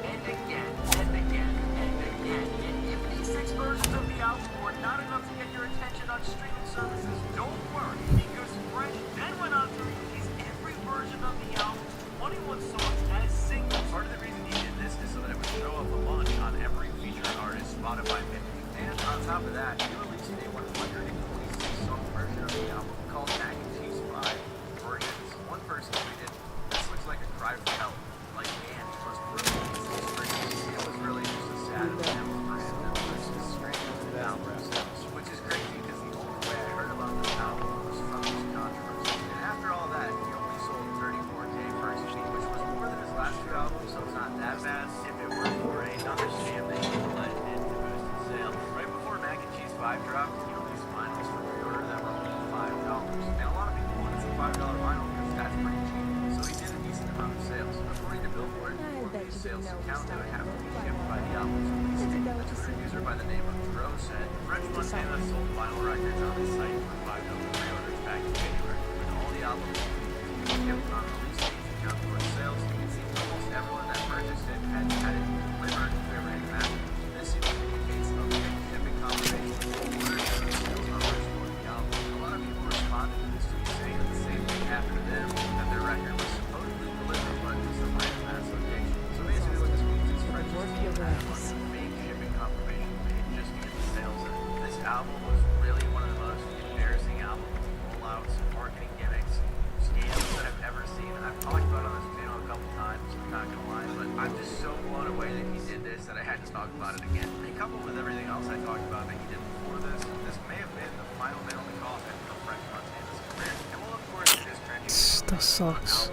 and again, and again, and again. And if these 6 versions of the album were not enough to get your attention on streaming services, don't worry, because French then went on to release every version of the album, 21 songs as singles. Part of the reason he did this is so that it would show up a bunch on every featured artist Spotify pick. And on top of that, he released a 126-song version of the album called Mac and Cheese 5 Versions. One person tweeted, this looks like a cry for help, like man plus brutal. It was really just a sad example for him that versus strangers without themselves, which is crazy because the only way I heard about this album was from this controversy. And after all that, he only sold 34K first week, which was more than his last 2 albums, so it's not that bad. If it were for another scam that he led in to boost his sales. Right before Mac and Cheese 5 dropped, he released vinyls for pre-order that were only $5. And a lot of people wanted some $5 vinyl because that's pretty cheap. So he did a decent amount of sales. According to Billboard, his sales count that would have to be shipped by the album's release date. A Twitter user by the name of Dro said, French Montana sold vinyl records on his site for $5 pre-orders back in January. When all the albums were shipped on release dates and count towards sales, you can see almost everyone that purchased it had it delivered to their random address. This seems to be the case of fake shipping confirmations or sales numbers for the album. A lot of people responded to this tweet saying that the same thing happened to them, that their record was supposedly delivered but was a random ass location. So basically what this means is French team had a bunch of fake shipping confirmation made just to get the sales in. This album was really one of the most embarrassing albums, rollouts, marketing gimmicks, scams that I've ever seen. I've talked about it on this channel a couple times, I'm not gonna lie, but I'm just so blown away that he did this that I had to talk about it again. And coupled with everything else I talked about that he did before this may have been the final nail in the coffin of French Montana's career. And we'll of course it is trending. That sucks.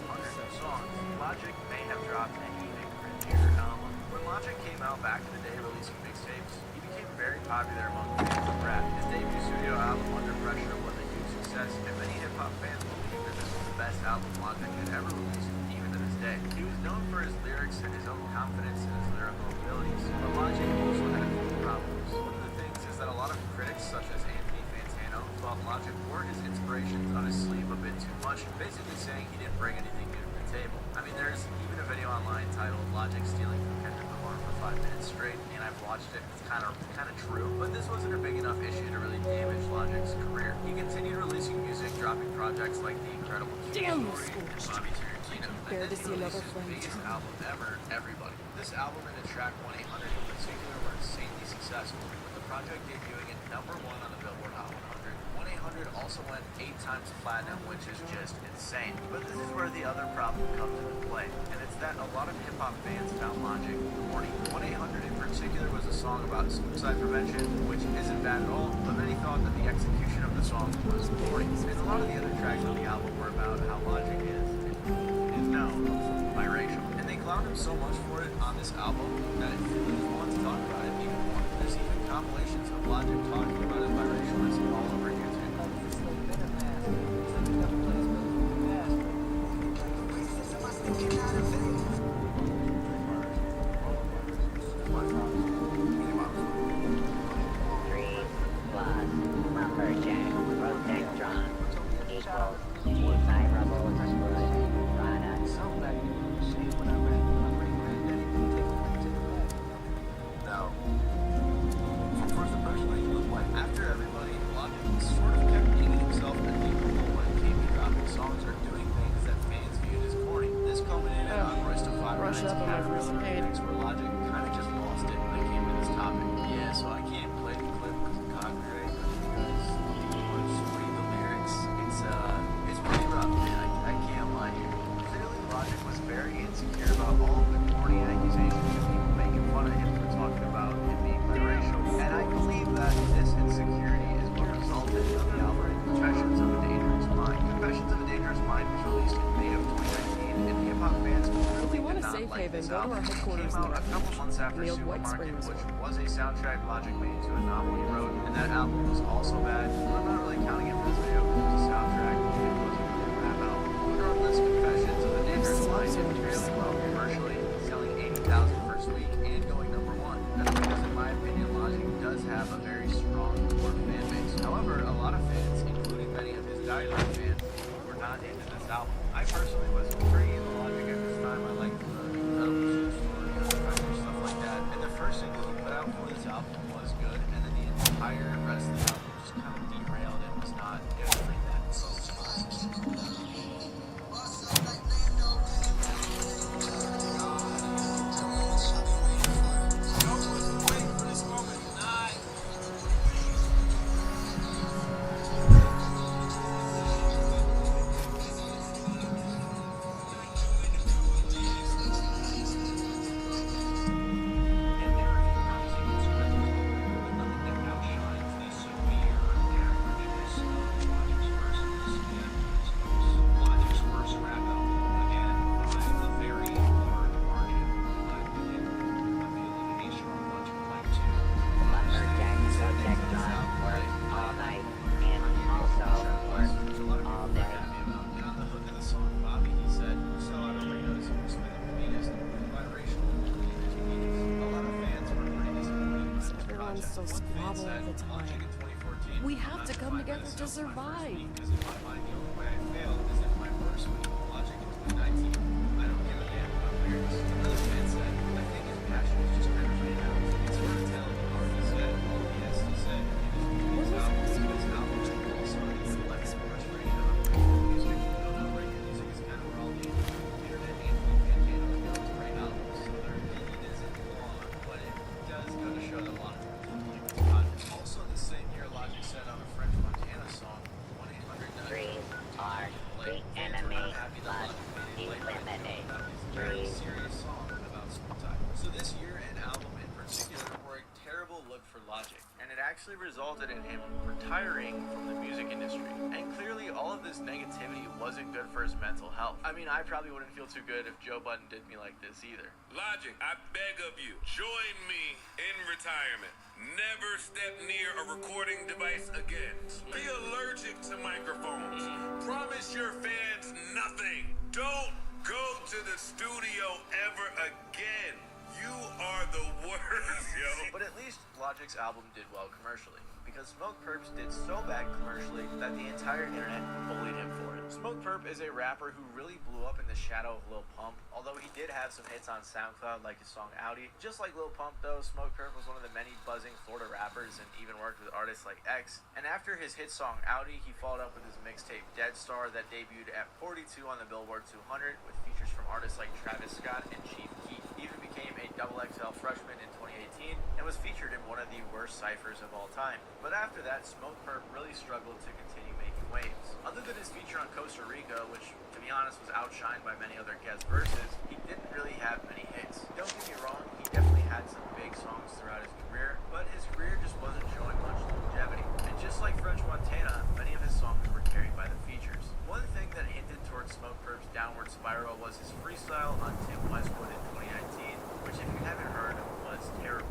Hundreds of songs. Logic may have dropped an even cringier album. When Logic came out back in the day releasing mixtapes, he became very popular among fans of rap. His debut studio album, Under Pressure, was a huge success, and many hip-hop fans believe that this was the best album Logic had ever released, even to this day. He was known for his lyrics and his own confidence in his lyrical abilities, but Logic also had a few problems. One of the things is that a lot of critics, such as Anthony Fantano, thought Logic wore his inspirations on his sleeve a bit too much, basically saying he didn't bring anything new to the table. I mean, there There's even a video online titled Logic Stealing from Kendrick Lamar for 5 minutes straight, and I've watched it. It's kind of true, but this wasn't a big enough issue to really damage Logic's career. He continued releasing music, dropping projects like The Incredible Damn, Story and Bobby Tarantino, Bear and to then see he another released his flame biggest turn. album ever, Everybody. This album and the track 1-800 in particular were insanely successful, with the project debuting at #1 on the Billboard Hot 100. 1-800 also went 8 times platinum, which is just insane. But this is where the other problem comes into play, and it's that a lot of hip-hop fans found Logic corny. 1-800 in particular was a song about suicide prevention, which isn't bad at all, but many thought that the execution of the song was corny. And a lot of the other tracks on the album were about how Logic is known biracial. And they clowned him so much for it on this album that it really wants to talk about it even more. There's even compilations of Logic talking about his biracialism all over YouTube. Lumberjack Protectron equals desirable wood products. No. First impression, he looked like after Everybody, Logic sort of kept digging himself a deeper hole when it came to dropping songs or doing things that fans viewed as corny. This culminated on Royce da 5 Brush up on my first aid. where Logic kind of just lost it when it came to this topic. Yeah, so I can't play the clip because of copyright, because people just read the lyrics. It's pretty rough, man. I can't lie here. Clearly, Logic was very insecure about all the corny accusations of people making fun of him for talking about him being biracial. And I believe that this insecurity is what resulted in the album Confessions of a Dangerous Mind. Confessions of a Dangerous Mind was released in May of 2019, and hip-hop fans really If you want did a not safe like haven, this go to album. our headquarters It came in out a couple months after the old White Supermarket, Springs. which was a soundtrack Logic made to a novel he wrote, and that album was also bad. But I'm not really counting it for this video because it's a soundtrack. It wasn't really a rap album. Regardless, Confessions of a Dangerous Mind did really well commercially, selling 80,000 first week and going #1. That's because, in my opinion, Logic does have a very strong core fan base. However, a lot of fans, including many of his diehard fans, were not into this album. I personally was pretty into Logic at this time. I liked the Incredible Story, stuff like that. And the first single he put out for this album was good, and then the entire rest of the album just kind of derailed and was not good like that. Lumberjack Protectron works all night and also works all day. And on the hook of the song, Bobby, he said, "Sell out arenas, spin the meanest, biracial, a lot of fans were pretty disappointed by this Everyone's project. so One fan squabble said, all the time. "Logic in 2014 We will have not to come define together to myself my first survive." week, 'cause in my mind, the only way I failed is if my first week, Logic in 2019, I don't give a damn about lyrics." Another fan said, "I think his passion is just kind of ran out. It's hard to tell what he said, all he has to say. It is music album, his album, also it's less frustrating about music. Record music is kind of where all the internet and Pantano go to write albums, so their opinion isn't long, but it does go to show that a lot of people don't like this project. Also, the same year, Logic said on a French Montana song, 1-800 Dreams are the enemy must eliminate. very Dreams. serious song about suicide. So this year and album in particular were a terrible look for Logic, and it actually resulted in him retiring from the music industry. And clearly all of this negativity wasn't good for his mental health. I mean, I probably wouldn't feel too good if Joe Budden did me like this either. Logic, I beg of you, join me in retirement. Never step near a recording device again. Be allergic to microphones. Promise your fans nothing. Don't go to the studio ever again. You are the worst. us, yo. But at least Logic's album did well commercially, because Smoke Perps did so bad commercially that the entire internet bullied him for it. Smoke Perp is a rapper who really blew up in the shadow of Lil Pump, although he did have some hits on SoundCloud like his song Audi. Just like Lil Pump though, Smoke Perp was one of the many buzzing Florida rappers and even worked with artists like X. And after his hit song Audi, he followed up with his mixtape Dead Star that debuted at 42 on the Billboard 200 with features from artists like Travis Scott and Chief Keef. He even became a XXL freshman in 2018 and was featured in one of the worst ciphers of all time. But after that, Smoke Perp really struggled to continue making waves. Other than his feature on Costa Rica, which to be honest was outshined by many other guest verses, he didn't really have many hits. Don't get me wrong, he definitely had some big songs throughout his career, but his career just wasn't showing much longevity. And just like French Montana, many of his songs were carried by the features. One thing that hinted towards Smoke Perp's downward spiral was his freestyle on Tim Westwood in 2019, which if you haven't heard, was terrible.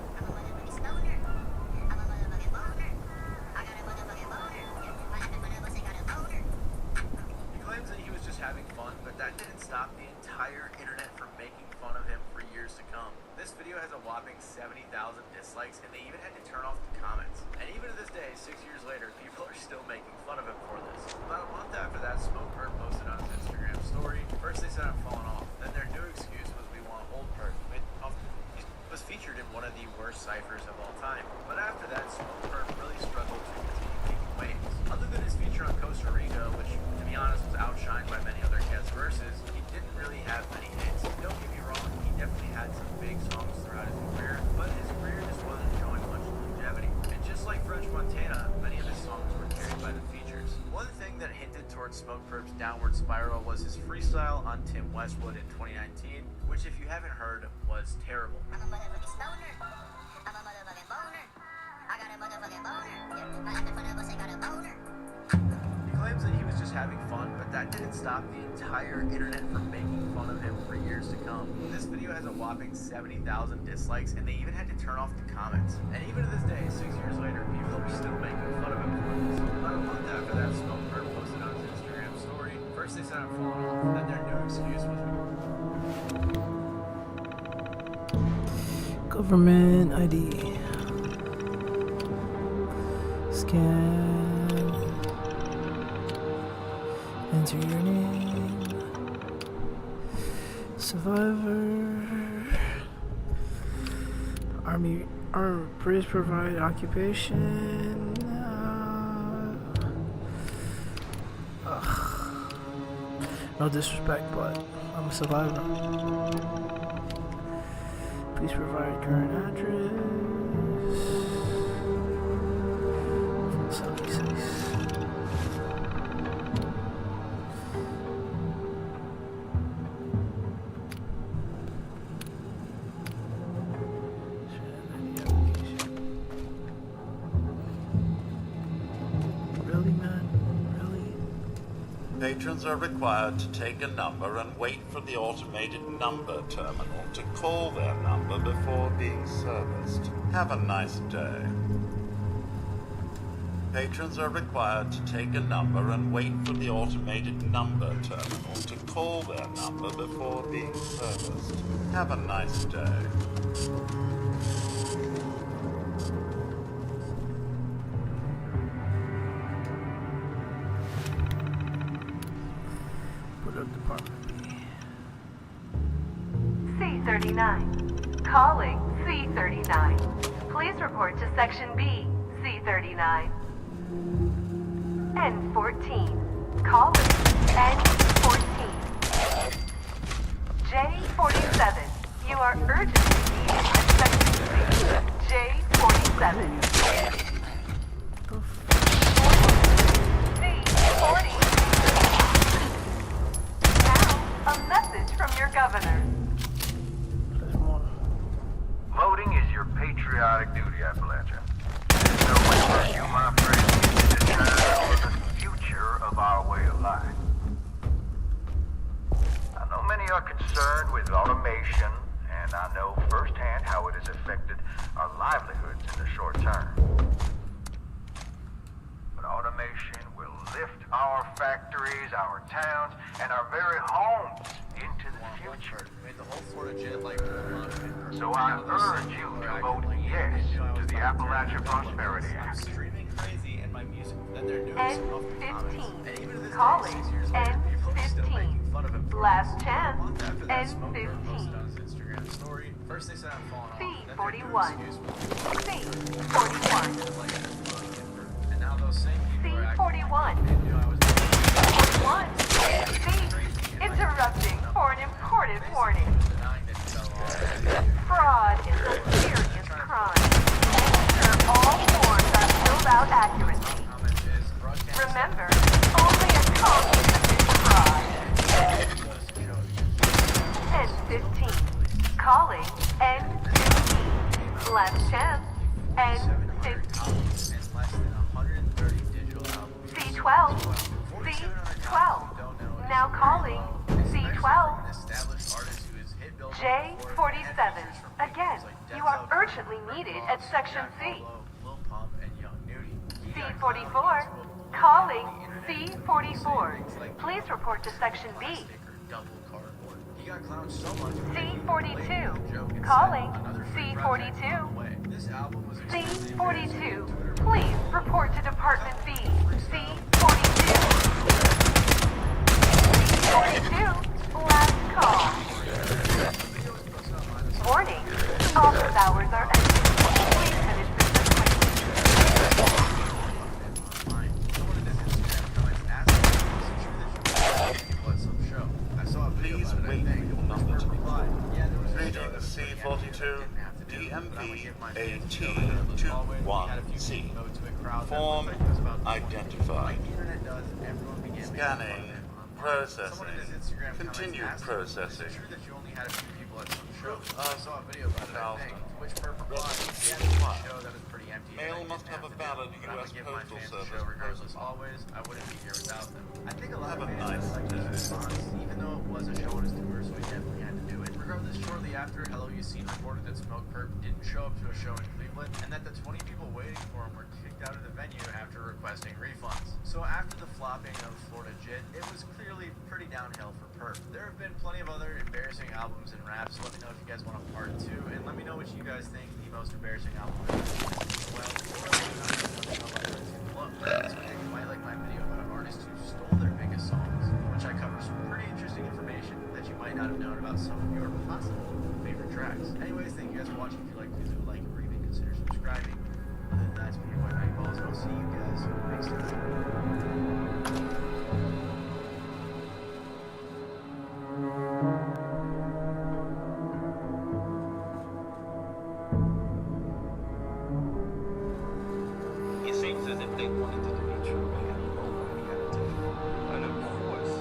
He claims that he was just having fun, but that didn't stop the entire internet from making fun of him for years to come. This video has a whopping 70,000 dislikes, and they even had to turn off the comments. And even to this day, 6 years later, people are still making fun of him for this. About a month after that, Smoke Perp posted on his Instagram story. First they said I'm falling off, then their new excuse was we want old Perp. He was featured in one of the worst ciphers of all time. But after that, Smoke Perp really struggled to continue making waves. Other than his feature on Costa Rica, which to be honest was outshined by many other guest verses, he didn't really have many hits. Don't get me wrong, he definitely had some big songs throughout his career, but his career just wasn't showing much longevity. And just like French Montana, many of his songs were carried by the features. One thing that hinted towards Smoke Perp's downward spiral was his freestyle on Tim Westwood in 2019, which if you haven't heard, was terrible. He claims that he was just having fun, but that didn't stop the entire internet from making fun of him for years to come. This video has a whopping 70,000 dislikes, and they even had to turn off the comments. And even to this day, 6 years later, people are still making fun of him for this. About a month after that, Smoke Perp posted on his Instagram story. First they said I'm falling off, then their new excuse was government ID. Scan. Enter your name. Survivor. Army. Please provide occupation. No disrespect, but I'm a survivor. Please provide current address. 76. Really, man? Really? Patrons are required to take a number and wait for the automated number terminal to call their number before being serviced. Have a nice day. Patrons are required to take a number and wait for the automated number terminal to call their number before being serviced. Have a nice day. Put up Department B. C-39. Calling C-39. Please report to Section B, C-39. N-14. Calling N-14. J-47. You are urgently needed at Section C. J-47. C-40. Now, a message from your governor. Voting is your patriotic duty, Appalachia. There's no way for you, my friend, to decide over the future of our way of life. I know many are concerned with automation, and I know firsthand how it has affected our livelihoods in the short term. But automation will lift our factories, our towns, and our very homes into the future. Made the whole Florida JIT like So I urge you to vote yes to the Appalachia Prosperity Act. Streaming crazy and my music. Then they're doing N15. Calling N15. Last chance. N15. Instagram story. First they said I'm falling off. C41. C41. And now those same people are C41. C41. C. Interrupting for an important warning. Fraud is a serious crime. Ensure all forms are filled out accurately. Remember, only a copy commits fraud. N15. Calling N15. Last chance. N15. C12. C12. Now calling C12. J47. Again, you are urgently needed at Section C. C44. Calling C44. Please report to Section B. C42. Calling C42. C42. Please report to Department B. C42. C42. Last call. Warning. Office hours are ending. Please finish business quickly. Please wait for your number to be called. Greetings, C42, DMV AT21C. Form identified. Scanning. Processing. Continued processing. I saw a video about it, I think. Which purple Mail must have a valid U.S. Postal Service regardless, always, I wouldn't be here without them. I think a lot Have of a fans nice like day. this response, even though it was a show on his tour, so he definitely had to do it. Regardless, shortly after, Hello You Seen reported that Smoke Perp didn't show up to a show in Cleveland, and that the 20 people waiting for him were kicked out of the venue after requesting refunds. So after the flopping of Florida JIT, it was clearly pretty downhill for Perp. There have been plenty of other embarrassing albums and raps, so let me know if you guys want a part 2, and let me know what you guys think the most embarrassing album is as well, or let me know something about it below. This week, you might like my video about an artist who stole their biggest songs, which I cover some pretty interesting information that you might not have known about some of your possible favorite tracks. Anyways, thank you guys for watching. If you like, please leave a like or even consider subscribing. Other than that, it's been your boy Night Balls, and I'll see you guys next time. It seems as if they wanted it to be true, they had no alternative. And of course,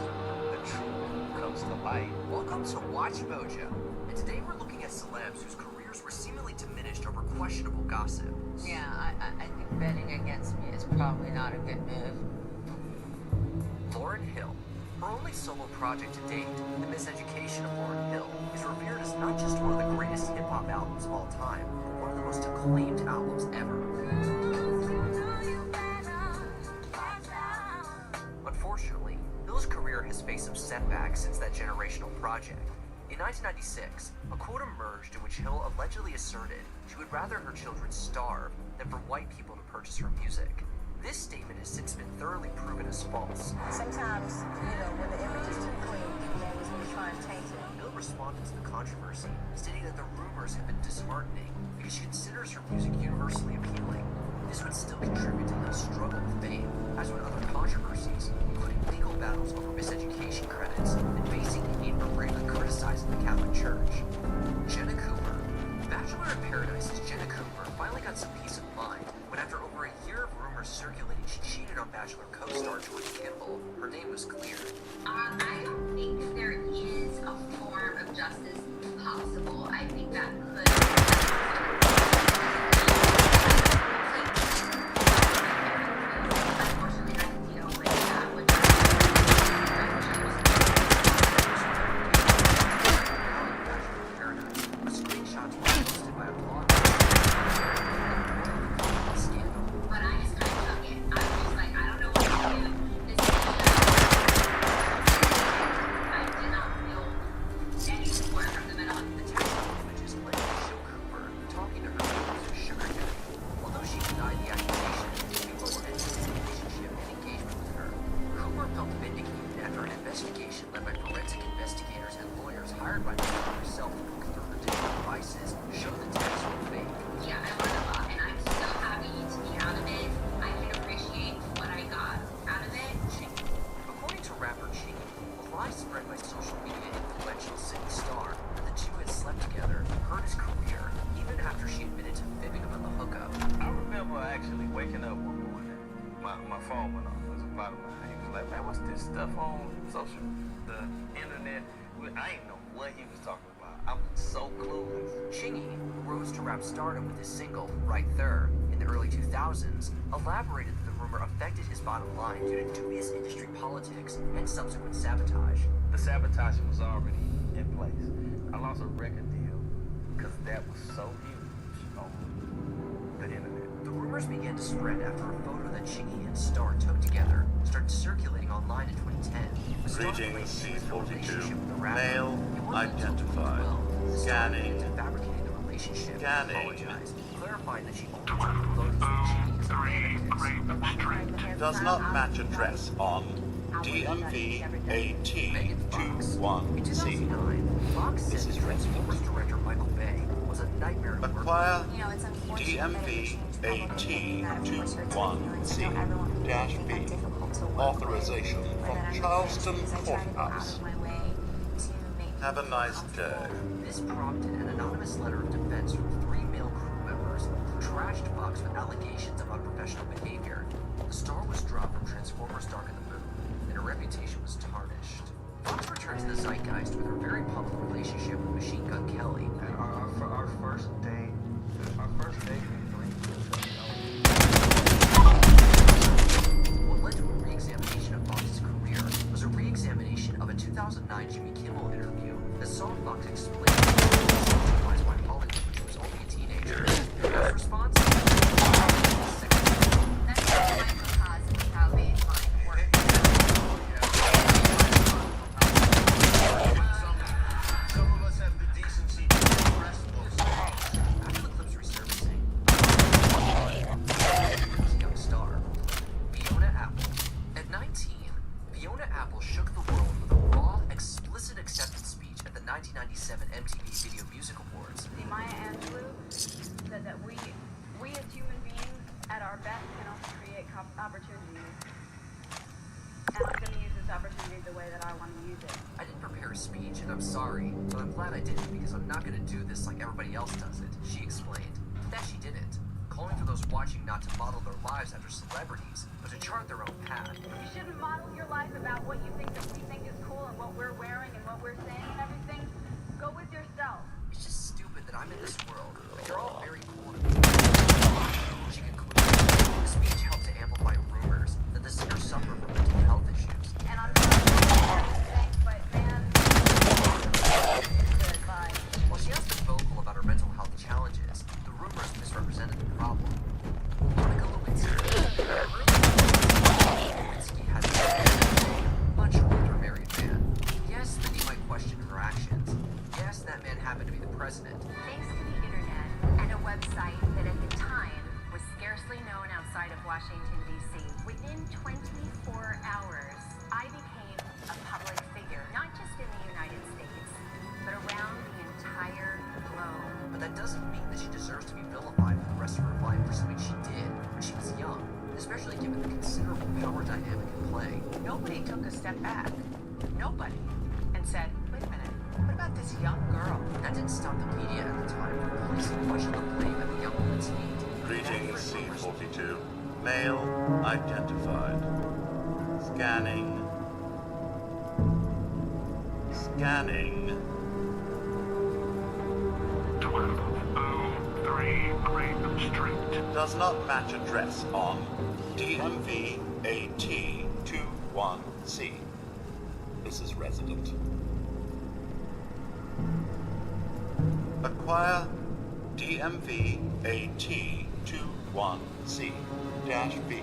the truth comes to light. Welcome to Watch Mojo, and today we're looking at celebs whose careers were seemingly diminished over questionable gossip. Yeah, I think betting against me is probably not a good move. Lauryn Hill. Her only solo project to date, The Miseducation of Lauryn Hill, is revered as not just one of the greatest hip-hop albums of all time, but one of the most acclaimed albums ever. Unfortunately, Hill's career has faced some setbacks since that generational project. In 1996, a quote emerged in which Hill allegedly asserted she would rather her children starve than for white people to purchase her music. This statement has since been thoroughly proven as false. Sometimes, when the image is too clean, people always want to try and taint it. Hill responded to the controversy, stating that the rumors have been disheartening because she considers her music universally appealing. This would still contribute to Hill's struggle with fame, as would other controversies, including legal battles over miseducation credits and basing Indian propaganda criticizing the Catholic Church. Jenna Cooper. Bachelor in Paradise's Jenna Cooper finally got some peace of mind when, after over a year of rumors circulating she cheated on Bachelor co-star George Kimball, her name was cleared. I don't think there is a form of justice possible. I think that could... waking up one morning, my phone went off. It was a bottom line. He was like, man, what's this stuff on the internet? I didn't know what he was talking about. I was so clueless. Chingy, who rose to rap stardom with his single, Right There, in the early 2000s, elaborated that the rumor affected his bottom line due to dubious industry politics and subsequent sabotage. The sabotaging was already in place. I lost a record deal because that was so huge on the internet. The rumors began to spread after a photo that Chingy and Starr took together started circulating online in 2010. Greetings, C42. Male identified. Scanning. Fabricating the relationship. Scanning. Apologized, clarifying that she only took photos of Chingy as a mannequin. Does not match address on DMV AT21C. In 2009, Fox said that Transformers director Michael Bay was a nightmare. Acquire DMV AT21C-B. Authorization from Charleston Courthouse. Have a nice day. This prompted an anonymous letter of defense from 3 male crew members who trashed Fox with allegations of unprofessional behavior. The star was dropped from Transformers Dark of the Moon, and her reputation was tarnished. Fox returned to the zeitgeist with her very public relationship with Machine Gun Kelly. And our first date, What led to a re-examination of Fox's career was a re-examination of a 2009 Jimmy Kimmel interview that saw Fox explain that she was sexualized by Hollywood when she was only a teenager. His response? That's a microcosm of how baseline works. some of us have the decency to express those thoughts. After the clip's resurfacing, young star, Fiona Apple. At 19, Fiona Apple shook the world with a raw, explicit acceptance speech at the 1997 MTV Video Music Awards. The Maya Angelou said that we as human beings, at our best, can only create opportunities. And I'm going to use this opportunity the way that I want to use it. I didn't prepare a speech, and I'm sorry, but I'm glad I didn't because I'm not going to do this like everybody else does it, she explained. That she didn't, calling for those watching not to model their lives after celebrities, but to chart their own path. You shouldn't model your life about what you think that we think is cool and what we're wearing and what we're saying and everything. Go with yourself. It's just stupid that I'm in this world, but you're all very cool to me. She concluded, the speech helped to amplify rumors that the singer suffered from mental health issues. And I'm not saying, but man, good advice. While she has been vocal about her mental health challenges, the rumors misrepresented the problem. Monica Lewinsky had a much older married man. Yes, that he might question her actions. Yes, that man happened to be the president. Thanks to the internet and a website that at the time was scarcely known outside of Washington, D.C., within 24 hours, I became a public figure, not just in the United States, but around the entire globe. But that doesn't mean that she deserves to be vilified for the rest of her life for something she did when she was young, especially given the considerable power dynamic in play. Nobody took a step back. Nobody. And said, wait a minute, what about this young girl? That didn't stop the media at the time from placing much of the blame at the young woman's feet. Greetings, C42. Male identified. Scanning. Scanning. 1203 Graham Street. Does not match address on DMV AT21C. This is resident. Acquire DMV AT21C-B.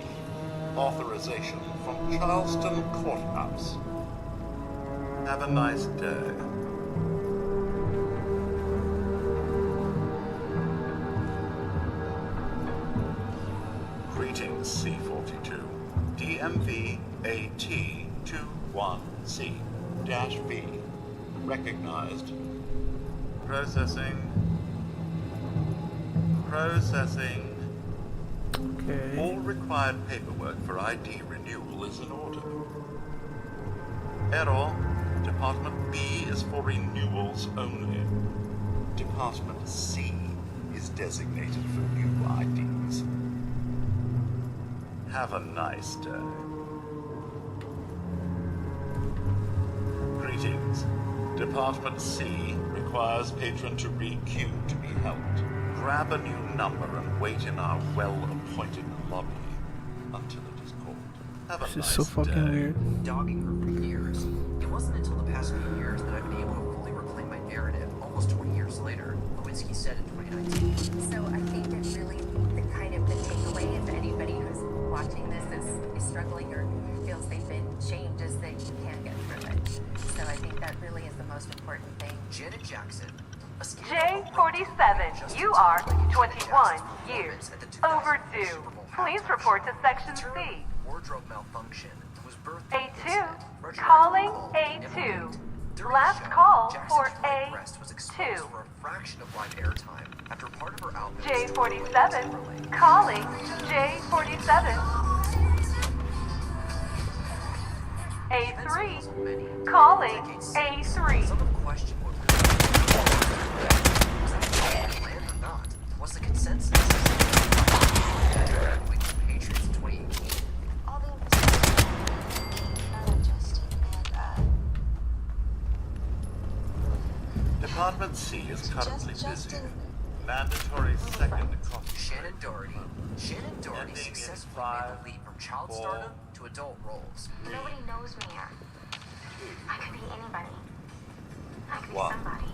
Authorization from Charleston Courthouse. Have a nice day. Greetings, C42. DMV AT21C-B. Recognized. Processing. Processing. Okay. All required paperwork for ID renewal is in order. Error. Department B is for renewals only. Department C is designated for new IDs. Have a nice day. Greetings. Department C requires patron to re-queue to be helped. Grab a new number and wait in our well-appointed lobby until it is called. Have a This is nice so fucking day. weird. Dogging her for years. It wasn't until the past few years that I've been able to fully reclaim my narrative, almost 20 years later, Lewinsky said in 2019. So I think that really the kind of the takeaway, if anybody who's watching this is struggling or feels they've been shamed, is that you can get through it. So I think that really is the most important thing. Janet Jackson. J47, you are 21 years overdue. Please report to Section C. Wardrobe malfunction was birthed. A2, calling A2. Last call for A2. For a fraction of live airtime after part of her album. J47, calling J47. A3, calling A3. Some have questioned what really was that planned or not? Was the consensus? Patriots in 2018. All the Department C is currently busy. Mandatory second coffee. Shannon Doherty successfully made the leap from child stardom to adult roles. Nobody knows me yet. I could be anybody. I could be One. somebody.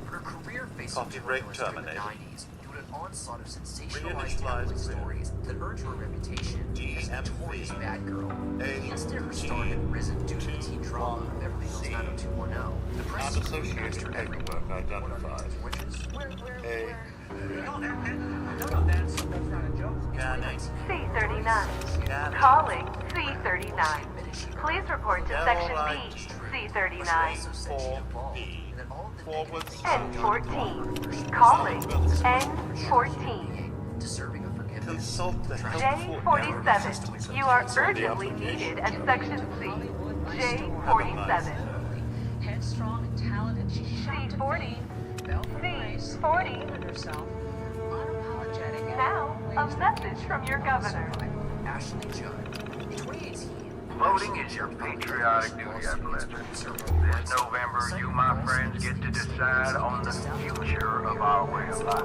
Her career faced Coffee break during the terminated. 90s due to an onslaught of sensationalized Reinitialize tabloid grid. stories that earned her a reputation as a notorious bad girl. The instant her star had risen due to the teen drama of Beverly Hills 90210. The press Unassociated paperwork identified. A. Scanning. C39, calling C39. Please report to Section B, C39. 4B. Forward N14, calling N14. Deserving of forgiveness. Consult the helpful J47, you are urgently needed at Section C. J47. Headstrong and talented, she shot to C40, fame, C40. herself, unapologetic. Now, a message from your governor. Ashley Judd. In 2018, Voting is your patriotic duty, Appalachia. This November, you, my friends, get to decide on the future of our way of life.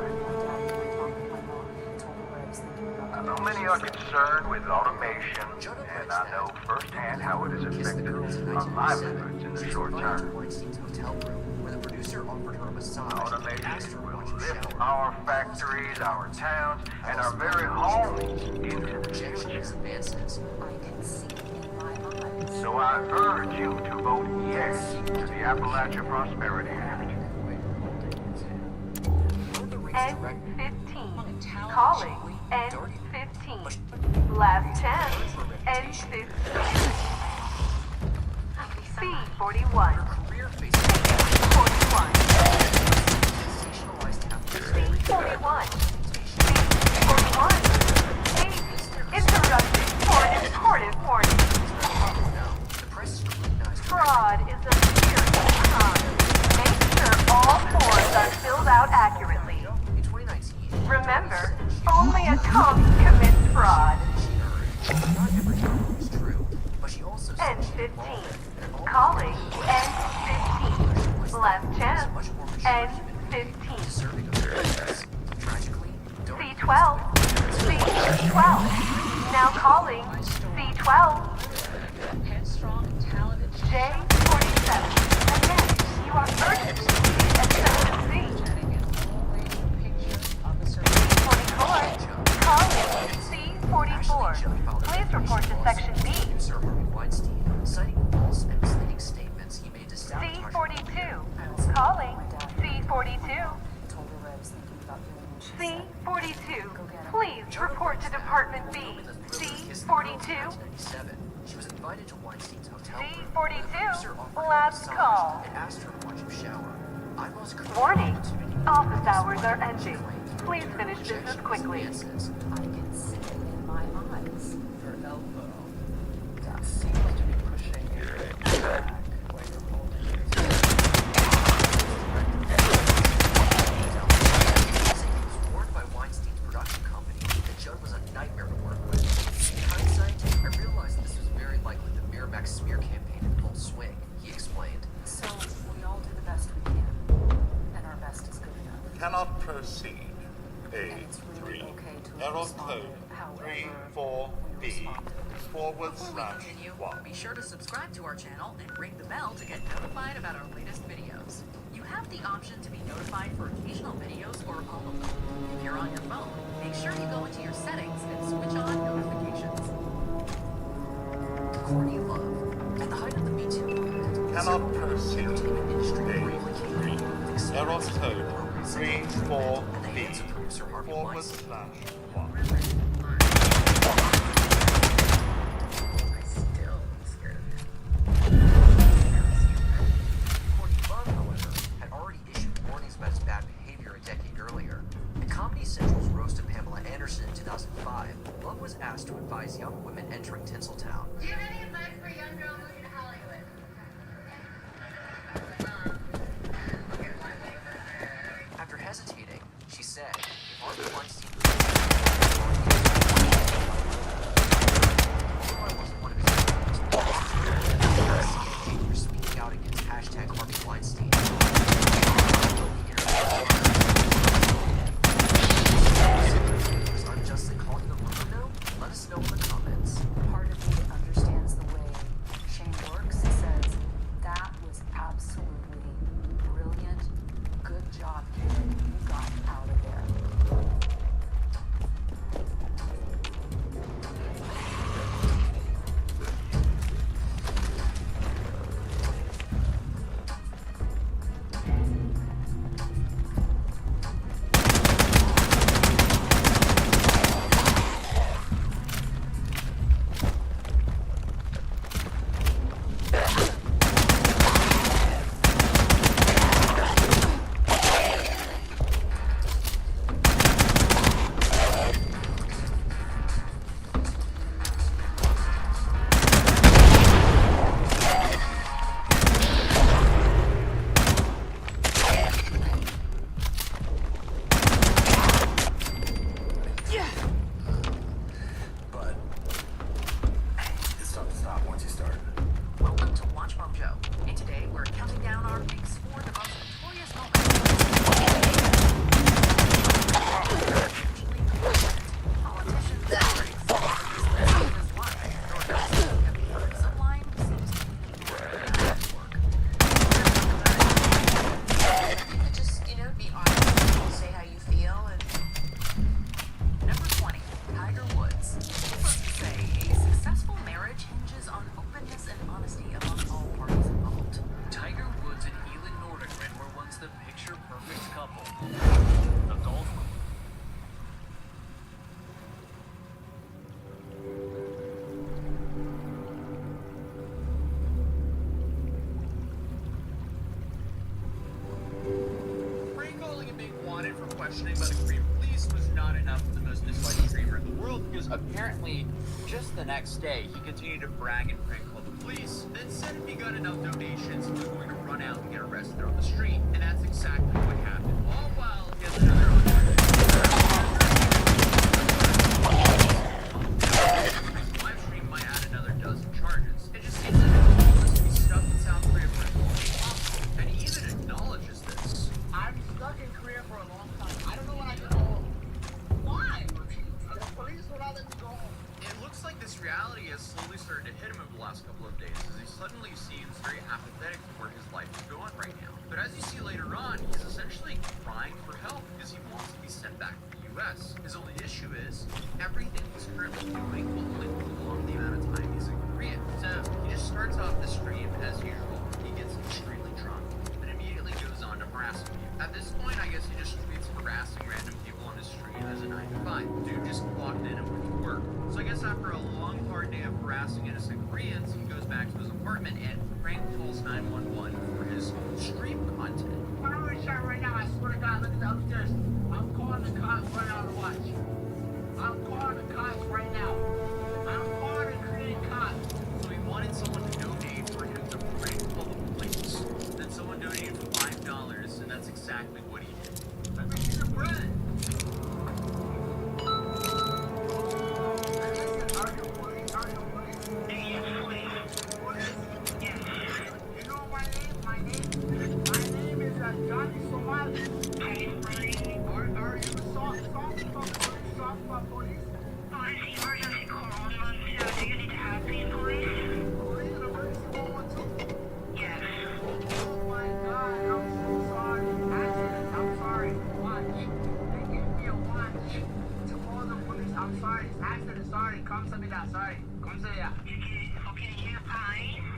I know many are concerned with automation, and I know firsthand how it has affected our livelihoods in the short term. Weinstein's hotel room, where the producer offered her a massage. Automation will lift our factories, our towns, and our very homes into the future. Advances. So I urge you to vote yes to the Appalachia Prosperity Act. N15, calling N15. Last chance, N15. C41. C41. C41. C41. Interrupted for an important warning. Fraud is a serious crime. Make sure all forms are filled out accurately. Remember, only a commie commits fraud. N15. Calling N15. Last chance. N15. C12. C12. Now calling C12. Headstrong and talented, J47. Again, you are urgently needed at Section C. C24. Calling C44. Please report to Section B. Producer Harvey Weinstein, citing false and misleading statements he made to sabotage C42. Calling C42. C42. Please report to Department B. C42. She was invited to Weinstein's hotel room. C42. Last call. And asked her to watch him shower. I lost control. Warning. Office hours are ending. Please finish business quickly. I can see it in my eyes. Your elbow. That seems to be pushing you back while you're holding it. He was warned by Weinstein's production company that Judd was a nightmare to work with. In hindsight, Error code 34B/1. Be sure to subscribe to our channel and ring the bell to get notified about our latest videos. You have the option to be notified for occasional videos or all of them. If you're on your phone, make sure you go into your settings and switch on notifications. Courtney Love, at the height of the Me Too movement, Cannot proceed. Error code 34B/1. Courtney Love, however, had already issued warnings about his bad behavior a decade earlier. At Comedy Central's roast of Pamela Anderson in 2005, Love was asked to advise young women entering Tinseltown. Do you have any advice for young girls moving to Hollywood? After hesitating, she said, if Harvey Weinstein wasn't one of his victims, speaking out against hashtag Harvey Weinstein. Was unjustly called the rumor mill? Let us know in the comments. Part of me understands the way Shane works. Says that was absolutely brilliant. Good job, kid. You got out of there. But it's tough to stop once you start. Welcome to Watch Mom Joe. And today we're counting down our picks for the most notorious moments. Just, be honest, say how you feel, and Number 20, Tiger Woods. Needless to say, a successful marriage hinges on openness and honesty among all parties involved. Tiger Woods and Elin Nordegren were once the picture-perfect couple. The golf club. Prank calling and being wanted for questioning by the Korean police was not enough for the most disliked streamer in the world, because apparently, just the next day, he continued to brag and prank call the police, then said if he got enough donations, he was going to run out and get arrested on the street, and that's exactly what happened. All while he has another live stream might add another dozen charges. It just seems like he must be stuck in South Korea for as long as possible, and he even acknowledges this. I'm stuck in Korea for a long time. I don't know when I can go home. Why? The police will not let me go home. It looks like this reality has slowly started to hit him over the last couple of days, as he suddenly seems very apathetic to where his life is going right now. But as you see later on, he's essentially crying for help because he wants to be sent back to the US. His only issue is, everything he's currently doing will only prolong the amount of time he's in Korea. So he just starts off the stream as usual. He gets extremely drunk, and immediately goes on to harassing you. At this point, I guess he just treats harassing random people on his stream as a 9 to 5. Dude just clocked in and went to work. So I guess after a long, hard day of harassing innocent Koreans, he goes back to his apartment and prank calls 911 for his stream content. I'm gonna shout right now. I swear to God, look at the upstairs. I'm calling the cops right now to watch. I'm calling the cops right now. I'm calling the Korean cops. So he wanted someone to donate for him to prank call the police. Then someone donated $5, and that's exactly what he did. Let me see the bread. Johnny Somali. Are you saucy from the police?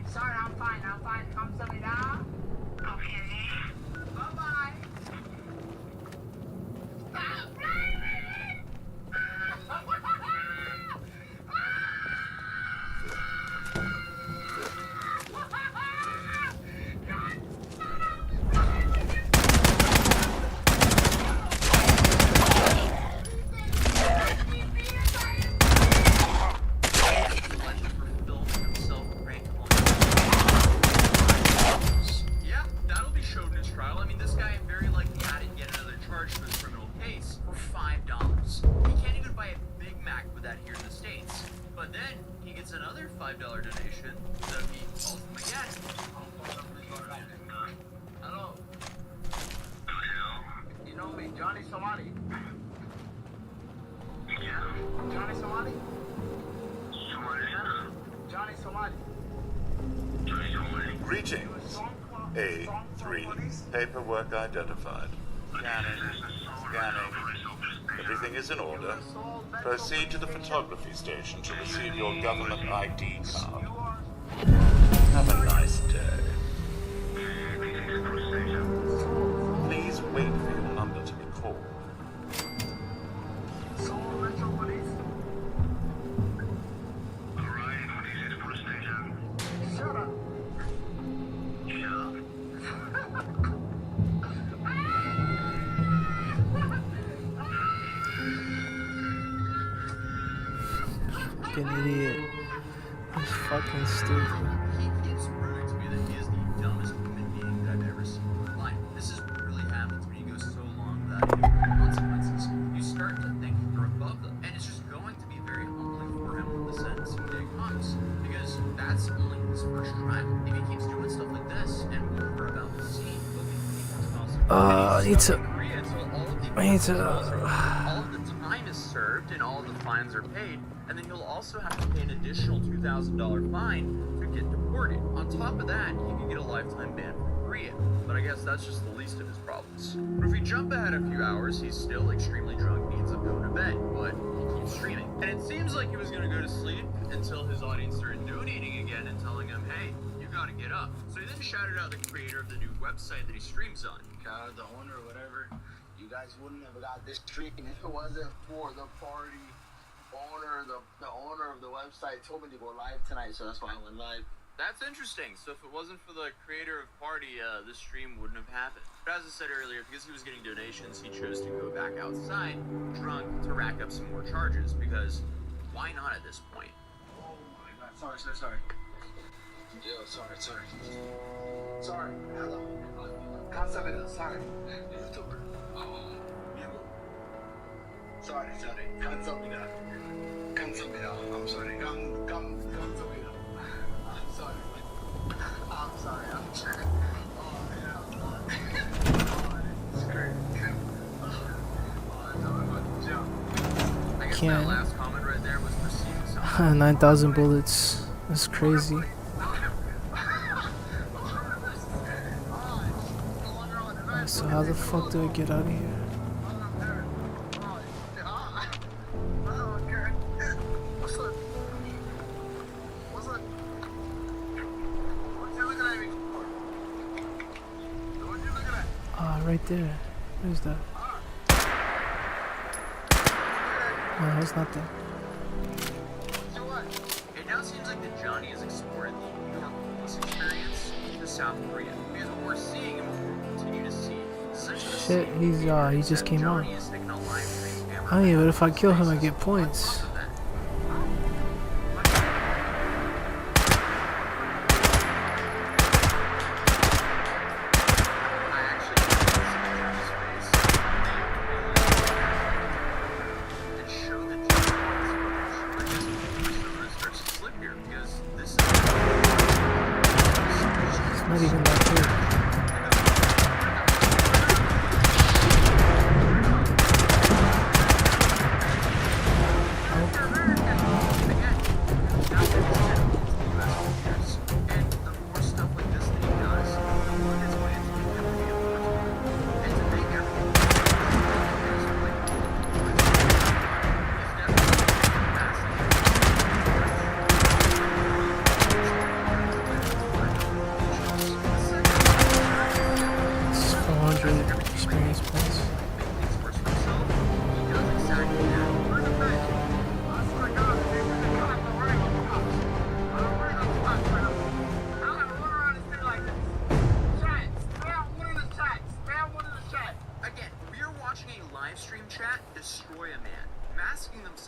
Sorry, I'm fine. 감사합니다. Okay. Bye-bye. Yeah, that'll be showed in his trial. I mean, this guy very likely had to get another charge for this criminal case for $5. He can't even buy a Big Mac with that here in the States. But then he gets another $5 donation, so he calls him again. Hello. You know me, Johnny Somali. Yeah. Johnny Somali? Somalia? Johnny Somali. Greetings. A3. Paperwork identified. Scanning. Everything is in order. Proceed to the photography station to receive your government ID card. Have a nice day. Please wait for your number to be called. Shut up. Fucking idiot. He's fucking stupid. He keeps proving to me that he is the dumbest human being that I've ever seen in my life. This is what really happens when you go so long without any consequences. You start to think you're above them, and it's just going to be very humbling for him when the sentencing day comes, because that's only his first trial. If he keeps doing stuff like this, and what we're about to see, I need to. all of the time is served and all of the fines are paid, and then you'll also have to pay an additional $2,000 fine to get deported. On top of that, he can get a lifetime ban from Korea. But I guess that's just the least of his problems. But if we jump ahead a few hours, he's still extremely drunk and he ends up going to bed, but he keeps streaming. And it seems like he was going to go to sleep until his audience started donating again and telling him, hey, you gotta get up. So he then shouted out the creator of the new website that he streams on. The owner or whatever, you guys wouldn't have got this stream if it wasn't for the party owner. The owner of the website told me to go live tonight, so that's why I went live. That's interesting. So if it wasn't for the creator of Party, this stream wouldn't have happened. But as I said earlier, because he was getting donations, he chose to go back outside, drunk, to rack up some more charges, because why not at this point? Oh my god, sorry. Yo, sorry. Sorry, hello. 감사합니다, sorry. YouTuber. 미국. Sorry. 감사합니다. I'm sorry. 감사합니다. I'm sorry. I'm sorry. It's crazy. I guess Can't. that last comment right there was perceived 9,000 bullets. That's crazy. So how the fuck do I get out of here? Ah, right there. Where's that? No, it's not there. It now seems like that Johnny is exploring the New York police experience to South Korea. Because what we're seeing and what we'll continue to see is essentially the Shit, same he just came on. Johnny is taking a live stream camera. I mean, but if I kill him, I get points. It's not even that good.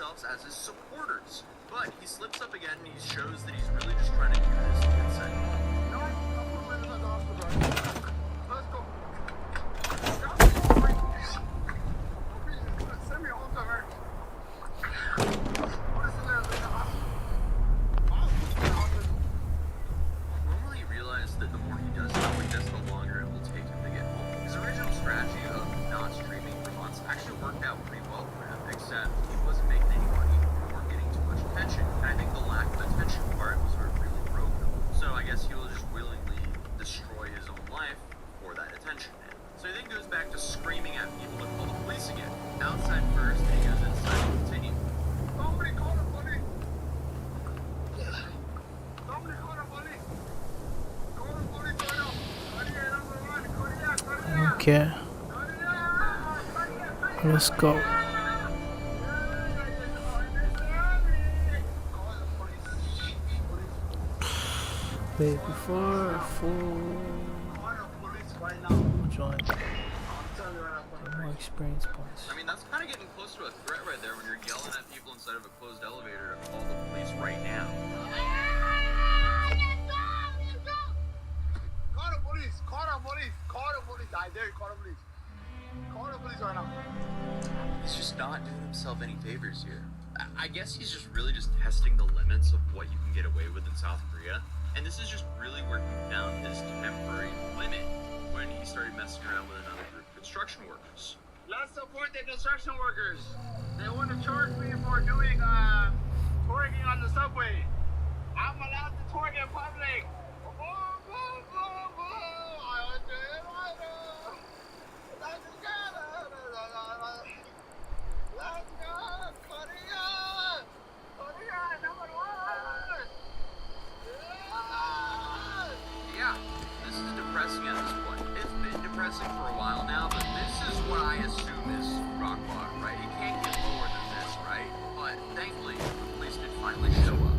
themselves as his supporters. But he slips up again and he shows that he's really just trying to do this to get sent home. Normally realize that the more he does this, the longer it will take him to get home. His original strategy of not streaming for months actually worked out pretty well for him, except he wasn't making any money or getting too much attention. And I think the lack of attention part was what really broke him. So I guess he will just willingly destroy his own life for that attention. So he then goes back to screaming at people to call the police again. Outside first, and he goes inside to continue. Somebody call the police! Somebody call the police! Call the police right now! Okay. Let's go. Wait, before join more experience points. I mean, that's kind of getting close to a threat right there when you're yelling at people inside of a closed elevator to call the police right now. Call the police! Call the police! Call the police! I dare you, call the police! Call the police right now! He's just not doing himself any favors here. I guess he's just really just testing the limits of what you can get away with in South Korea. And this is just really where he found his temporary limit when he started messing around with another group of construction workers. Let's support the construction workers. They want to charge me for doing twerking on the subway. I'm allowed to twerk in public. Let's go, Korea! Korea, number one! Yeah, this is depressing at this point. It's been depressing for a while now, but this is what I assume is rock bottom, right? It can't get lower than this, right? But thankfully, the police did finally show up.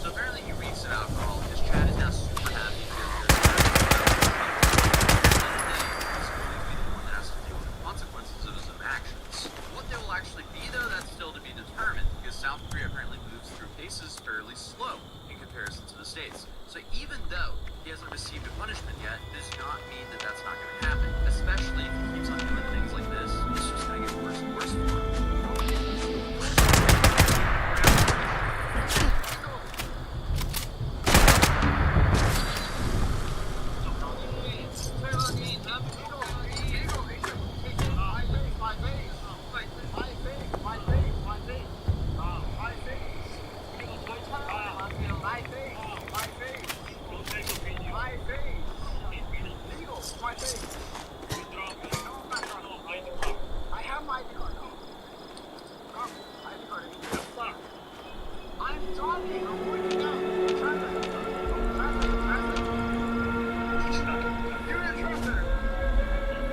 So apparently he reeks of alcohol. His chat is now super happy because he's going to be the one that has to deal with the consequences of his own actions. What they will actually be, though, that's still to be determined, because South Korea apparently moves through cases fairly slow in comparison to the States. So even though he hasn't received a punishment yet, does not mean that that's not going to happen, especially if he keeps on doing things like this. It's just going to get worse and worse for him. I have my ID card. Come, ID card. I'm talking. I'm working out. Translate. You're a translator.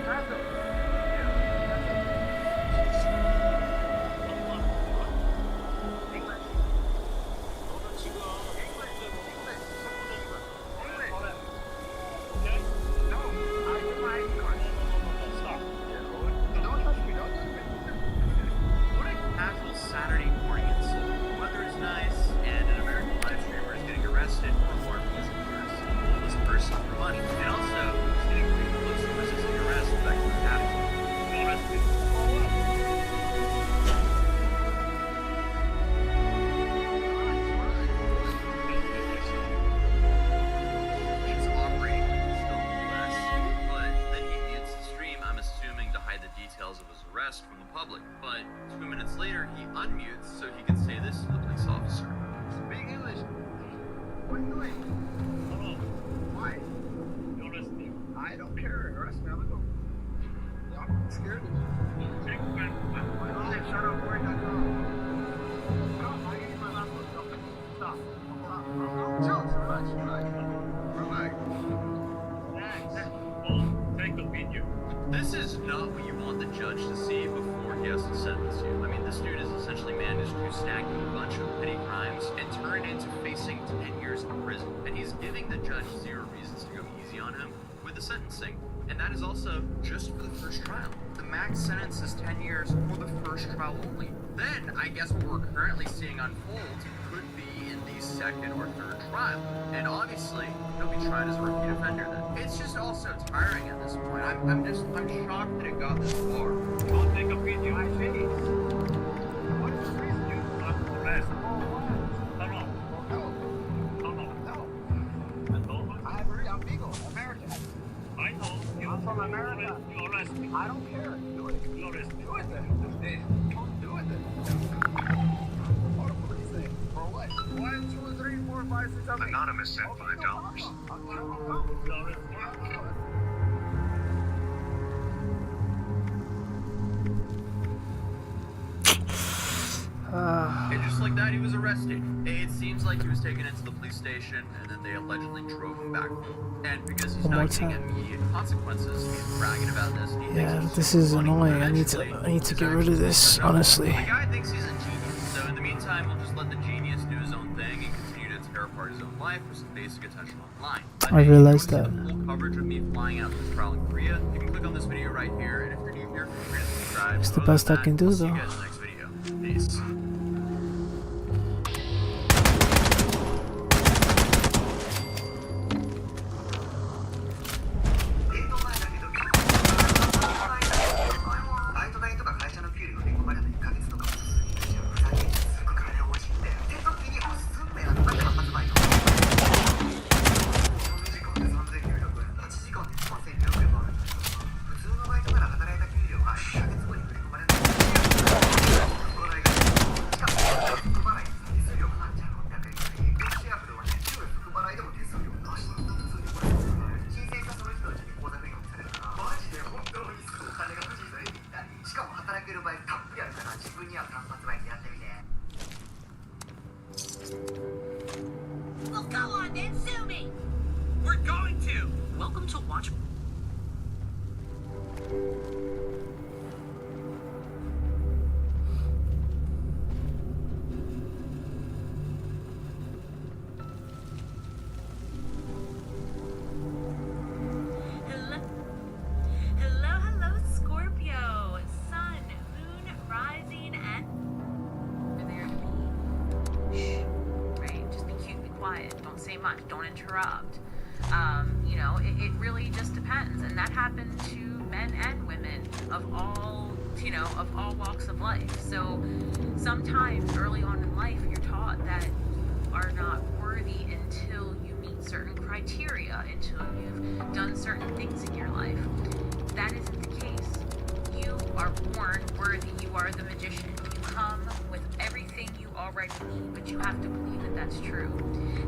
Translate. English. No, I have my ID card. Stop. Don't touch me. What a casual Saturday morning in Seoul. The weather is nice, and an American live streamer is getting arrested for harming his homeless person for money. And also, he's getting pretty close to resisting arrest back to the category. He's operating like he's still in the US, but then he mutes the stream, I'm assuming to hide the details of his arrest from the public. But 2 minutes later, he unmutes so he can say this to the police officer. Speak English. What are you doing? don't care. Arrest me. I'm gonna go. I'm scared. Shut up. Worry.com. Stop. I gave you my laptop. Stop. Chill. Relax. Take the video. This is not what you want the judge to see before he has to sentence you. I mean, this dude is essentially managed to snag a bunch of petty crimes and turn into facing 10 years in prison. And he's giving the judge zero reasons to go easy on him with the sentencing. And that is also just for the first trial. The max sentence is 10 years for the first trial only. Then, I guess what we're currently seeing unfold could be in the second or third trial. And obviously, he'll be tried as a repeat offender then. It's just also tiring at this point. I'm shocked that it got this far. Don't take a video. I see. What is the reason you want to arrest? Hello. I'm legal. American. I know. I'm from America. You arrest me. I don't care. Do it. You arrest me. Do it then. Do it then. What do police think? For what? 1, 2, 3, 4, 5, 6, 7. Anonymous sent $5. And just like that, he was arrested. It seems like he was taken into the police station, and then they allegedly drove him back home. And because he's not getting immediate consequences, he's bragging about this. And he Yeah, thinks this is annoying. I need to get rid of this, honestly. The guy thinks he's a genius, so in the meantime, we'll just let the genius do his own thing and continue to tear apart his own life for some basic attention online. But I realized that. full coverage of me flying out to this trial in Korea, you can click on this video right here, and if you're new here, feel free to subscribe. It's the Other best than I can that, do, I'll see you though. guys in the next video. Peace. Well, go on then, sue me. We're going to. Welcome to Watch. Hello, Scorpio. Sun, moon, rising, and you're there to be. Shh. Right? Just be cute, be quiet. Don't say much. Don't interrupt. You know, it really just depends, and that happened to men and women of all, you know, of all walks of life. So sometimes early on in life, you're taught that you are not worthy until you meet certain criteria, until you've done certain things in your life. That isn't the case. You are born worthy. You are the magician. You come with everything you already need, but you have to believe that that's true.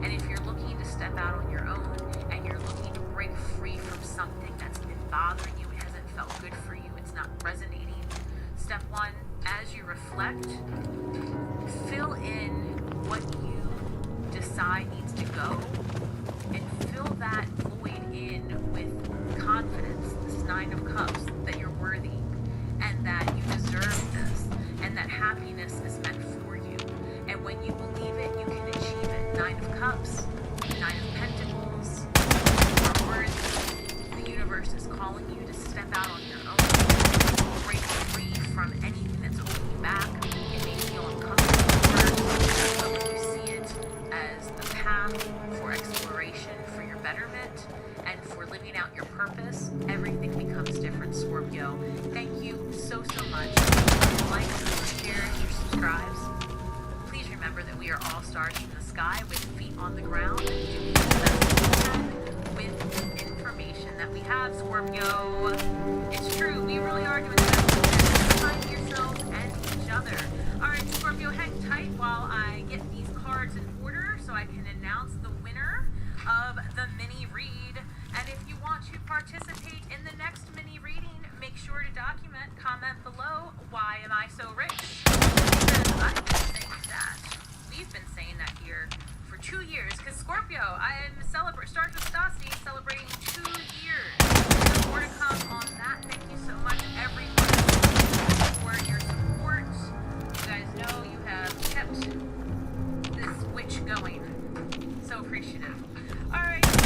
And if you're looking to step out on your own and you're looking to break free from something that's been bothering you, it hasn't felt good for you, it's not resonating. Step one, as you reflect, fill in what you decide needs to go and fill that void in with confidence, this 9 of Cups, that you're worthy and that you deserve this and that happiness is meant for you. And when you believe it, you can achieve it. 9 of Cups, 9 of Pentacles, you are worthy. The universe is calling you to step out on your own, break free from anything that's holding you back. It may feel uncomfortable first, but when you see it as a path for exploration, for your betterment, and for living out your purpose, everything becomes different, Scorpio. Thank you so much. Your likes, your shares, your subscribes. Please remember that we are all stars in the sky with feet on the ground, doing the best we can with information that we have, Scorpio. It's true, we really are doing the best we can to find yourselves and each other. Alright, Scorpio, hang tight while I get these cards in order so I can announce the winner of the mini read. And if you want to participate sure to document. Comment below, why am I so rich? Because I've been saying that. We've been saying that here for 2 years. Because Scorpio, I am starts with Stassi, celebrating 2 years. There's more to come on that. Thank you so much, everyone, for your support. You guys know you have kept this witch going. So appreciative. Alright, let's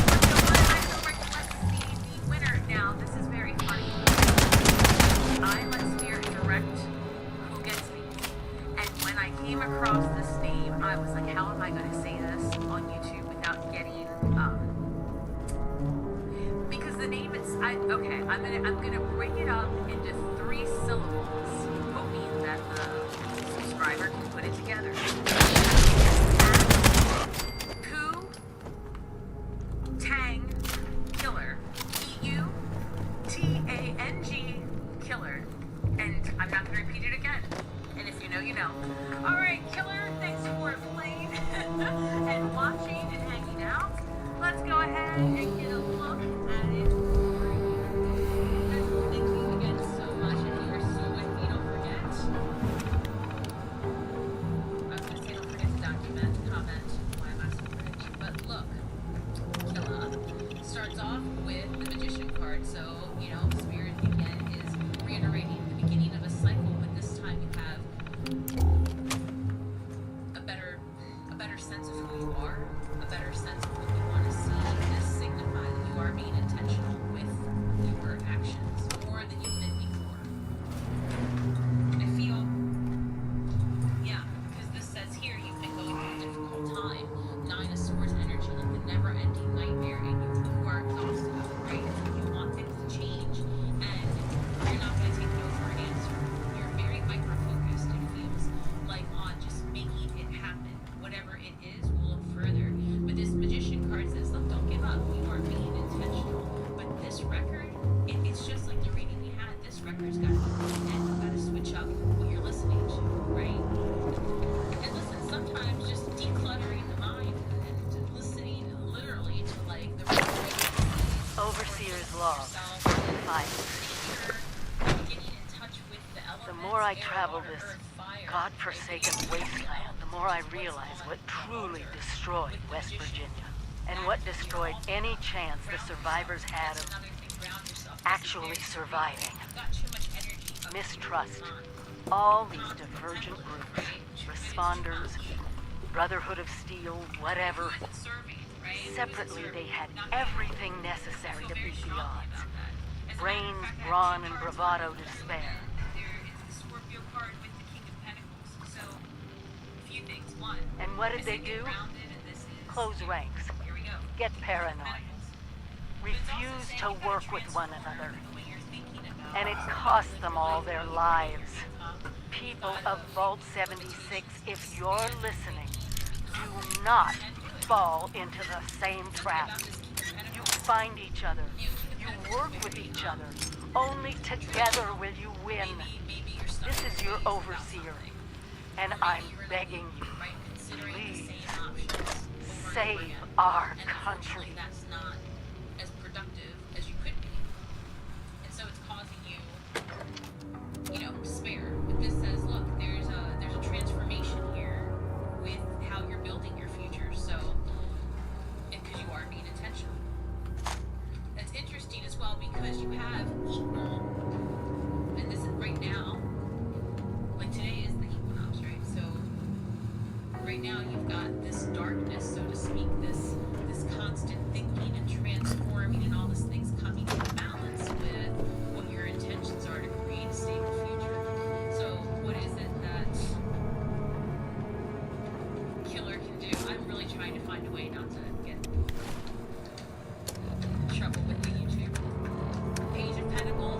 see the winner. Now, this is very funny. I let Spirit direct who gets these. And when I came across this name, I was like, how am I going to say this on YouTube without getting, because the name is, I'm gonna break it up into 3 syllables, hoping that the subscriber can put it together. Pooh Tang Killer. P-U-T-A-N-G Killer. And I'm not gonna repeat it again. And if you know, you know. Alright, Killer, thanks for playing and watching and hanging out. Let's go ahead and get a look at it. Thank you again so much. If you are still with me, don't forget. I was gonna say don't forget to document, comment, why am I so rich? But look, Killa starts off with the Magician card. So, you know, Spirit again is reiterating the beginning of a cycle, but this time you have a better sense of who you are, a better sense of what you want to see. This signify that you are being intentional with your actions more than you've been before. I feel, yeah, because this says here you've been going through a difficult time. 9 of Swords energy, like the never-ending nightmare, and you are exhausted, right? You want things to change, and you're not going to take no for an answer. You're very micro-focused, it feels like, on just making it happen. Whatever it is, we'll look further. But this Magician card says, look, don't give up. You are being intentional. But this record, it's just like the reading we had. This record's got to be and you've got to switch up what you're listening to, right? And listen, sometimes just decluttering the mind and listening literally to like the Overseer's log. 5. The more I travel this godforsaken wasteland, the more I realize what truly destroyed West Virginia, and what destroyed any chance the survivors had of actually surviving. Mistrust. All these divergent groups, responders, Brotherhood of Steel, whatever. Separately, they had everything necessary to beat the odds. Brains, brawn, and bravado to spare. And what did they do? Close ranks. Get paranoid. Refuse to work with one another. And it cost them all their lives. People of Vault 76, if you're listening, do not fall into the same trap. You find each other. You work with each other. Only together will you win. This is your overseer. And I'm begging you, please, save our country. That's not as productive as you could be. And so it's causing you, despair. But this says, look, there's a transformation here with how you're building your future. So, and because you are being intentional. That's interesting as well because you have equal, and this is right now, like today is the equinox, right? So right now you've got this darkness, so to speak, this constant thinking and transforming and all these things coming into balance with what your intentions are to create a stable future. So what is it that Killer can do? I'm really trying to find a way not to get in trouble with the YouTube. Page of Pentacles.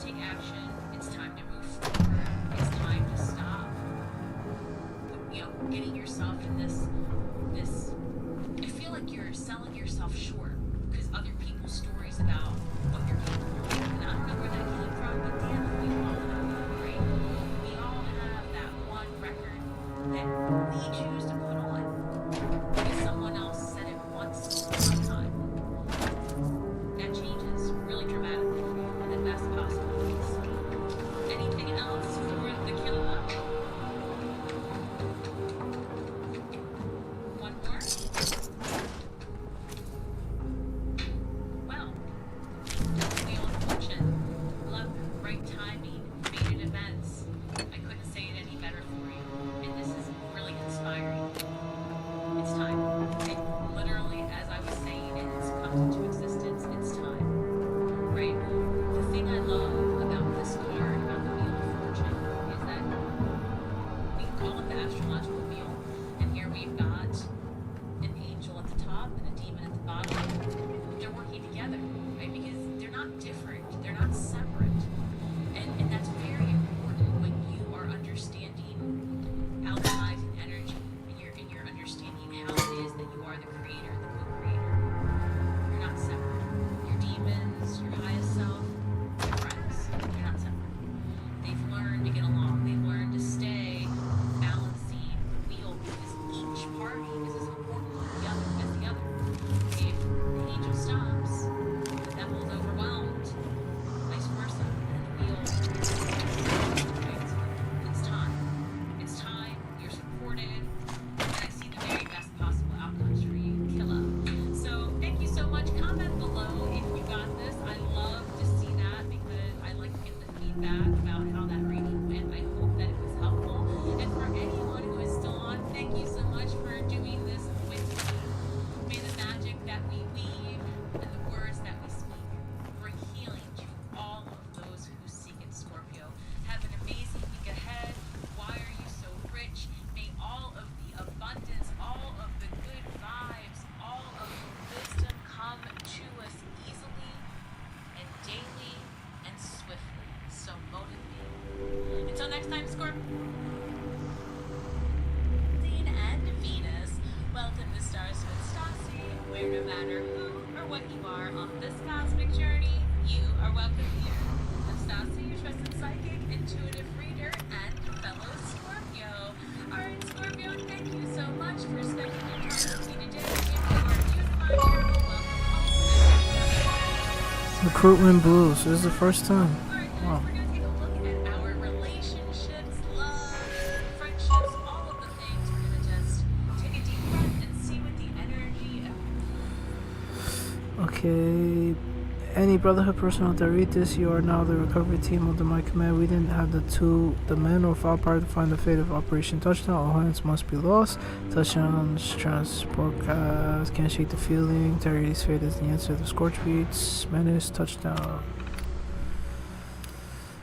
take action. It's time to move forward. It's time to stop. You know, getting yourself in this. I feel like you're selling yourself short because other people's stories about what you're capable of. And I don't know where that came from, but damn, we all have that, right? We all have that one record that we choose to put on because someone else said it once one time. That changes really dramatically for you in the best possible ways. Anything else for the killer? One more? Well, wheel of fortune, luck, right timing, fated events. I couldn't say it any better for you, and this is really inspiring. It's time. It literally, as I was saying, it's come into existence. It's time. Right? The thing I love about this card, about the Wheel of Fortune, is that we can call it the astrological wheel, and here we've got an angel at the top and a demon at the bottom. They're working together, right? Because they're not different. They're not separate. And that's very important when you are understanding alchemizing energy and you're understanding how it is that you are the creator, the co-creator. You're not separate. Your demons, your highest self, your friends, you're not separate. They've learned to get along. They've learned to stay balancing the wheel because each party is as important as the other. If the angel stops, the devil is overwhelmed, vice versa, and the wheel is right? It's time. It's time. You're supported. And I see the very best possible outcomes for you. Killa. So thank you so much. Comment below if you got this. I love to see that because I like to get the feedback about how that reading went. I hope that it was helpful. And for anyone who is still on, thank you so much for doing this with me. May the magic that we weave and the words that we speak bring healing to all of those who seek it, Scorpio. Have an amazing week ahead. Why are you so rich? May all of the abundance, all of the good vibes, all of the wisdom come to us easily and daily and swiftly. So motivate. Until next time, Scorpio. And Venus. Welcome to Stars with Stassi, where no matter who or what you are on this cosmic journey, you are welcome here. I'm Stassi, your trusted psychic, intuitive reader, and fellow Scorpio. Alright, Scorpio, thank you so much for spending your time with me today. If you are new to my channel, welcome home. Recruitment Blues. This is the first time. Wow. We're going to take a look at our relationships, love, friendships, all of the things. We're going to just take a deep breath and see what the energy of Okay. Any Brotherhood personnel that read this, you are now the recovery team of the My Command. We didn't have the men or foul power to find the fate of Operation Touchdown. All hands must be lost. Touchdowns, transport, can't shake the feeling. Terry's fate is the answer. The Scorch Beats, Menace, Touchdown.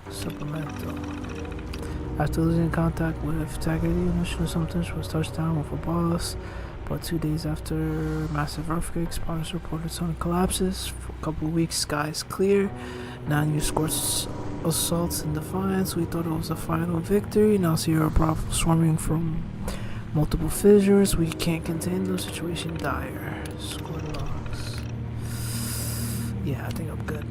Supplemental. After losing contact with Taggart, initial symptoms was touchdown with a boss. But 2 days after massive earthquake, spawners reported sonic collapses. For a couple of weeks, skies clear. 9 new Scorch assaults in Defiance. We thought it was a final victory. Now Sierra Bravo swarming from multiple fissures. We can't contain the situation dire. Score logs. Yeah, I think I'm good.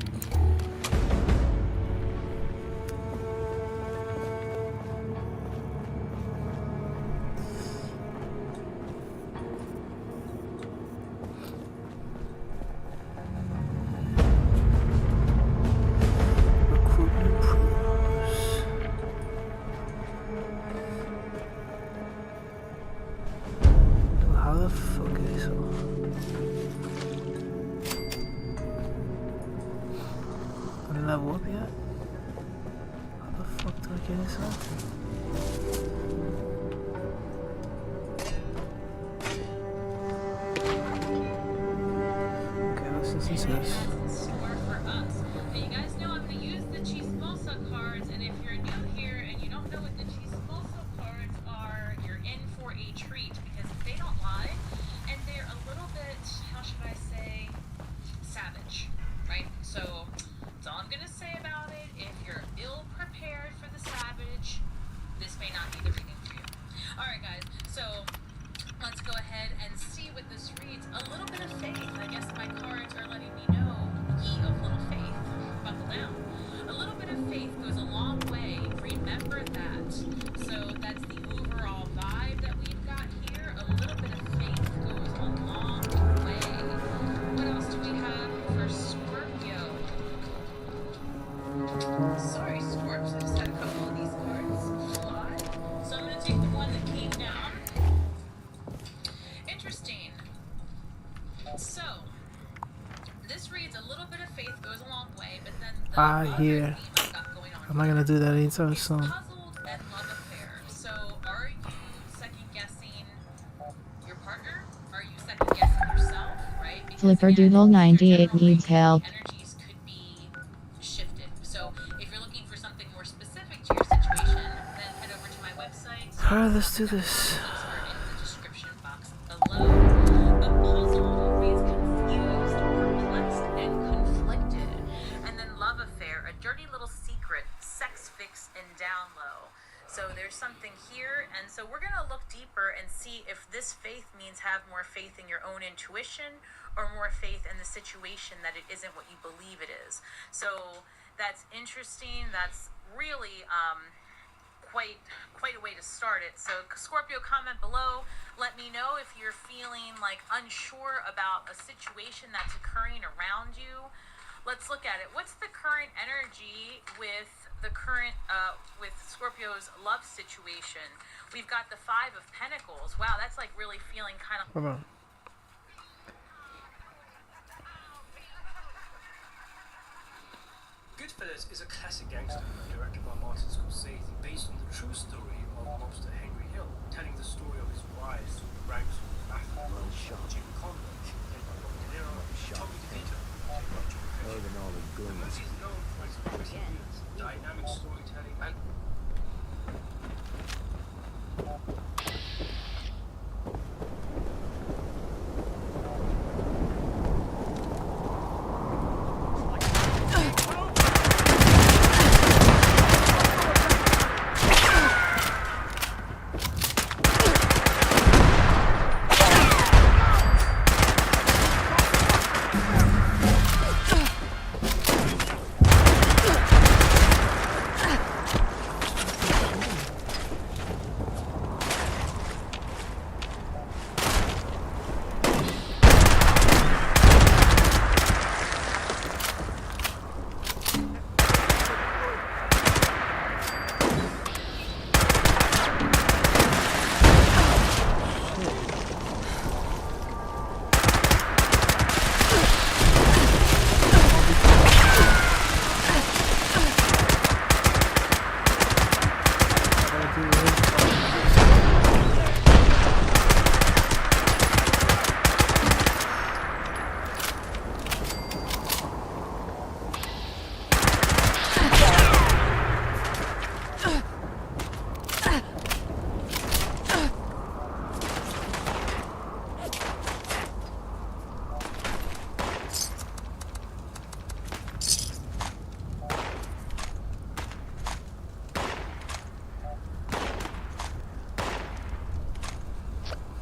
Level up yet? How the fuck do I get this up? Okay, let's listen to this. Store for us. Now you guys know I'm going to use the Chismosa cards, and if you're new here and you don't know what the Chismosa cards are, you're in for a treat because they don't lie, and they're a little bit, how should I say, savage, right? So that's all I'm going to say about it. If you're faith goes a long way. Remember that. So that's the overall vibe that we've got here. A little bit of faith goes a long way. What else do we have for Scorpio? Sorry, Scorps. I just had a couple of these cards fly. So I'm going to take the one that came down. Interesting. So, this reads a little bit of faith goes a long way, but then the Yeah. I'm not gonna do that anytime soon. puzzled and love affair. So, are you second guessing your partner? Are you second guessing yourself? Right? Because Flipperdoodle 98 needs help. energies could be shifted. So, if you're looking for something more specific to your situation, then head over to my website. Alright, let's do this. Links are in the description box below. But puzzled means confused, perplexed, and conflicted. And then love affair, a dirty little secret, sex fix, and down low. So there's something here, and so we're gonna look deeper and see if this faith means have more faith in your own intuition or more faith in the situation that it isn't what you believe it is. So that's interesting. That's really quite a way to start it. So Scorpio, comment below. Let me know if you're feeling like unsure about a situation that's occurring around you. Let's look at it. What's the current energy with the current with Scorpio's love situation? We've got the 5 of Pentacles. Wow, that's like really feeling kind of Hold on. Goodfellas is a classic gangster movie directed by Martin Scorsese based on the true story of mobster Henry Hill, telling the story of his rise to the ranks of the Mafia, Jim Conway, played by Robert De Niro, Tommy DeVito, played by Joe Pesci. The movie is known for its brilliant, dynamic storytelling and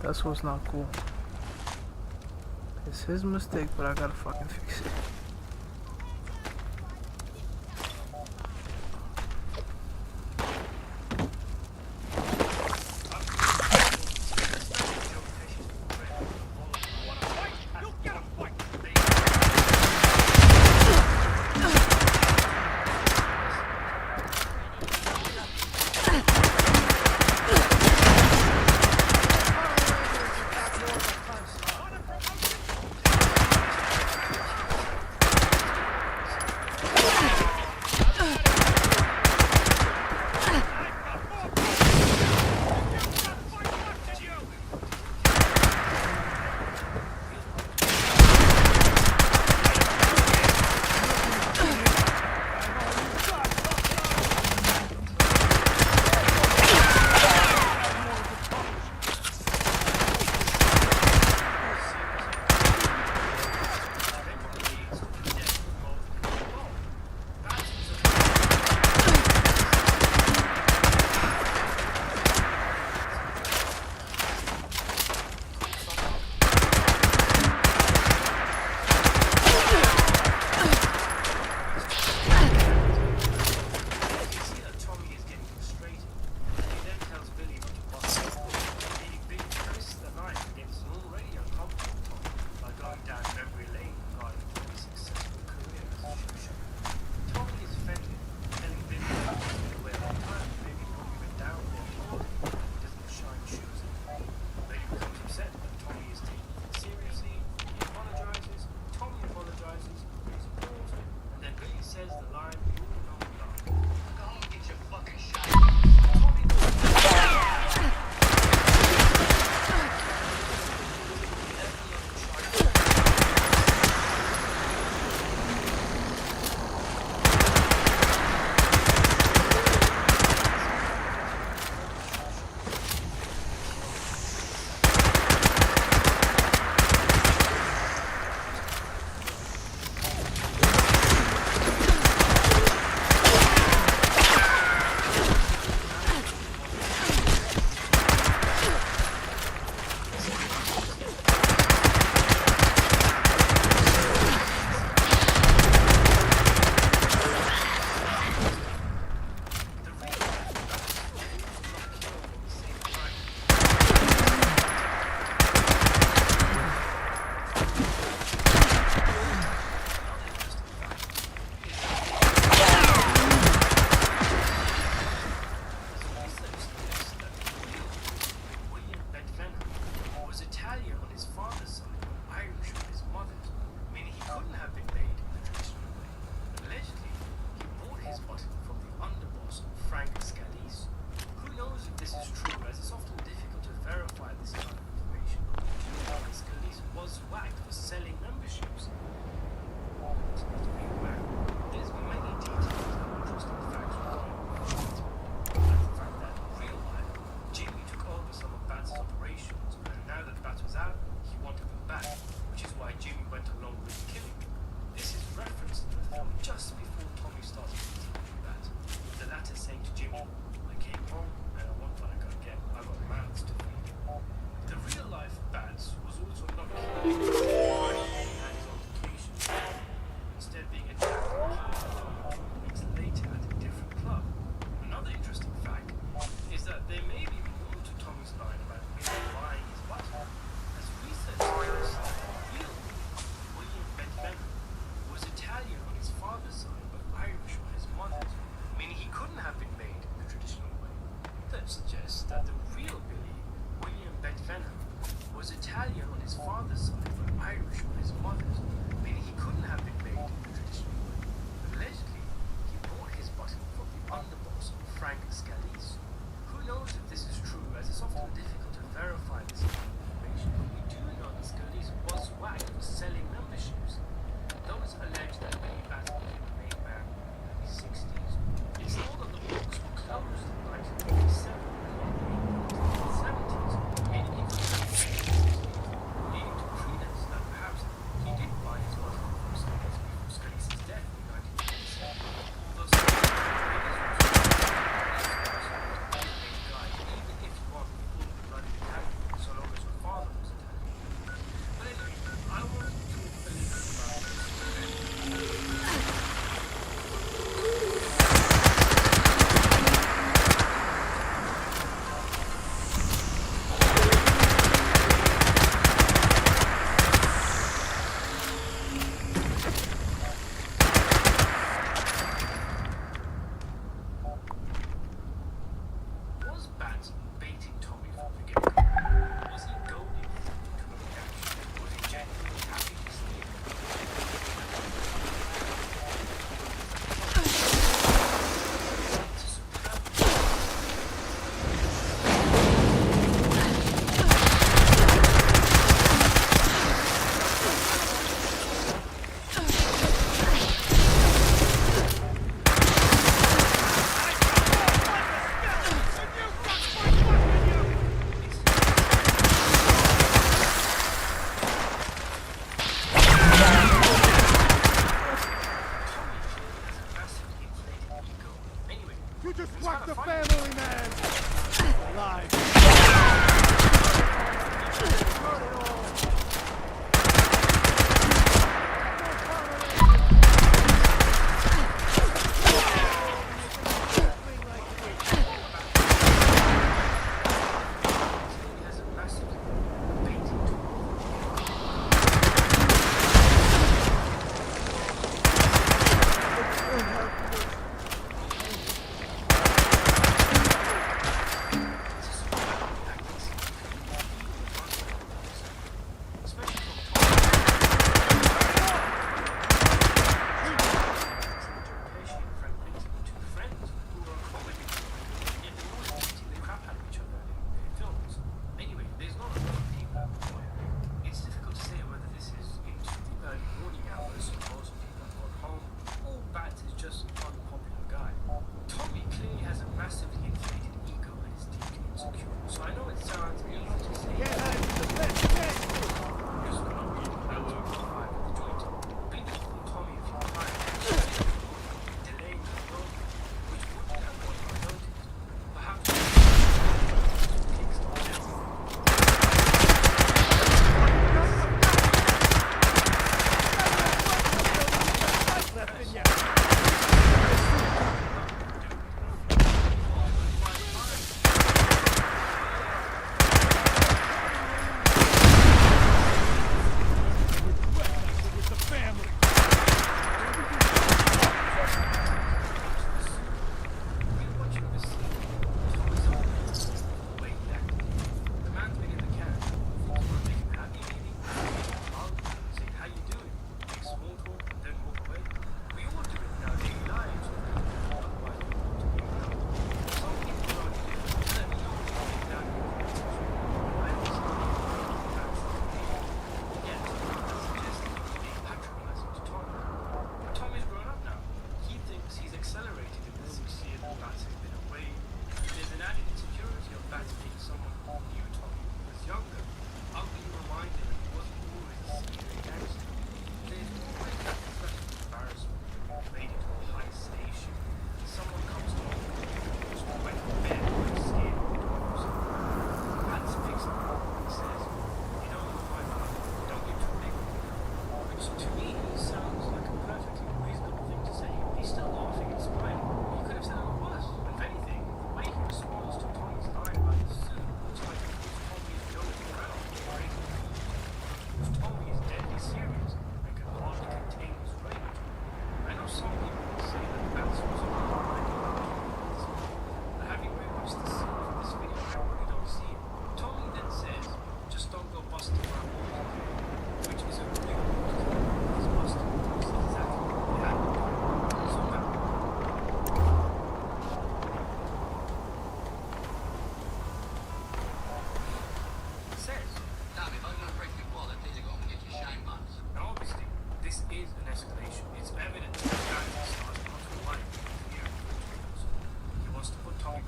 That's what's not cool. It's his mistake, but I gotta fucking fix it. this is true, as it's often difficult to verify this kind of information. Scalise was whacked for selling memberships. It's not to be aware. There's many details and interesting facts regarding like the fact that in real life, Jimmy took over some of Bats' operations, and now that Bats was out, he wanted them back, which is why Jimmy went along with the killing. This is referenced in the film just before Tommy started meeting with Bat, with the latter saying to Jimmy, I came home and I want what I got again. I got mouths to feed. The real life Bats was also not killed at his altercation, instead being attacked and killed 2 weeks later at a different club. Another interesting fact is that there may be more to Tommy's line about William buying his butt, as research suggests that real William Bedfenner was Italian on his father's side but Irish on his mother's, meaning he couldn't have been made the traditional way. That suggests that the real Billy, William Bedfenner, was Italian on his father's side but Irish on his mother's, meaning he couldn't have been made the traditional way. Allegedly, he bought his button from the underboss, Frank Scalise. Who knows if this is true, as it's often difficult to verify this kind of information, but we do know that Scalise was whacked for selling memberships. Those allege that Billy Bat became a main man in the 60s. It's known that the books were closed in 1987 and opened in the 1970s, leading to credence that perhaps he did buy his button from Scalise before Scalise's death in 1987. Although Scalise guy, even if you want people to run Italian, so long as your father was Italian. But anyway, I want to talk a little bit about this. Was Bat baiting Tommy from the get-go? Was he goading him into a reaction? Was he genuinely happy to see him? You just whacked the family man! Alive.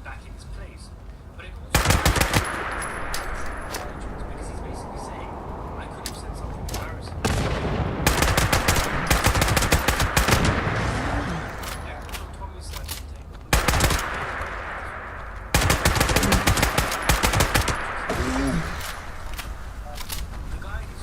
back in his place. But it also because he's basically saying, I could have said something embarrassing. Yeah, so Tommy's side of the table. The guy who's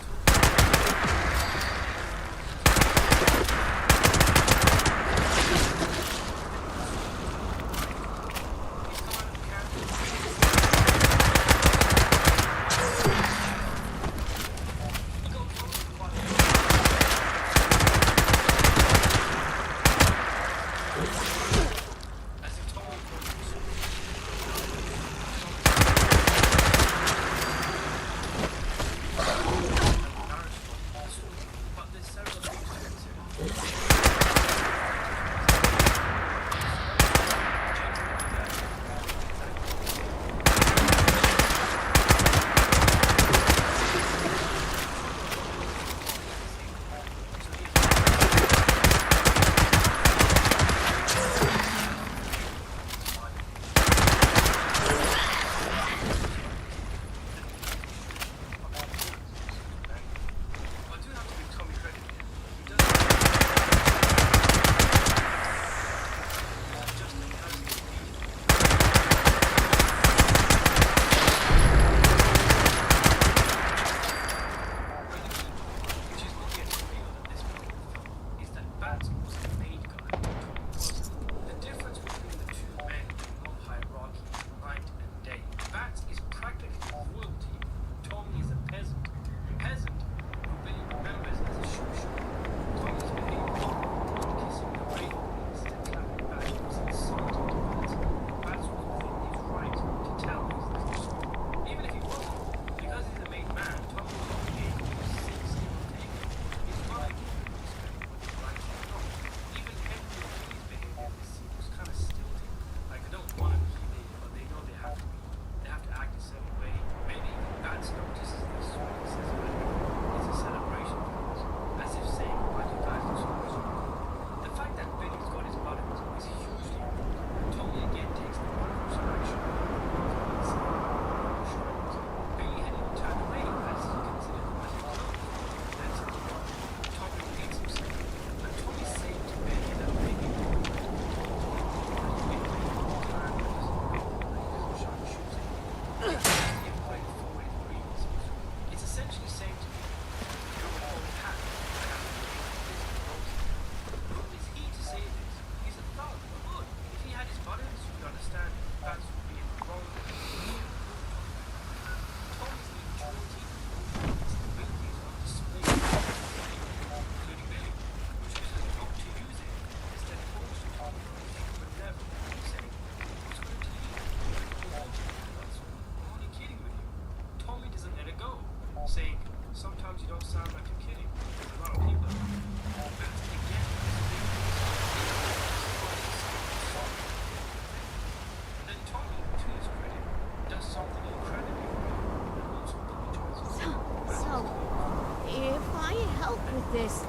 this.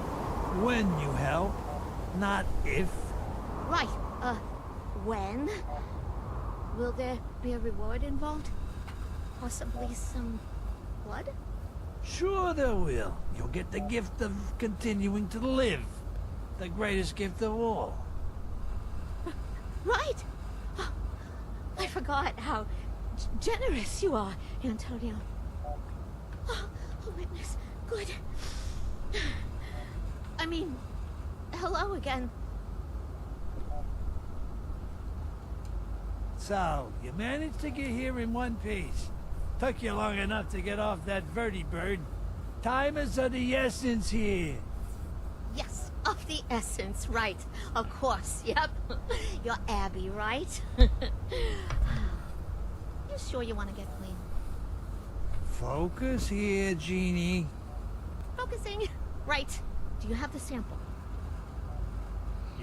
When you help, not if. Right, when? Will there be a reward involved? Possibly some blood? Sure there will. You'll get the gift of continuing to live. The greatest gift of all. Right! Oh, I forgot how generous you are, Antonio. Oh, a witness. Good. I mean, hello again. So, you managed to get here in one piece. Took you long enough to get off that vertibird. Time is of the essence here. Yes, of the essence, right. Of course, yep. You're Abby, right? You sure you want to get clean? Focus here, Jeannie. Focusing. Right. Do you have the sample?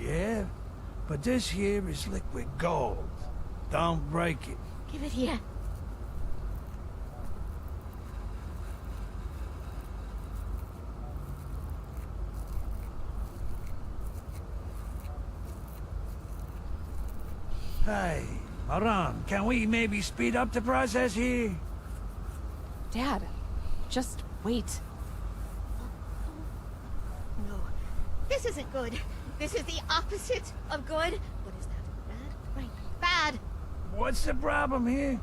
Yeah, but this here is liquid gold. Don't break it. Give it here. Hey, Maram, can we maybe speed up the process here? Dad, just wait. No, this isn't good. This is the opposite of good. What is that? Bad? Right. Bad. What's the problem here?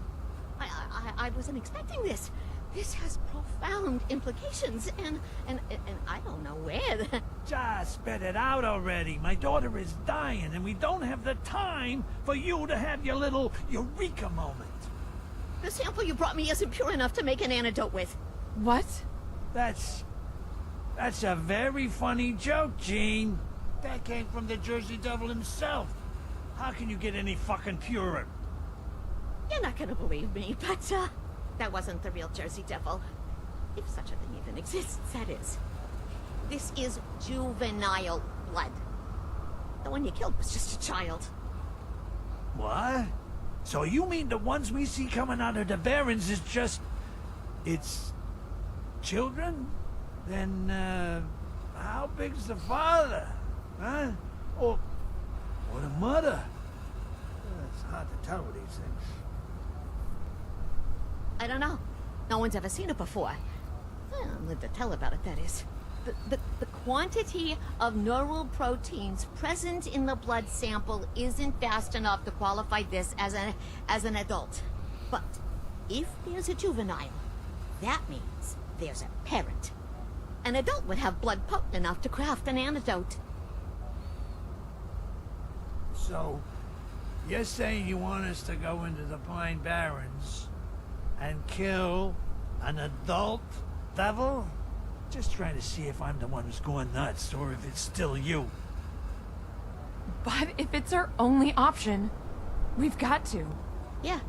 I wasn't expecting this. This has profound implications, and I don't know where. Just spit it out already. My daughter is dying, and we don't have the time for you to have your little eureka moment. The sample you brought me isn't pure enough to make an antidote with. What? That's a very funny joke, Jean. That came from the Jersey Devil himself. How can you get any fucking purer? You're not gonna believe me, but, that wasn't the real Jersey Devil. If such a thing even exists, that is. This is juvenile blood. The one you killed was just a child. What? So you mean the ones we see coming out of the Barrens is just... it's... children? Then, how big's the father? Huh? Or the mother? It's hard to tell with these things. I don't know. No one's ever seen it before. Lived to tell about it, that is. The quantity of neural proteins present in the blood sample isn't fast enough to qualify this as an adult. But if there's a juvenile, that means there's a parent. An adult would have blood potent enough to craft an antidote. So, you're saying you want us to go into the Pine Barrens and kill an adult devil? Just trying to see if I'm the one who's going nuts, or if it's still you. But if it's our only option, we've got to. Yeah.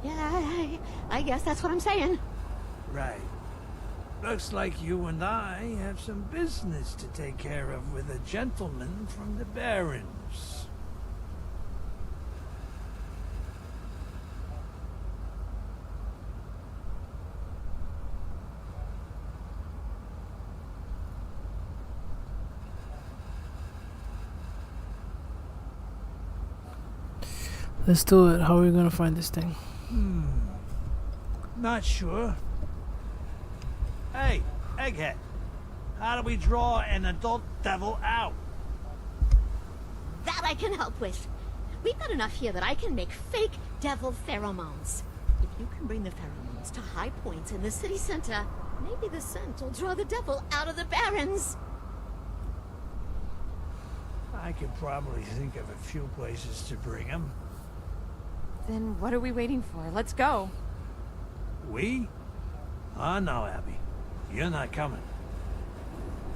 I guess that's what I'm saying. Right. Looks like you and I have some business to take care of with a gentleman from the Barrens. Let's do it. How are we gonna find this thing? Not sure. Hey, Egghead. How do we draw an adult devil out? That I can help with. We've got enough here that I can make fake devil pheromones. If you can bring the pheromones to high points in the city center, maybe the scent will draw the devil out of the Barrens. I could probably think of a few places to bring him. Then what are we waiting for? Let's go. We? Oh, no, Abby. You're not coming.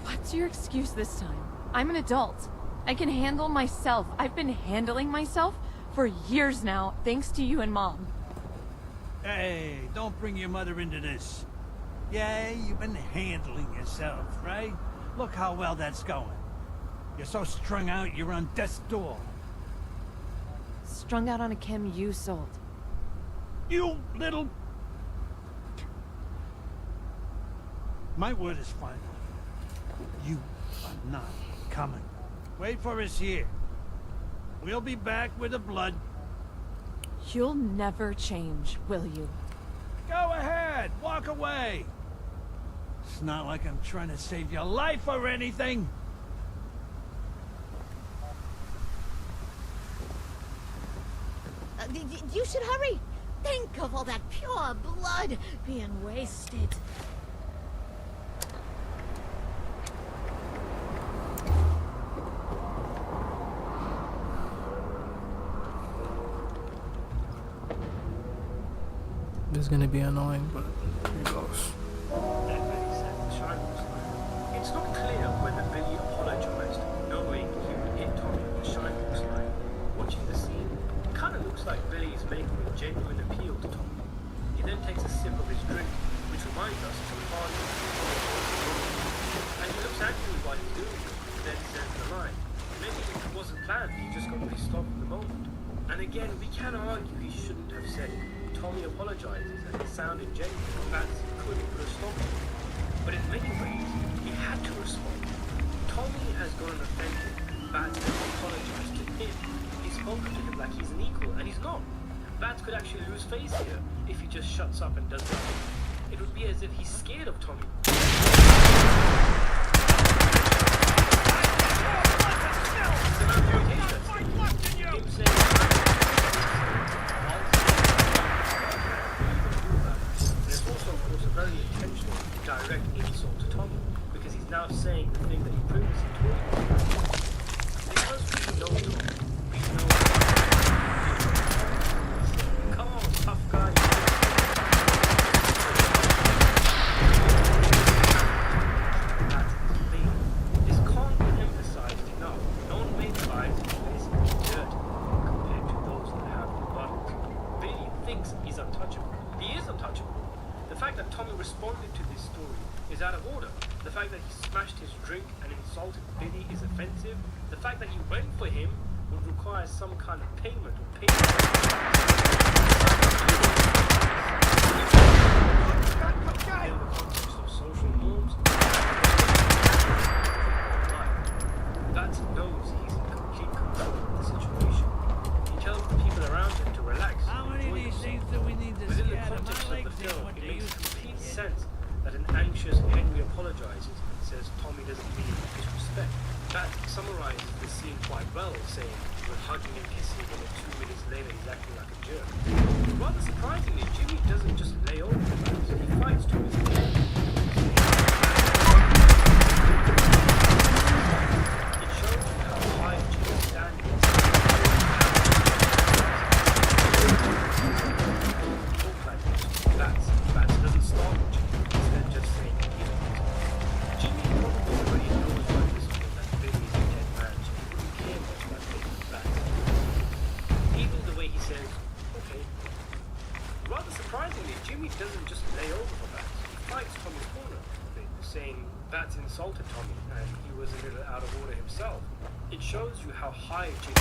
What's your excuse this time? I'm an adult. I can handle myself. I've been handling myself for years now, thanks to you and Mom. Hey, don't bring your mother into this. Yeah, you've been handling yourself, right? Look how well that's going. You're so strung out, you're on death's door. Strung out on a chem you sold. You little... My word is final. You are not coming. Wait for us here. We'll be back with the blood. You'll never change, will you? Go ahead, walk away. It's not like I'm trying to save your life or anything. You should hurry. Think of all that pure blood being wasted. This is gonna be annoying, but here it goes. It's not clear whether Billy apologized, knowing he would hit Tommy with the Shineworks line. Watching the scene, it kind of looks like Billy is making a genuine appeal to Tommy. He then takes a sip of his drink, which reminds us to party. And he looks angry while he's doing it, then says the line. Maybe it wasn't planned, he just got pissed off at the moment. And again, we can argue he shouldn't have said it. Tommy apologizes and it sounded genuine, Bats couldn't put a stop to it. But in many ways, he had to respond. Tommy has gone offended. Bats never apologized to him. He's spoken to him like he's an equal, and he's not. Bats could actually lose face here if he just shuts up and does nothing. It would be as if he's scared of Tommy. There's also, of course, a very intentional, direct insult to Tommy, because he's now saying the thing that he previously told him. Because we know Tommy, we know. Come on, tough guy. This can't be emphasized enough. Non-made-sized is basically dirt compared to those that have rebuttals. Billy thinks he's untouchable. He is untouchable. The fact that Tommy responded to this story is out of order. The fact that he smashed his drink and insulted Billy is offensive. The fact that he went for him would require some kind of payment or payment. In the context of social norms, that knows he's in complete control of the situation. He tells the people around him to relax. How many of these things do we need to Within the scatter? context My of the legs film, want it to makes use complete sense that an anxious Henry apologizes and says Tommy doesn't mean it with disrespect. That summarizes the scene quite well, saying we're hugging and kissing him and 2 minutes later he's acting like a jerk. Rather surprisingly, Jimmy doesn't just lay over the Bats, he fights to his death. It shows how high Jimmy's standing is. Talk like this. Bats doesn't start with Jimmy, instead just saying he's on. Jimmy probably already knows by this point that Billy is a dead man, so he wouldn't care much about Bats. Even the way he says, okay. Rather surprisingly, Jimmy doesn't just lay over for Bats. He fights Tommy's corner a bit, saying Bats insulted Tommy and he was a little out of order himself. It shows you how high Jimmy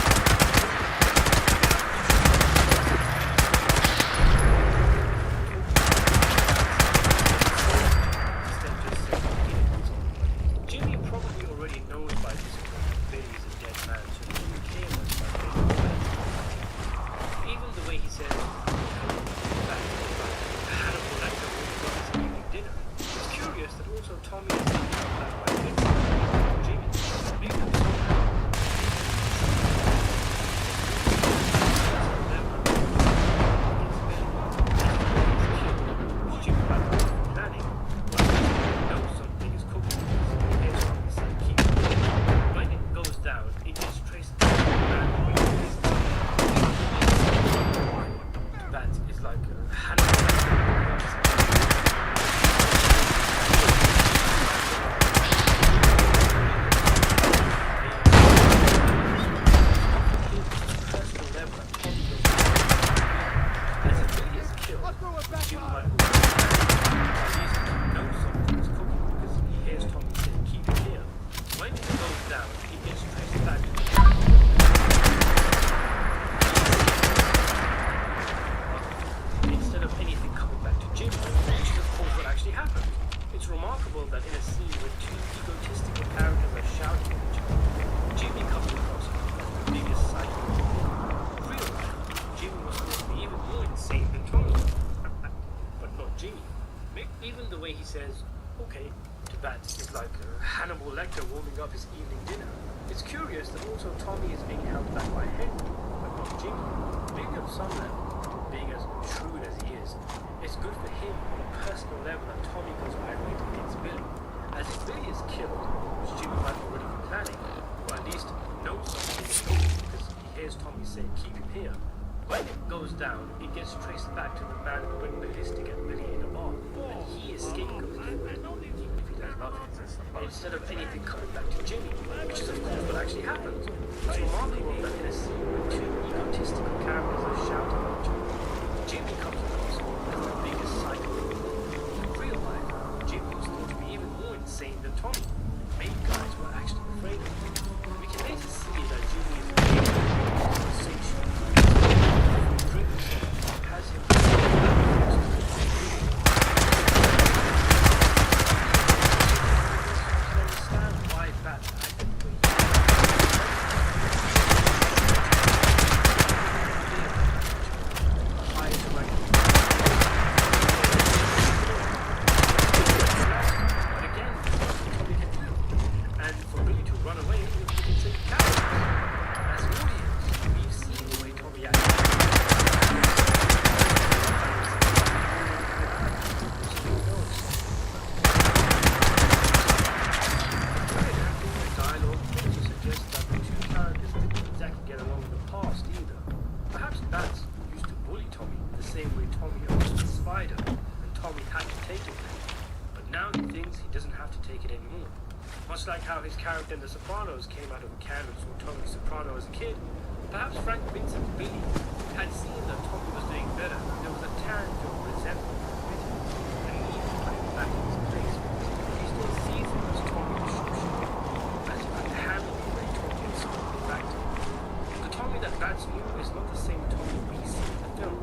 Jimmy probably already knows by this point that Billy is a dead man, so he doesn't care much about Billy. Even the way he says, Hannibal Lecter really got his evening dinner. It's curious that also Tommy is thinking about that by Jimmy. Being that somehow Jimmy by planning, knows something is cooking. Here's what we say, keep it. When it goes down, it gets traced back to the man who is that is like a Hannibal personal level that Tommy goes as if Billy is killed, Jimmy might know something is cooking because he hears Tommy say, keep it here. When it goes down, it gets traced back to the man. Instead of anything coming back to Jimmy, which is of course what actually happened. It's remarkable that in a scene where two egotistical characters are shouting at each other, Jimmy comes across as the biggest psycho. In real life, Jimmy was supposed to be even more insane than Tommy. But not Jimmy. Even the way he says, okay, to Bats is like Hannibal Lecter warming up his evening dinner. It's curious that also Tommy is being held back by Henry, but not Jimmy. Maybe on some level, being as shrewd as he is, it's good for him on a personal level that Tommy goes irate against Billy. As if Billy is killed, which Jimmy might already be planning, or at least knows something is cooking because he hears Tommy say, keep him here. When it goes down, it gets traced back to the man who went ballistic at Billy in a bar, and he is scapegoated, even if he does love him. Instead of anything coming back to Jimmy, which is of course what actually happens. It's remarkable that in a scene where two egotistical characters are shouting at each other, Jimmy comes across as the biggest psycho. In real life, Jimmy was thought to be even more insane than Tommy. Many guys were actually afraid of him. We can later see that Jimmy is insatiable. Has him understand why Bats acted the way he did. Bats used to bully Tommy the same way Tommy owns the spider, and Tommy had to take it then. But now he thinks he doesn't have to take it anymore. Much like how his character in The Sopranos came out of a can and saw Tony Soprano as a kid, perhaps Frank Vincent Billy had seen that Tommy was doing better, and there was a tang of resentment with him, and he even put him back in his place. He still sees him as Tommy the sharpshooter, as he could handle the way Tommy himself reacted. The Tommy that Bats knew is not the same Tommy we see in the film.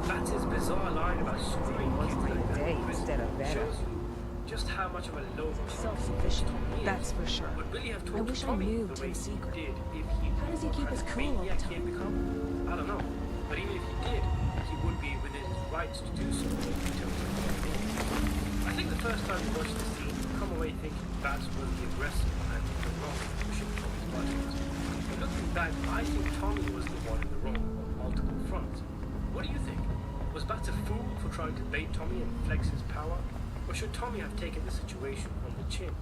Bats' bizarre line about screwing kids like that instead of better. shows you just how much of a low Self-sufficient, that's for sure. Would Billy have I told wish I Tommy knew the way Tim's he secret. did if he How does he keep his cool all the maniac he had become? I don't know. But even if he did, he would be within his rights to do so in terms of what he did. I think the first time you watch the scene, you come away thinking Bats was the aggressor and in the wrong for pushing Tommy's buttons. But looking back, I think Tommy was the one in the wrong on multiple fronts. What do you think? Was Bats a fool for trying to bait Tommy and flex his power? Or should Tommy have taken the situation on the chin?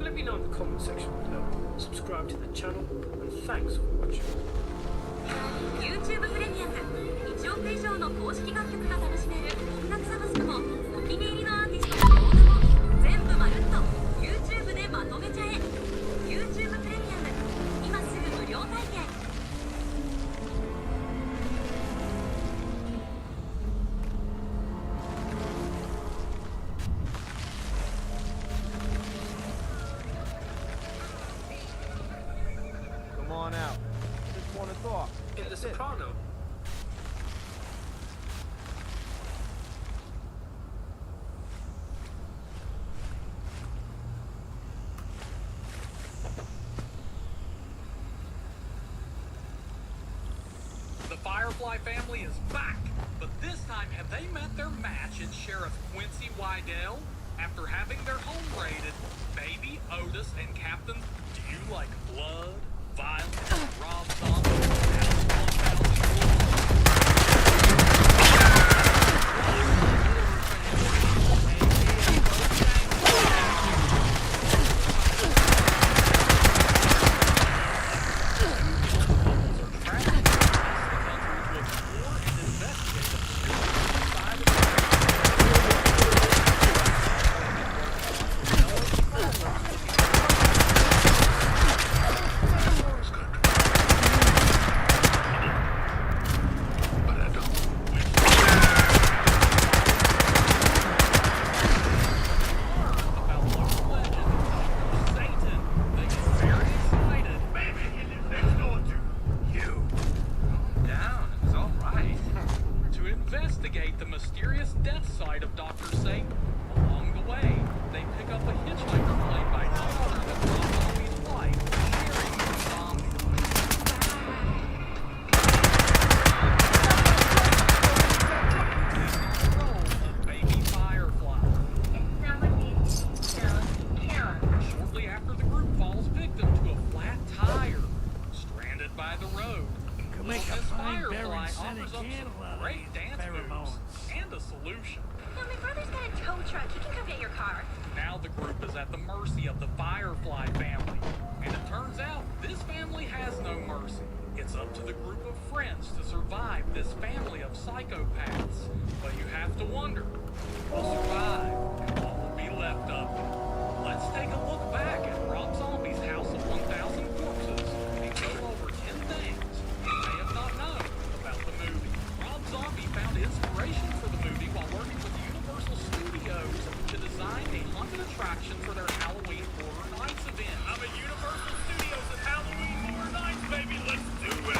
Let me know in the comment section below. Subscribe to the channel, and thanks for watching. YouTube プレミアム1億以上の公式楽曲が楽しめる音楽サブスクもお気に入りのアーティストの動画も全部まるっと YouTube でまとめちゃえ YouTube プレミアム今すぐ無料体験Come on out. Just want to talk. In The Soprano, The Firefly family is back, but this time have they met their match in Sheriff Quincy Wydell? After having their home raided, Baby, Otis, and Captain, do you like blood, violence, Rob Zombie, House 1000 down. It's all right. To investigate the mysterious death site of Dr. Satan, along the way, they pick up a hitchhiker played by none other than Rob Zombie's wife, Sherry Zombie. Baby Firefly. Shortly after the group falls victim to a flat tire, stranded by the road, Could make a Miss fine Firefly bearing scented offers up candle some out of great these dance moves pheromones. and a solution. Now my brother's got a tow truck. He can come get your car. Now the group is at the mercy of the Firefly family. And it turns out this family has no mercy. It's up to the group of friends to survive this family of psychopaths. But you have to wonder, who will survive and what will be left of them? Let's take a look back at Rob Zombie's House of 1,000 Corpses and go over 10 things you may have not known about the movie. Rob Zombie found inspiration for the movie while working with Universal Studios to design a haunted attraction for their Halloween Horror Nights event. I'm at Universal Studios at Halloween Horror Nights, baby. Let's do it.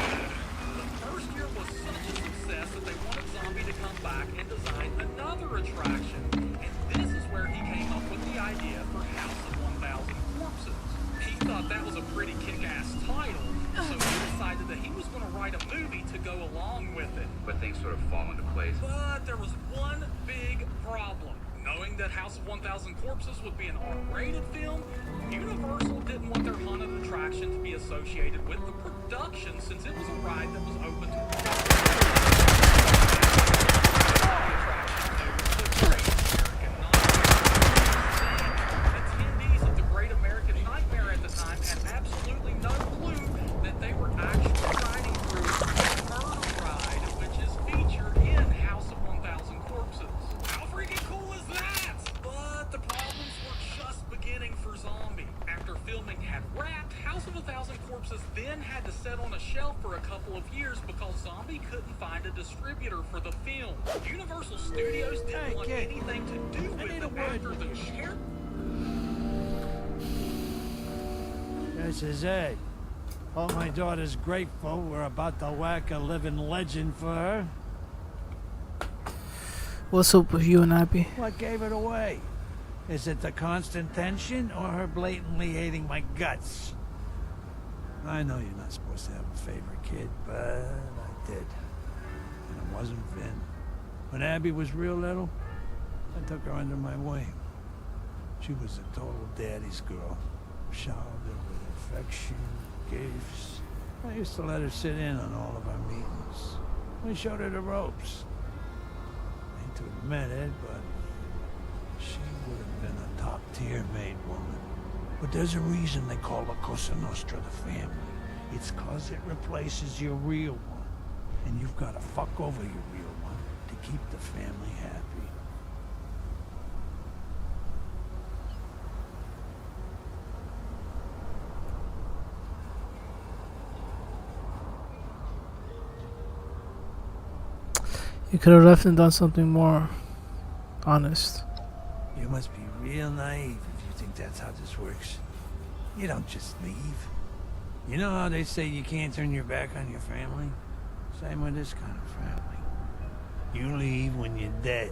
The first year was such a success that they wanted Zombie to come back and design another attraction. And this is where he came up with the idea for House of 1,000 Corpses. He thought that was a pretty kick-ass title, so he decided that he was going to write a movie to go along with it. But things sort of fall into place. But there was one big problem. Knowing that House of 1,000 Corpses would be an R-rated film, Universal didn't want their haunted attraction to be associated with the production since it was a ride that was open to attendees of the Great American Nightmare at the time had absolutely no clue that they were actually riding through a murder ride, which distributor for the film. Universal Studios didn't want anything to do with it after the share. This is it. Oh, my daughter's grateful we're about to whack a living legend for her. What's up with you and Abby? What gave it away? Is it the constant tension or her blatantly hating my guts? I know you're not supposed to have a favorite kid, but I did. And it wasn't Vin. When Abby was real little, I took her under my wing. She was a total daddy's girl. Showered her with affection, gifts. I used to let her sit in on all of our meetings. We showed her the ropes. I hate to admit it, but she would have been a top-tier maid woman. But there's a reason they call La Cosa Nostra the family. It's 'cause it replaces your real one. And you've got to fuck over your real one to keep the family happy. You could have left and done something more honest. You must be real naive if you think that's how this works. You don't just leave. You know how they say you can't turn your back on your family? Same with this kind of family. You leave when you're dead.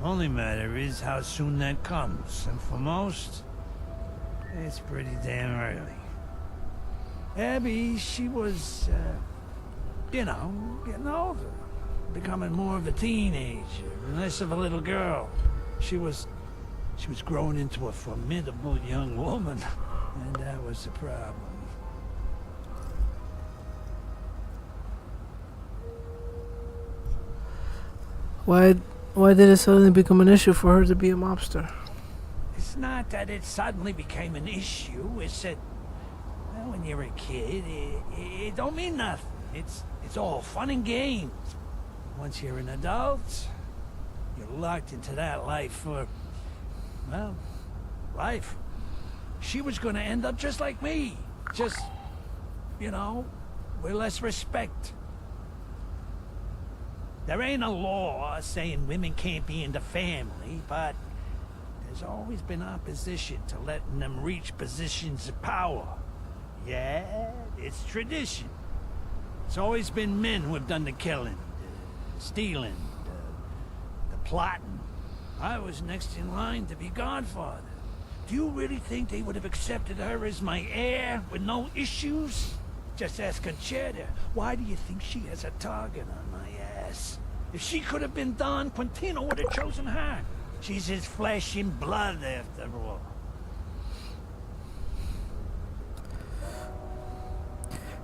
Only matter is how soon that comes, and for most, it's pretty damn early. Abby, she was, getting older. Becoming more of a teenager, less of a little girl. She was growing into a formidable young woman, and that was the problem. Why did it suddenly become an issue for her to be a mobster? It's not that it suddenly became an issue. It's that, well, when you're a kid, it don't mean nothing. It's all fun and games. Once you're an adult, you're locked into that life for, well, life. She was gonna end up just like me. Just, you know, with less respect. There ain't a law saying women can't be in the family, but there's always been opposition to letting them reach positions of power. Yeah, it's tradition. It's always been men who have done the killing. Stealing, the plotting. I was next in line to be godfather. Do you really think they would have accepted her as my heir with no issues? Just ask Conchetta. Why do you think she has a target on my ass? If she could have been Don, Quintino would have chosen her. She's his flesh and blood, after all.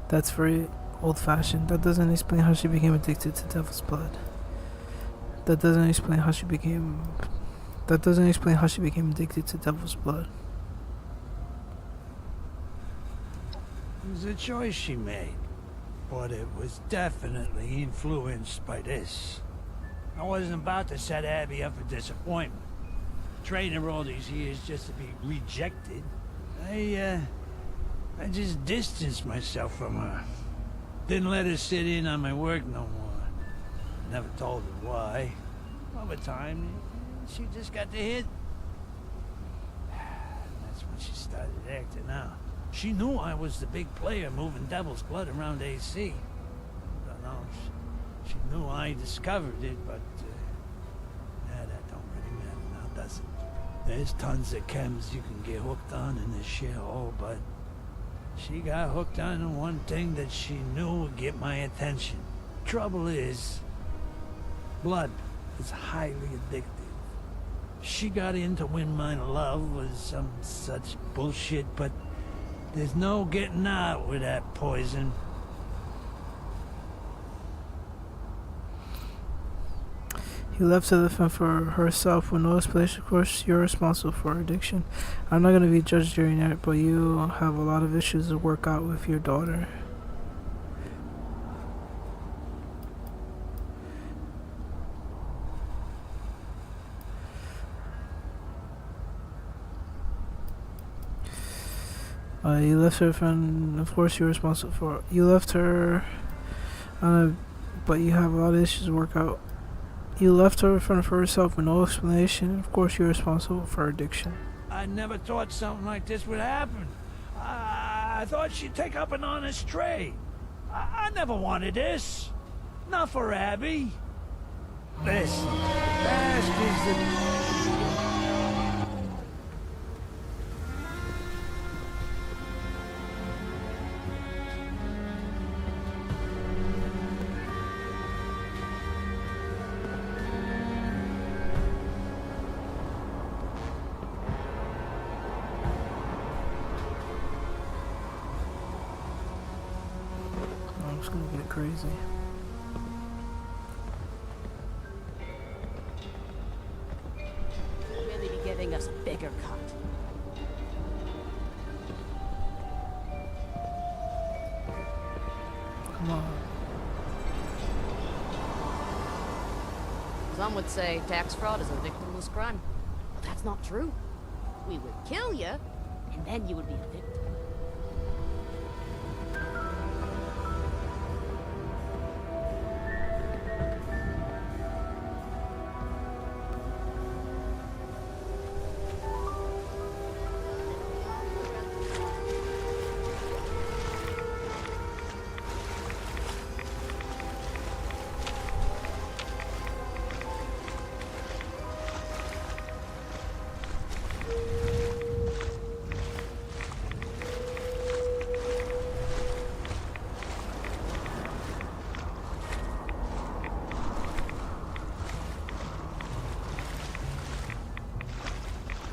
That's very old-fashioned. That doesn't explain how she became addicted to devil's blood. That doesn't explain how she became addicted to devil's blood. It was a choice she made, but it was definitely influenced by this. I wasn't about to set Abby up for disappointment. Trained her all these years just to be rejected. I just distanced myself from her. Didn't let her sit in on my work no more. Never told her why. Over time, she just got the hit. That's when she started acting out. She knew I was the big player moving devil's blood around AC. I don't know. She knew I discovered it, but that don't really matter now, does it? There's tons of chems you can get hooked on in this shithole, but she got hooked on one thing that she knew would get my attention. Trouble is, blood is highly addictive. She got into when my love was some such bullshit, but there's no getting out with that poison. He left to defend for herself with no explanation. Of course, you're responsible for her addiction. I'm not going to be judged during that, but you have a lot of issues to work out with your daughter. You left her, and of course you're responsible for. You left her on a but you have a lot of issues to work out. You left her in front of herself with no explanation. Of course, you're responsible for her addiction. I never thought something like this would happen. I thought she'd take up an honest trade. I never wanted this. Not for Abby. Listen, bastards I'm just gonna get crazy. Really be giving us a bigger cut. Come on. Some would say tax fraud is a victimless crime. But that's not true. We would kill you, and then you would be a victim.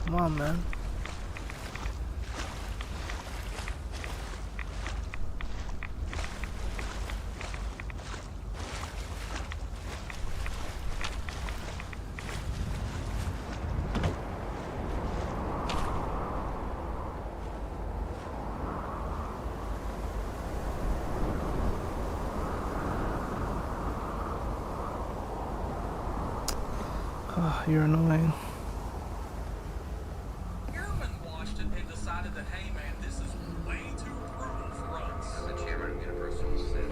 Come on, man. Oh, you're annoying. Chairman watched it and decided that, hey man, this is way too brutal for us. The chairman of Universal said,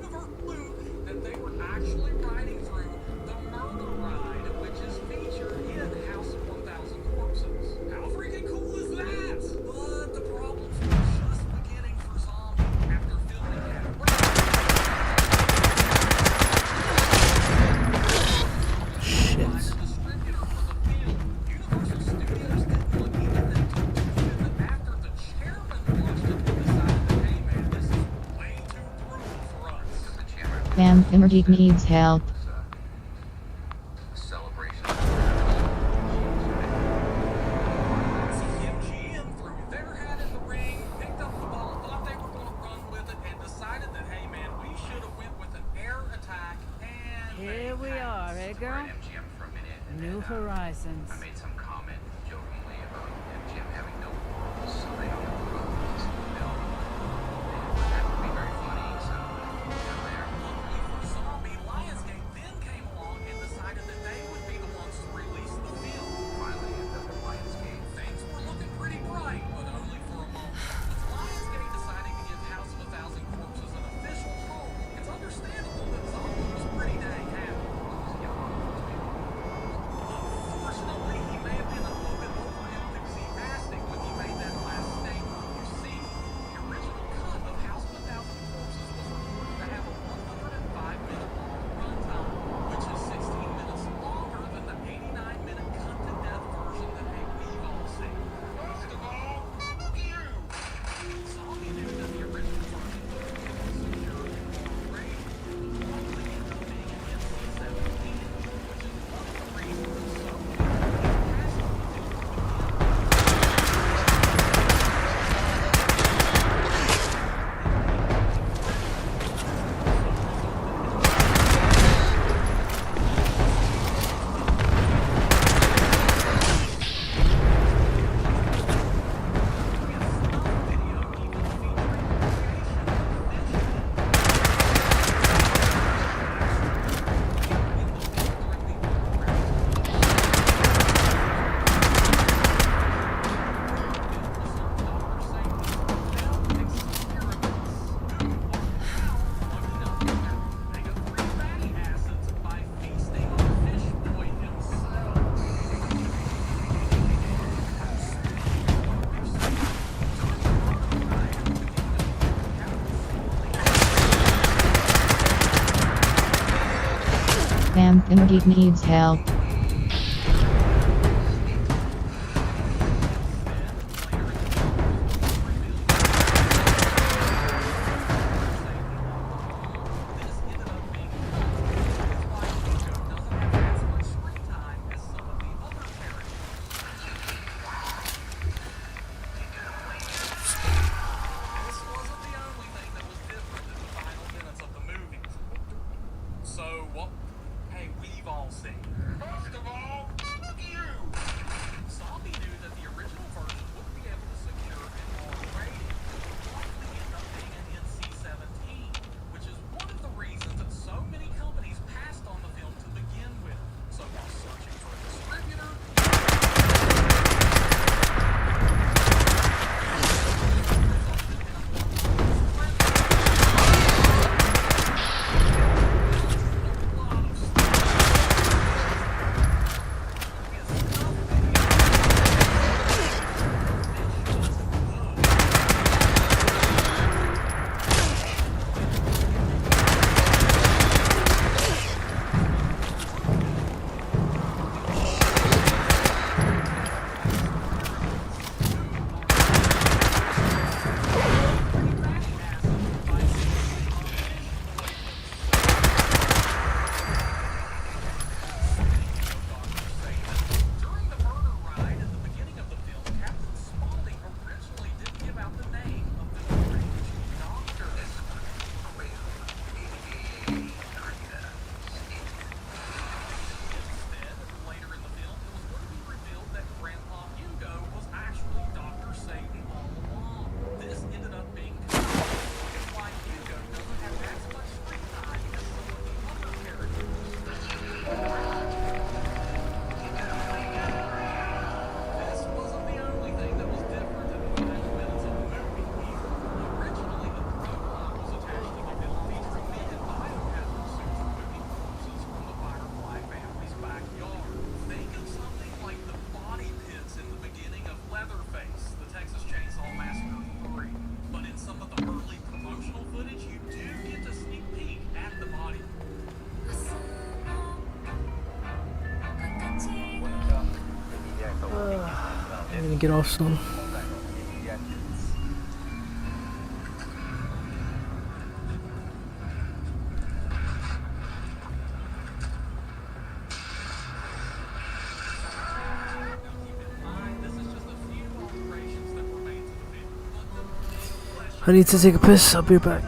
Never knew that they were actually riding through the murder ride, which is featured in House of 1,000 Corpses. How freaking cool is that? But the problems were just beginning for Zombie after filming that. Shit. Bam Immerdeep needs help. celebration. MGM threw their hat in the ring, picked up the ball, thought they were going to run with it, and decided that, hey man, we should have went with an air attack, and Here we are, eh, girl? MGM for a minute. And New then, horizons. I made some comment jokingly about MGM having no rules, so they don't have to run with this film. And that would be very funny, so down there. Zombie Lionsgate then came along and decided that they would be the ones to release the film. Finally, ended up at Lionsgate. Things were looking pretty bright, but only for a moment. With Lionsgate deciding to give House of 1,000 Corpses an official home, it's understandable that Zombie was pretty dang happy. Unfortunately, he may have Vampire Geek needs help. So what? Hey, we've all seen. First of all, fuck you! Zombie knew that the original version wouldn't be able to secure an R rating. It would likely end up being an NC-17, which is one of the reasons that so many companies passed on the film to begin with. So while searching for a distributor, I'm gonna get off soon. I need to take a piss. I'll be back.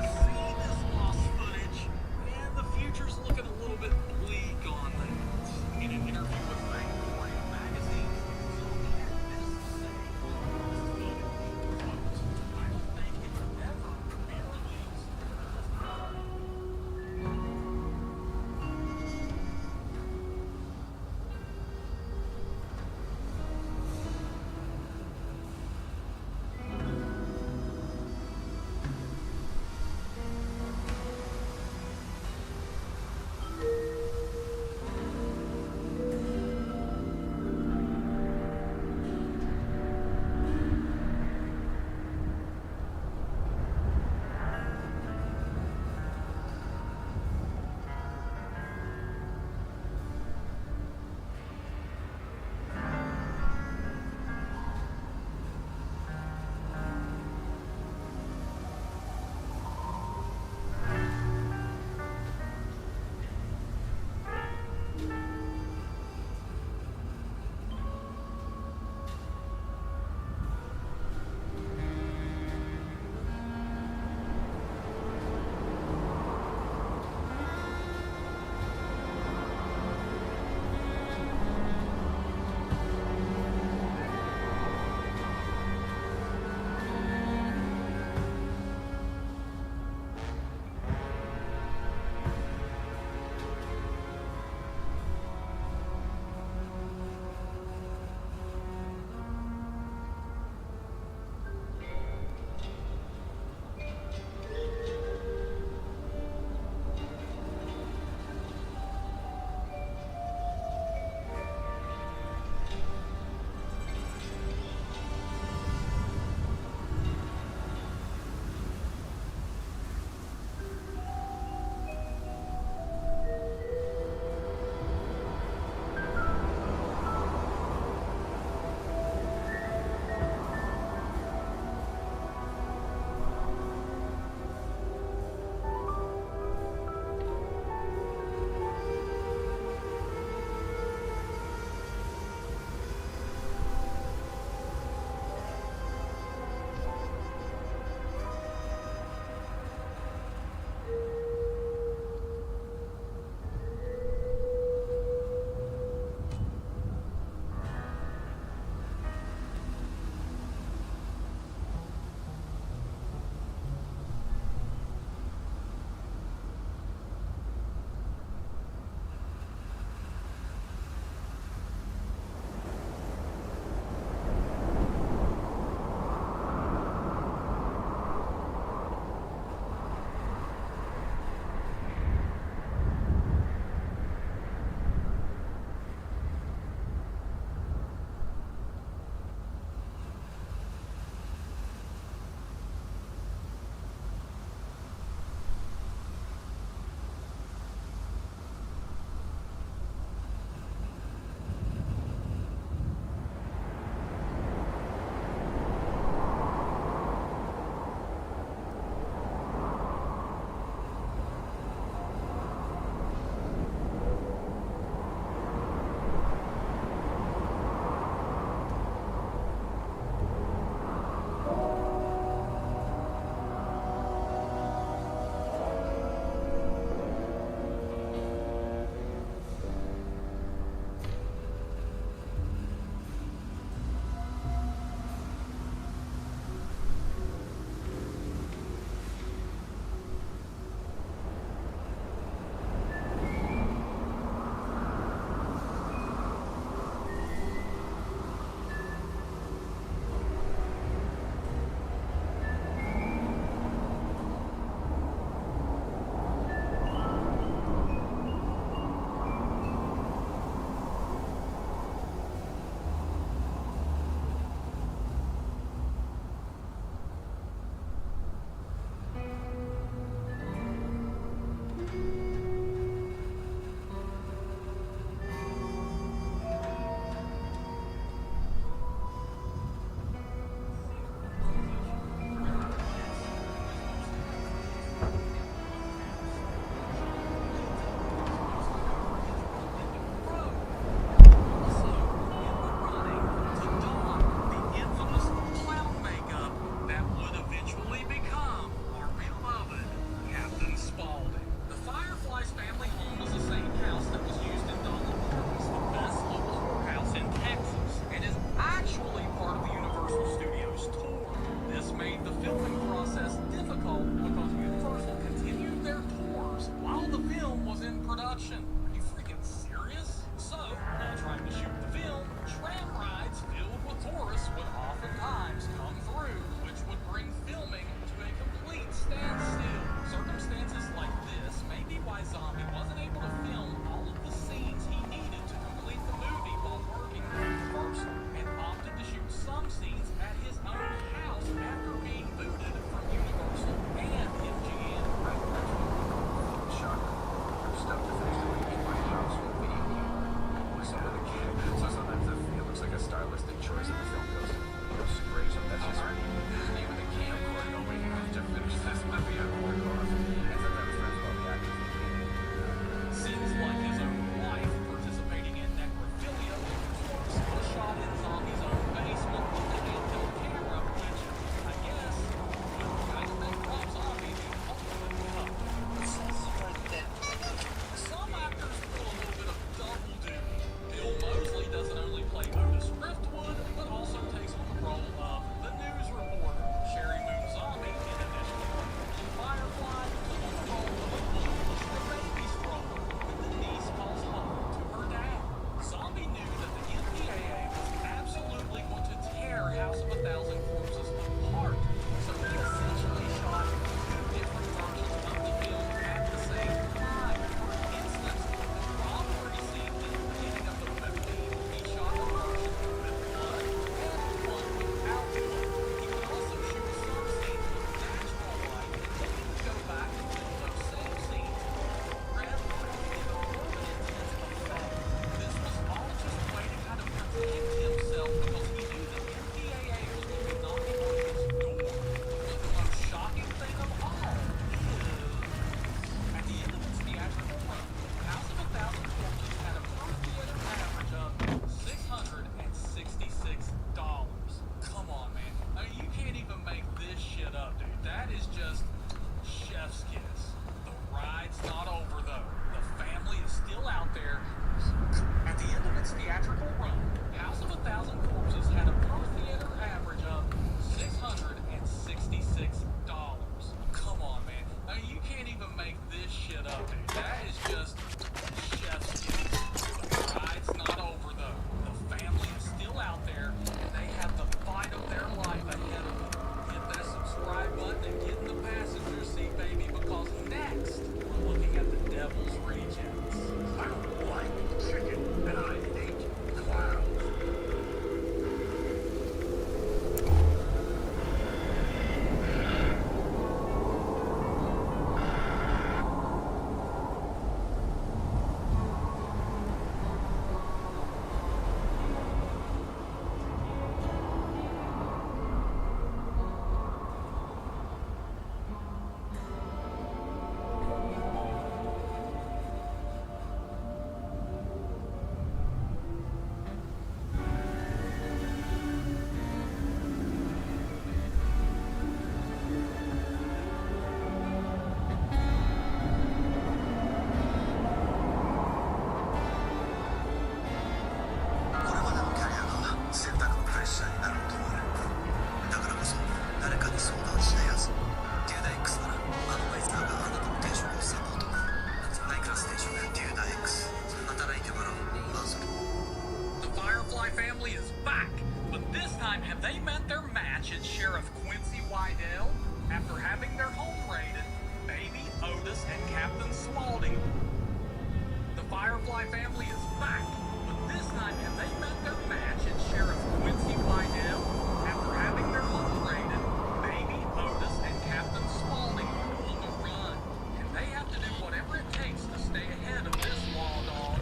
Firefly family is back, but this time they met their match in Sheriff Quincy Wydell after having their home raided. Baby Otis and Captain Spaulding are on the run, and they have to do whatever it takes to stay ahead of this law dog.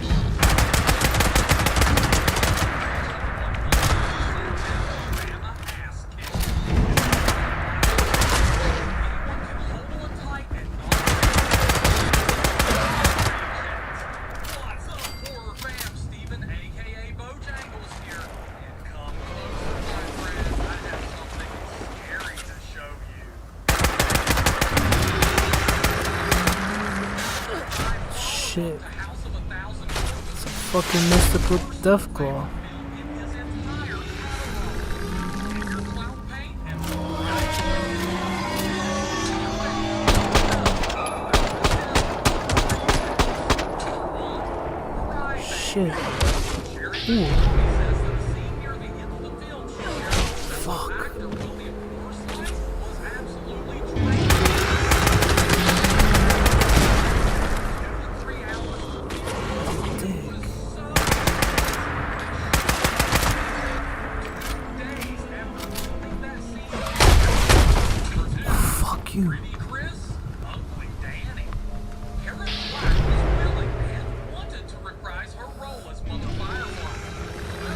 Shit. It's a fucking mystical Deathclaw. Shit. Ooh. Fuck. Fuck you. Wanted to reprise her role as Mother Firefly.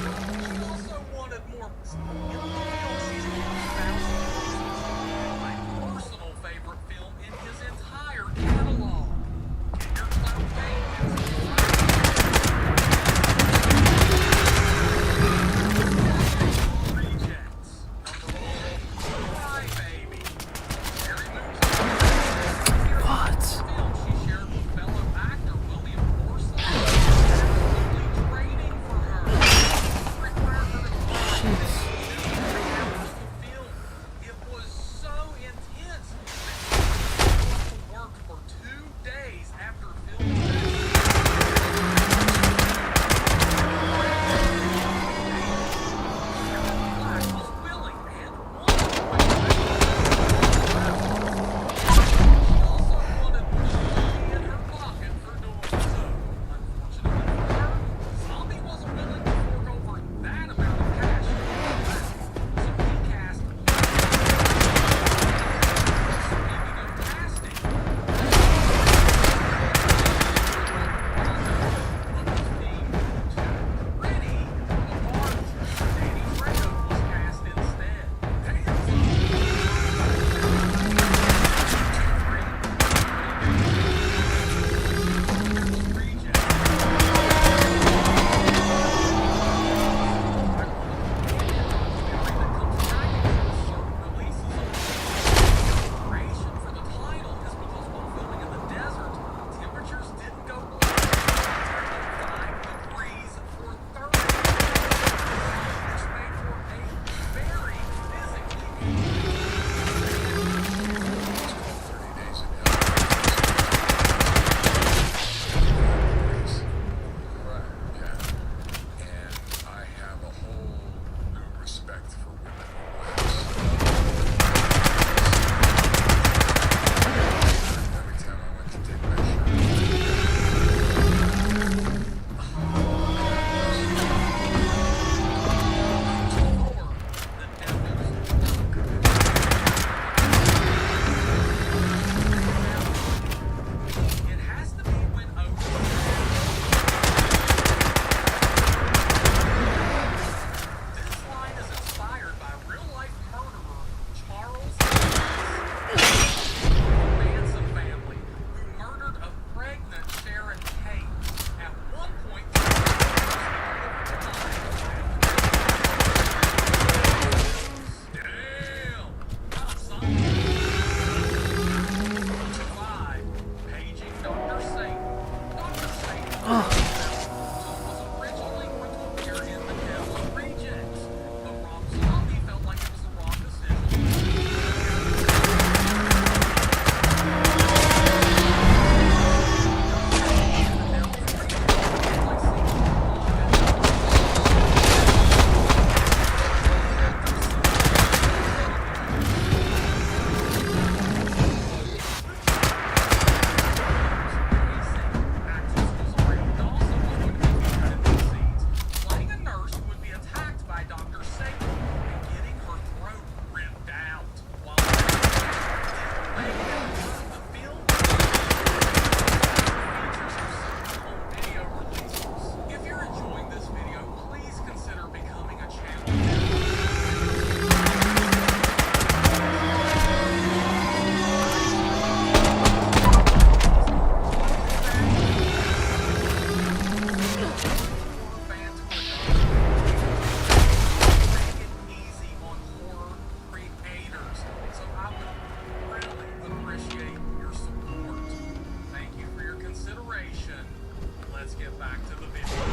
back to the video.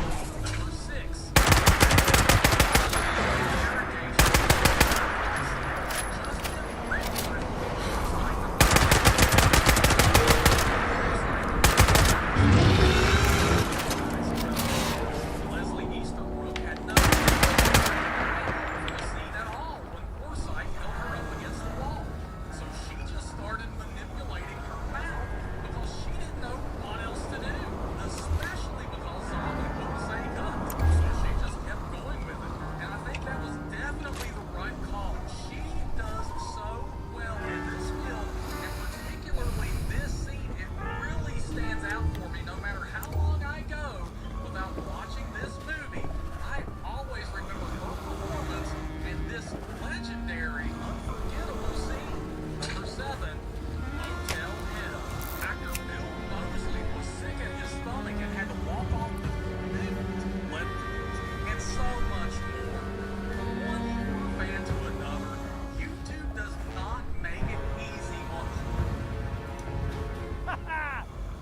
Number 6. Leslie Easterbrook had no scene at all when Forsythe held her up against the wall. So she just started manipulating her mouth because she didn't know what else to do, especially because Zombie wouldn't say cut. So she just kept going with it. And I think that was definitely the right call. She does so well in this film, and particularly this scene, it really stands out for me no matter how long I go without watching this movie. I always remember her performance and this legendary, unforgettable scene. Number 7, Motel Hell. Actor Bill Moseley was sick at his stomach and had to walk off the blood, and so much more. From one horror fan to another, YouTube does not make it easy on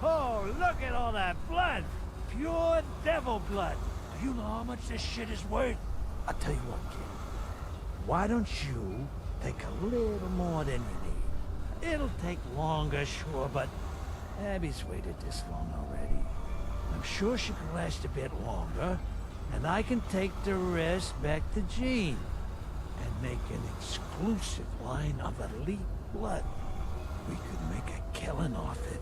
Oh, look at all that blood! Pure devil blood. Do you know how much this shit is worth? I'll tell you what, kid. Why don't you take a little more than you need? It'll take longer, sure, but Abby's waited this long already. I'm sure she can last a bit longer, and I can take the rest back to Jean and make an exclusive line of elite blood. We could make a killing off it.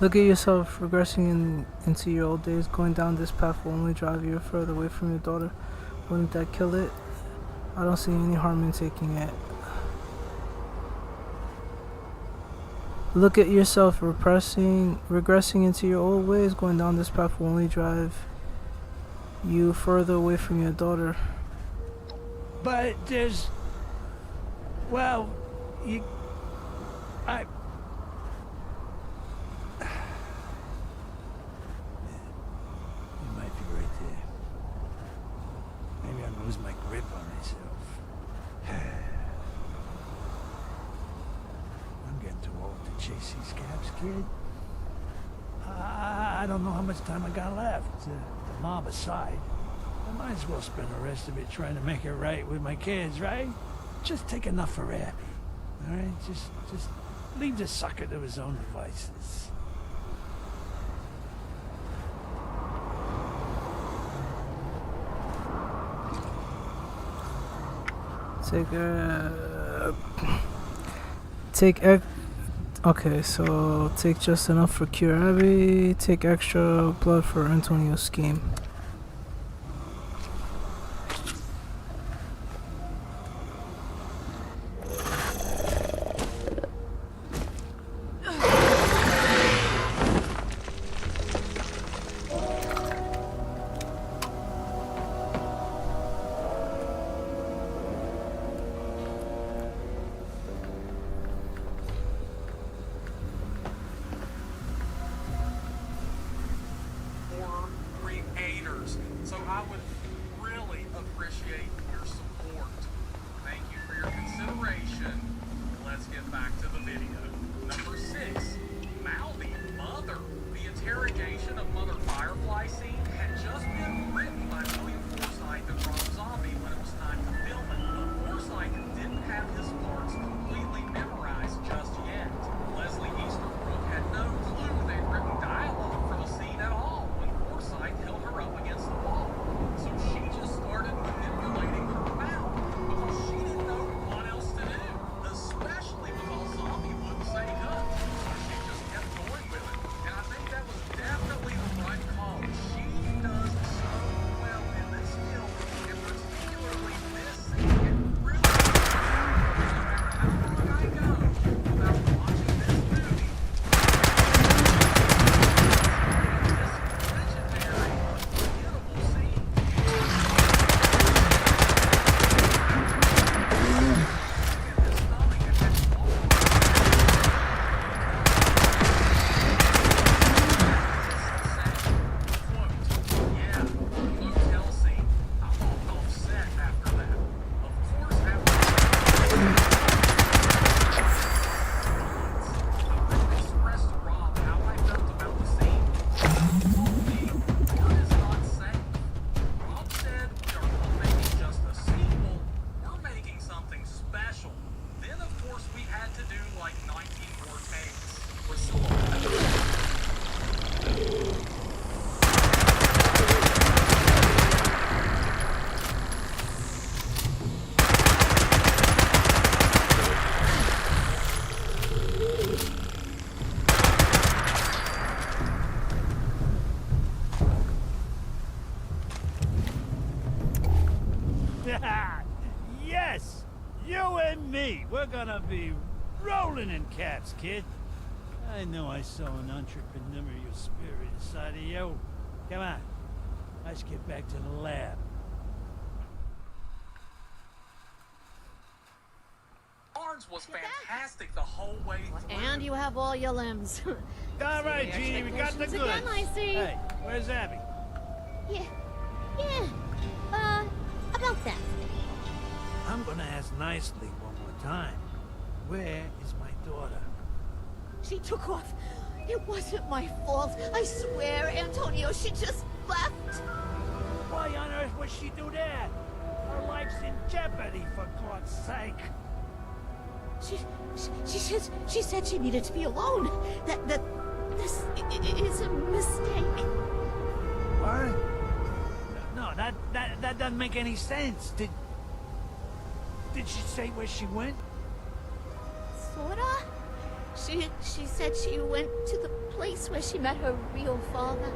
Look at yourself regressing into your old days. Going down this path will only drive you further away from your daughter. Wouldn't that kill it? I don't see any harm in taking it. Look at yourself regressing into your old ways. Going down this path will only drive you further away from your daughter. But there's... Well, you might be right there. Maybe I'm losing my grip on myself. I'm getting too old to chase these cabs, kid. I don't know how much time I got left. The mob aside, I might as well spend the rest of it trying to make it right with my kids, right? Just take enough for Abby. All right? Just leave the sucker to his own devices. Okay, so take just enough for Cure Abby, take extra blood for Antonio's scheme. creator. gonna be rolling in cats, kid. I know I saw an entrepreneurial spirit inside of you. Come on, let's get back to the lab. Barnes was fantastic the whole way through. And you have all your limbs. All right, Jeannie, we got the goods. Again, I see. Hey, where's Abby? Yeah, about that. I'm gonna ask nicely one more time. Where is my daughter? She took off. It wasn't my fault. I swear, Antonio, she just left. Why on earth would she do that? Her life's in jeopardy, for God's sake. She said she needed to be alone. That this is a mistake. What? No, that doesn't make any sense. Did she say where she went? Sorta. She said she went to the place where she met her real father.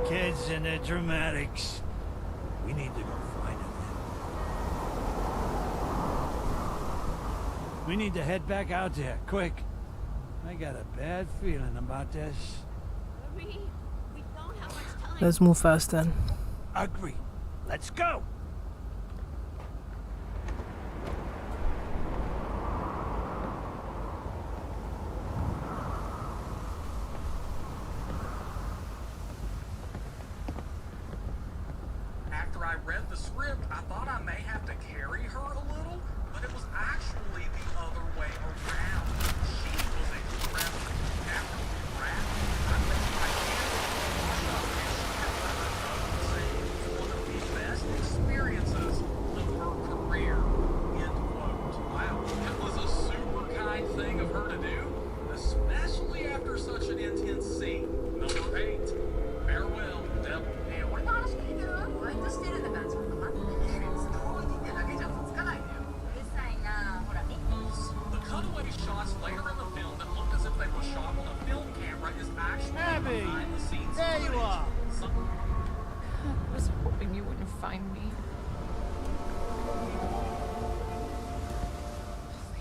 Kids and their dramatics. We need to go find him. We need to head back out there, quick. I got a bad feeling about this. We don't have much time. Let's move fast then. Agree. Let's go. After I read the script, I thought I may have to carry her a little, but it was actually the other way around. She was able to grab me after we wrapped. I think I can't one of the best experiences of her career. End quote. Wow, it was a super kind thing of her to do, especially after such an intense scene. Number 8. Farewell, devil. 俺の話聞いてる？バイトしてるんだからちょっと待ってね。そう言ってだけじゃつかないのよ。うるさいな。ほら見。The cutaway shots later in the film that looked as if they were shot on a film camera is actually Abby, behind the scenes there you footage. are. I was hoping you wouldn't find me.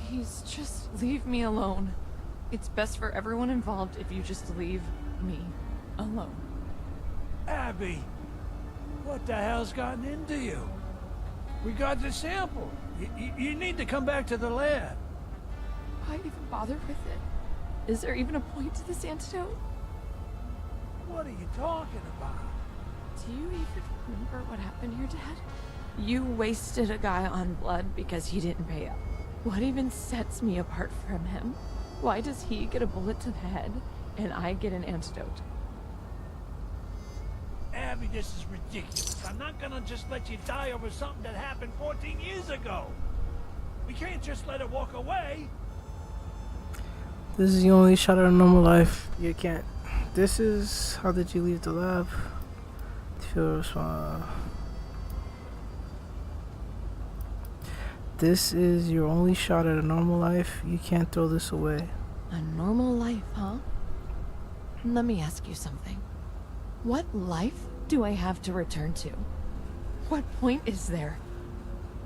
Please, just leave me alone. It's best for everyone involved if you just leave me alone. Abby, what the hell's gotten into you? We got the sample. You need to come back to the lab. Why even bother with it? Is there even a point to this antidote? What are you talking about? Do you even remember what happened here, Dad? You wasted a guy on blood because he didn't pay up. What even sets me apart from him? Why does he get a bullet to the head and I get an antidote? Abby, this is ridiculous. I'm not gonna just let you die over something that happened 14 years ago. We can't just let her walk away. This is the only shot at a normal life. You can't. This is how did you leave the lab? This is your only shot at a normal life. You can't throw this away. A normal life, huh? Let me ask you something. What life do I have to return to? What point is there?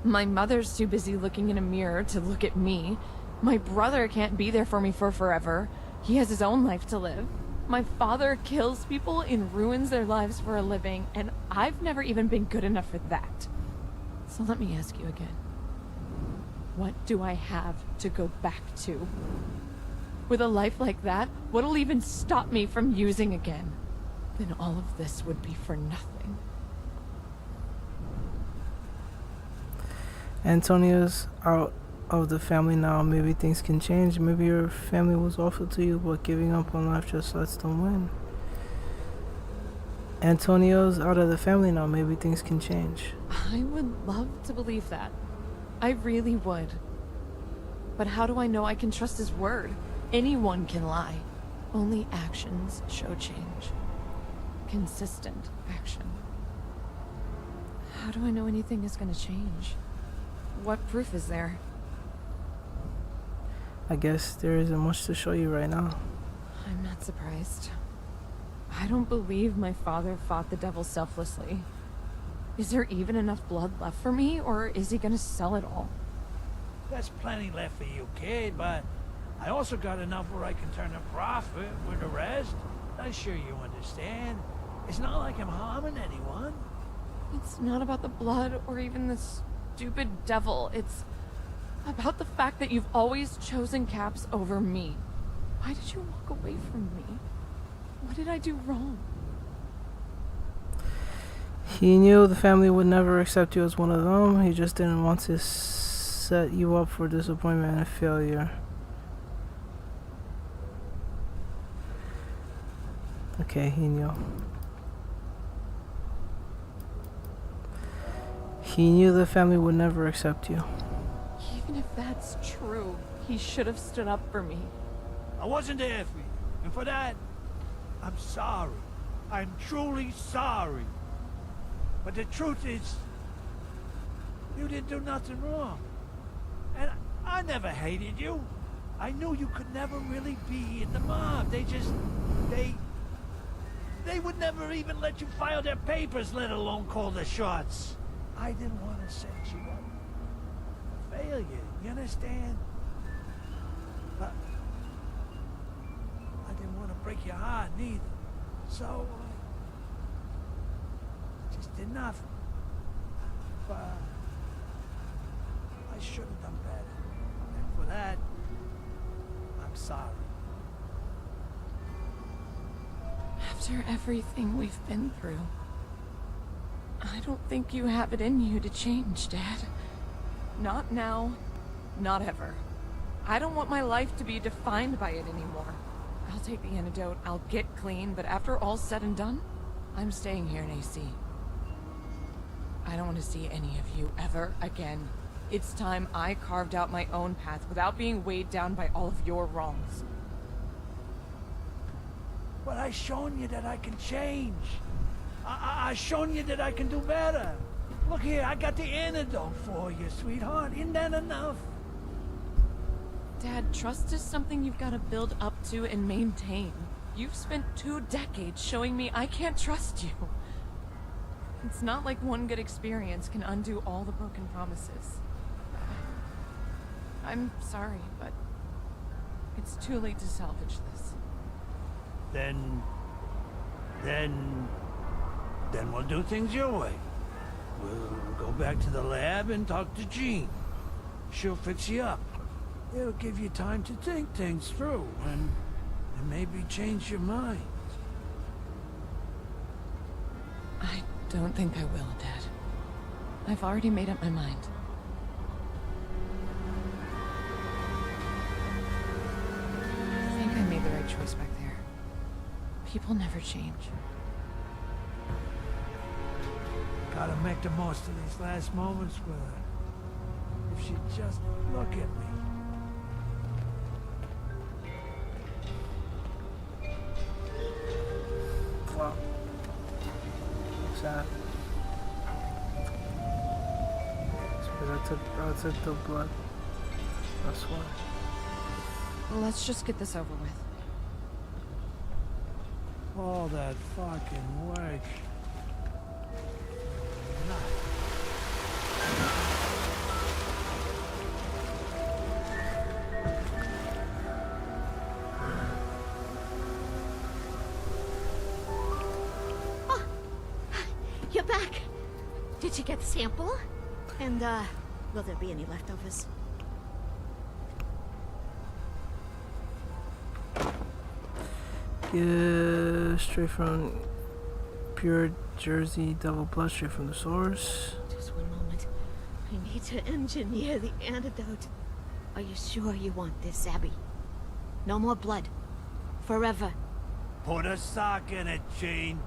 My mother's too busy looking in a mirror to look at me. My brother can't be there for me for forever. He has his own life to live. My father kills people and ruins their lives for a living, and I've never even been good enough for that. So let me ask you again. What do I have to go back to? With a life like that, what'll even stop me from using again? Then all of this would be for nothing. Antonio's out of the family now. Maybe things can change. Maybe your family was awful to you, but giving up on life just lets them win. Antonio's out of the family now. Maybe things can change. I would love to believe that. I really would. But how do I know I can trust his word? Anyone can lie. Only actions show change. Consistent action. How do I know anything is going to change? What proof is there? I guess there isn't much to show you right now. I'm not surprised. I don't believe my father fought the devil selflessly. Is there even enough blood left for me, or is he gonna sell it all? There's plenty left for you, kid, but I also got enough where I can turn a profit with the rest. I'm sure you understand. It's not like I'm harming anyone. It's not about the blood or even the stupid devil. It's about the fact that you've always chosen Caps over me. Why did you walk away from me? What did I do wrong? He knew the family would never accept you as one of them. He just didn't want to set you up for disappointment and failure. Okay, he knew. He knew the family would never accept you. Even if that's true, he should have stood up for me. I wasn't there for you, and for that, I'm sorry. I'm truly sorry. But the truth is, you didn't do nothing wrong. And I never hated you. I knew you could never really be in the mob. They would never even let you file their papers, let alone call the shots. I didn't want to set you up for failure, you understand? But I didn't want to break your heart neither. So I just did nothing. But I should have done better. And for that, I'm sorry. After everything we've been through, I don't think you have it in you to change, Dad. Not now, not ever. I don't want my life to be defined by it anymore. I'll take the antidote, I'll get clean, but after all's said and done, I'm staying here in AC. I don't want to see any of you ever again. It's time I carved out my own path without being weighed down by all of your wrongs. But I've shown you that I can change. I've shown you that I can do better. Look here, I got the antidote for you, sweetheart. Isn't that enough? Dad, trust is something you've got to build up to and maintain. You've spent 2 decades showing me I can't trust you. It's not like one good experience can undo all the broken promises. I'm sorry, but it's too late to salvage this. Then we'll do things your way. We'll go back to the lab and talk to Jean. She'll fix you up. It'll give you time to think things through and maybe change your mind. I don't think I will, Dad. I've already made up my mind. I think I made the right choice back there. People never change. Gotta make the most of these last moments with her. If she'd just look at me. Wow. Sad. It's because I took the blood. That's why. Well, let's just get this over with. All that fucking work. Oh, you're back. Did you get the sample? And, will there be any leftovers? Yeah, straight from pure Jersey devil blood, straight from the source. Just one moment. I need to engineer the antidote. Are you sure you want this, Abby? No more blood. Forever. Put a sock in it, Jean.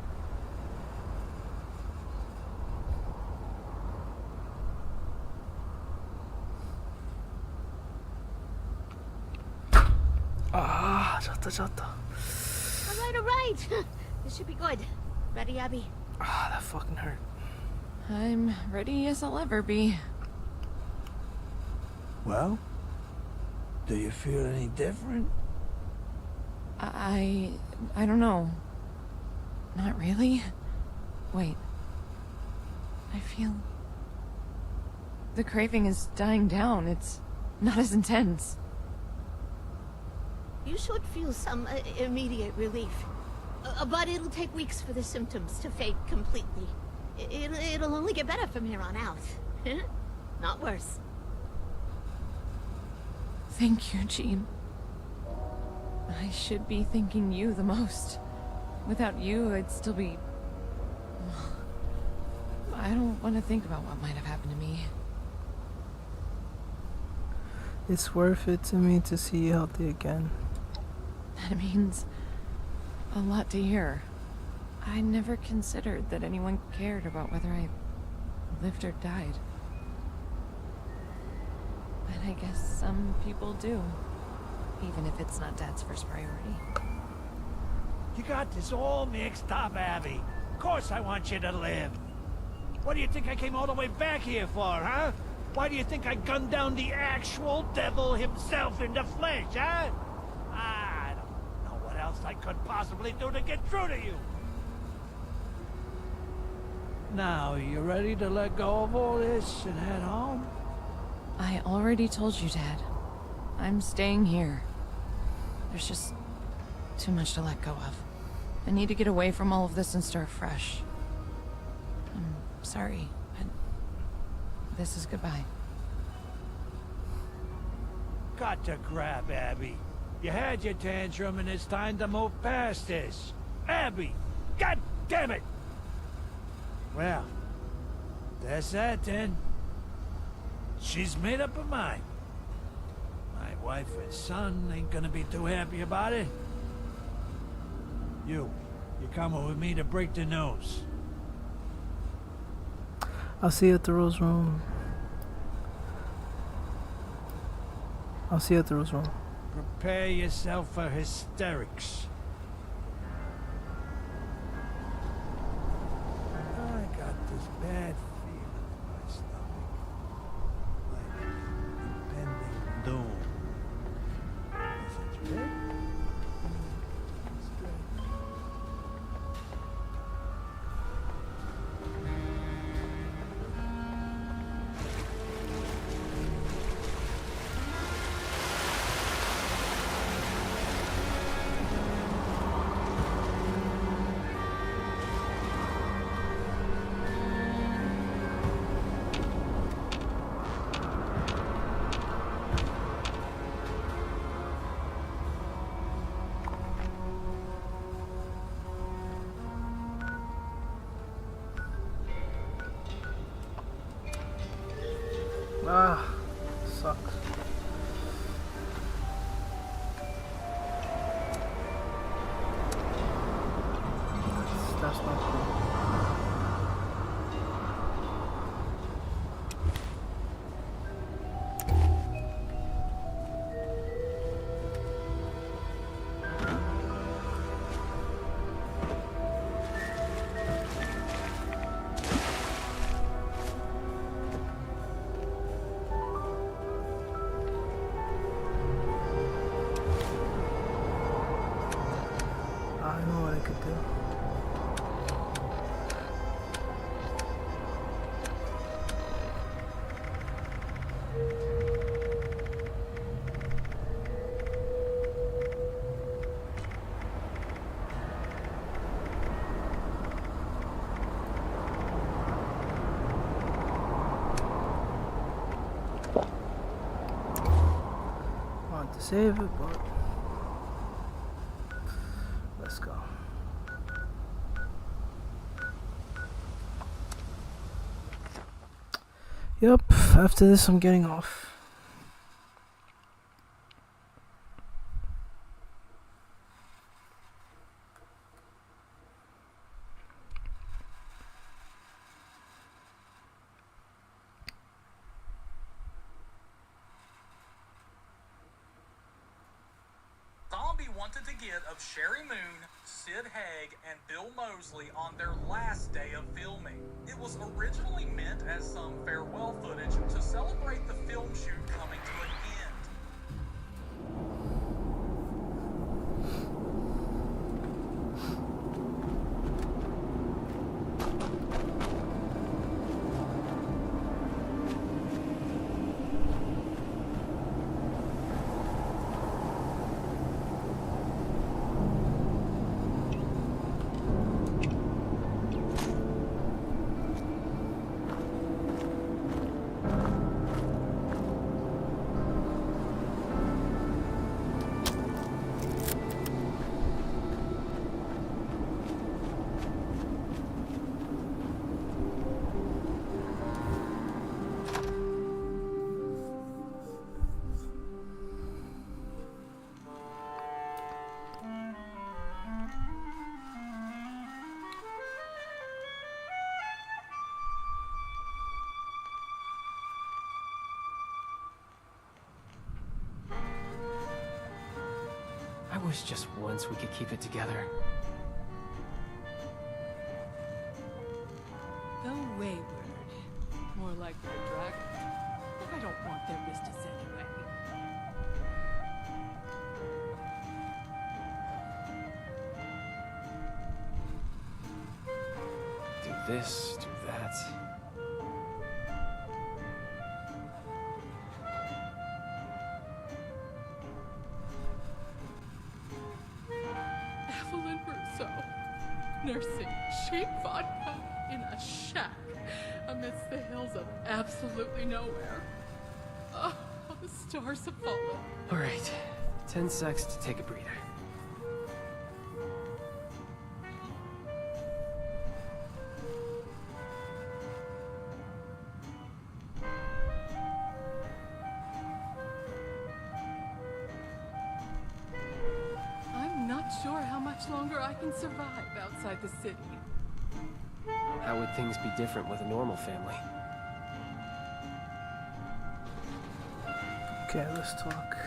Ah, jata. All right. This should be good. Ready, Abby? Ah, that fucking hurt. I'm ready as I'll ever be. Well, do you feel any different? I don't know. Not really. Wait. I feel... the craving is dying down. It's Not as intense. You should feel some immediate relief. But it'll take weeks for the symptoms to fade completely. It'll only get better from here on out. Not worse. Thank you, Jean. I should be thanking you the most. Without you, I'd still be... I don't want to think about what might have happened to me. It's worth it to me to see you healthy again. That means a lot to hear. I never considered that anyone cared about whether I lived or died. But I guess some people do. Even if it's not Dad's first priority. You got this all mixed up, Abby. Of course I want you to live. What do you think I came all the way back here for, huh? Why do you think I gunned down the actual devil himself in the flesh, huh? I don't know what else I could possibly do to get through to you. Now, you ready to let go of all this and head home? I already told you, Dad. I'm staying here. There's just too much to let go of. I need to get away from all of this and start fresh. I'm sorry, but this is goodbye. Got to grab, Abby. You had your tantrum and it's time to move past this. Abby! God damn it! Well, that's that then. She's made up her mind. My wife and son ain't gonna be too happy about it. You coming with me to break the news. I'll see you at the Rose Room. I'll see you at the Rose Room. Prepare yourself for hysterics. I got this bad feeling in my stomach. Like impending doom. Is it red? Ah, sucks. That's not cool. I know what I could do. Want to save it, but let's go. Yep, after this I'm getting off. Zombie wanted to get of Sherry Moon, Sid Haig, and Bill Moseley on their last day of filming. It was originally meant as some farewell footage to celebrate the film shoot coming to an end. wish just once we could keep it together. The wayward. More like the dragon. But I don't want their business anyway. Do this, do that. Evelyn Russo, nursing cheap vodka in a shack amidst the hills of absolutely nowhere. Oh, the stars have fallen. Alright, 10 secs to take a breather. I'm not sure how much longer I can survive outside the city. How would things be different with a normal family? Okay, let's talk.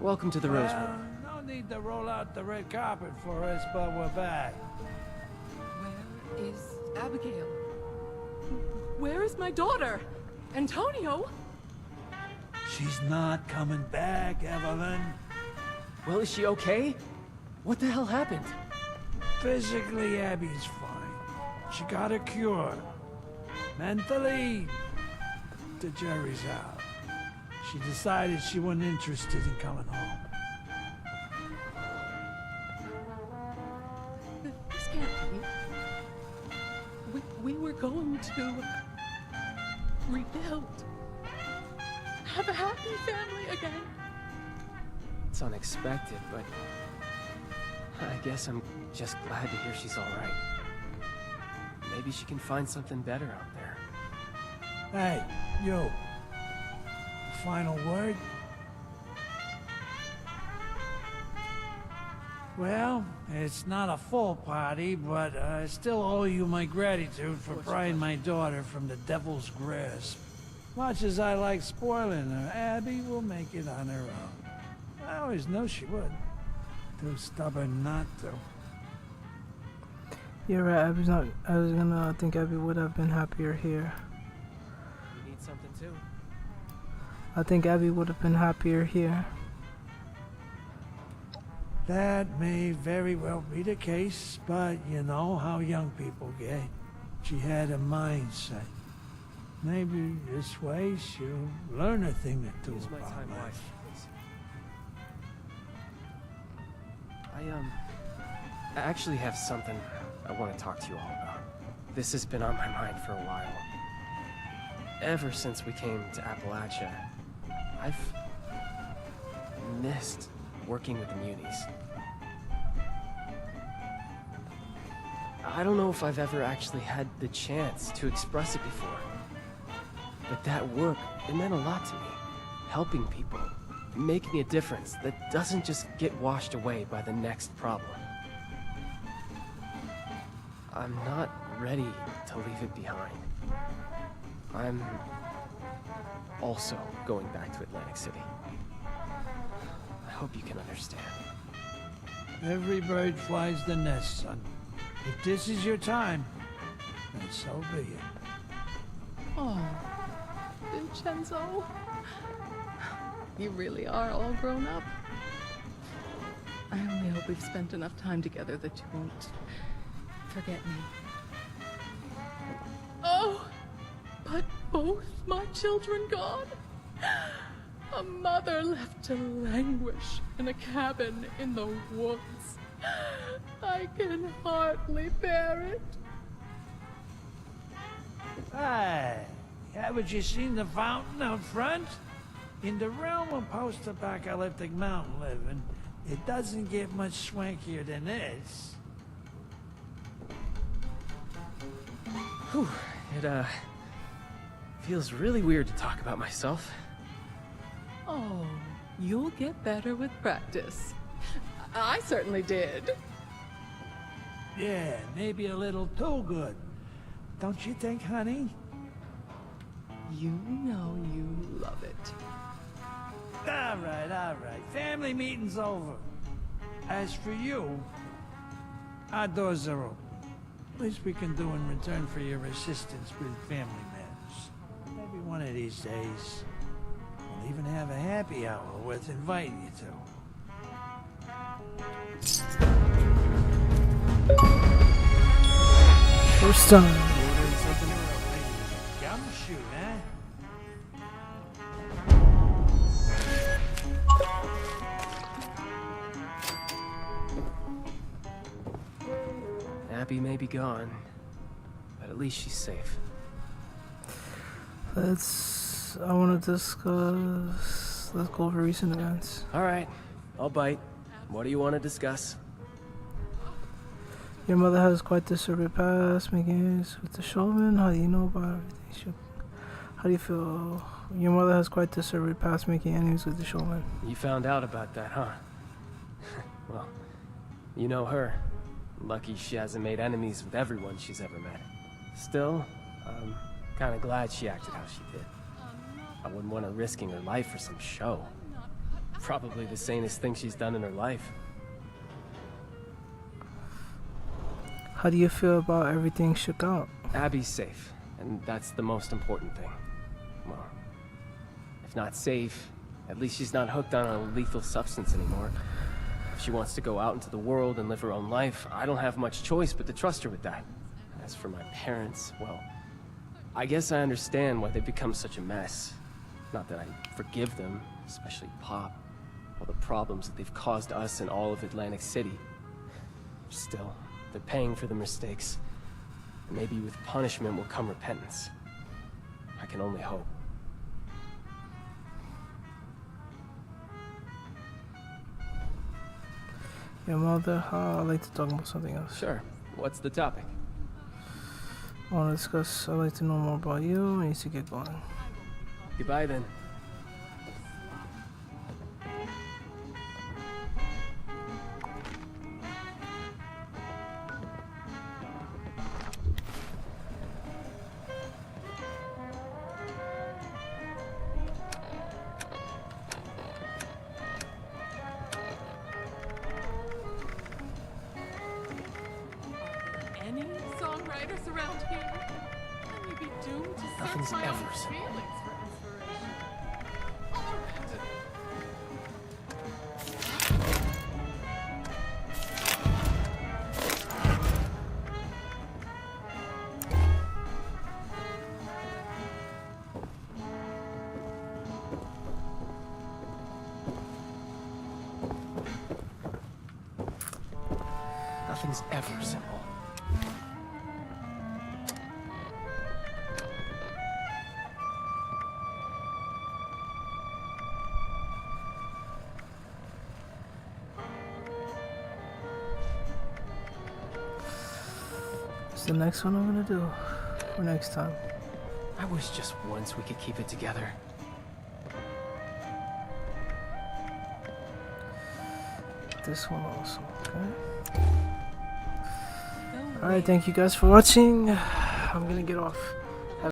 Welcome to the Rose Well, Room. no need to roll out the red carpet for us, but we're back. Where is Abigail? Where is my daughter? Antonio? She's not coming back, Evelyn. Well, is she okay? What the hell happened? Physically, Abby's fine. She got a cure. Mentally, the jury's out. She decided she wasn't interested in coming home. This can't be. We were going to rebuild. Have a happy family again. It's unexpected, but I guess I'm just glad to hear she's alright. Maybe she can find something better out there. Hey, you. Final word? Well, it's not a full party, but I still owe you my gratitude for prying my daughter from the devil's grasp. Much as I like spoiling her, Abby will make it on her own. I always knew she would. Too stubborn not to. You're right, Abby's not. I think Abby would have been happier here. You need something too? I think Abby would have been happier here. That may very well be the case, but you know how young people get. She had a mindset. Maybe this way she'll learn a thing or two Use my about time life. wisely, please. I actually have something I want to talk to you all about. This has been on my mind for a while. Ever since we came to Appalachia, I've missed working with the Munis. I don't know if I've ever actually had the chance to express it before. But that work, it meant a lot to me. Helping people, making a difference that doesn't just get washed away by the next problem. I'm not ready to leave it behind. I'm also going back to Atlantic City. I hope you can understand. Every bird flies the nest, son. If this is your time, then so be it. Oh, Vincenzo. You really are all grown up. I only hope we've spent enough time together that you won't forget me. Oh, but both my children gone? A mother left to languish in a cabin in the woods. I can hardly bear it. Hey, haven't you seen the fountain out front? In the realm of post-apocalyptic mountain living, it doesn't get much swankier than this. Whew, it feels really weird to talk about myself. Oh, you'll get better with practice. I certainly did. Yeah, maybe a little too good. Don't you think, honey? You know you love it. All right. Family meeting's over. As for you, our doors are open. Least we can do in return for your assistance with family matters. Maybe one of these days, we'll even have a happy hour worth inviting you to. First time. Gumshoe, huh? Abby may be gone, but at least she's safe. I want to discuss. Let's go over recent events. Alright, I'll bite. What do you want to discuss? Your mother has quite the sordid past, making it with the showman. How do you know about everything? How do you feel? Your mother has quite the sordid past, making enemies with the showman. You found out about that, huh? Well, you know her. Lucky she hasn't made enemies with everyone she's ever met. Still, I'm kind of glad she acted how she did. I wouldn't want her risking her life for some show. Probably the sanest thing she's done in her life. How do you feel about everything shook out? Abby's safe, and that's the most important thing. Well, if not safe, at least she's not hooked on a lethal substance anymore. If she wants to go out into the world and live her own life, I don't have much choice but to trust her with that. As for my parents, well, I guess I understand why they've become such a mess. Not that I forgive them, especially Pop, all the problems that they've caused us and all of Atlantic City. Still, they're paying for the mistakes. And maybe with punishment will come repentance. I can only hope. Your mother, I'd like to talk about something else. Sure. What's the topic? I want to discuss. I'd like to know more about you. I need to get going. Goodbye then. Any songwriters around here? Then you'd be doomed to search Nothing's my own ever simple. feelings for inspiration. All right. Nothing's ever simple. It's the next one I'm gonna do for next time. I wish just once we could keep it together. This one also, okay? Alright, thank you guys for watching. I'm gonna get off.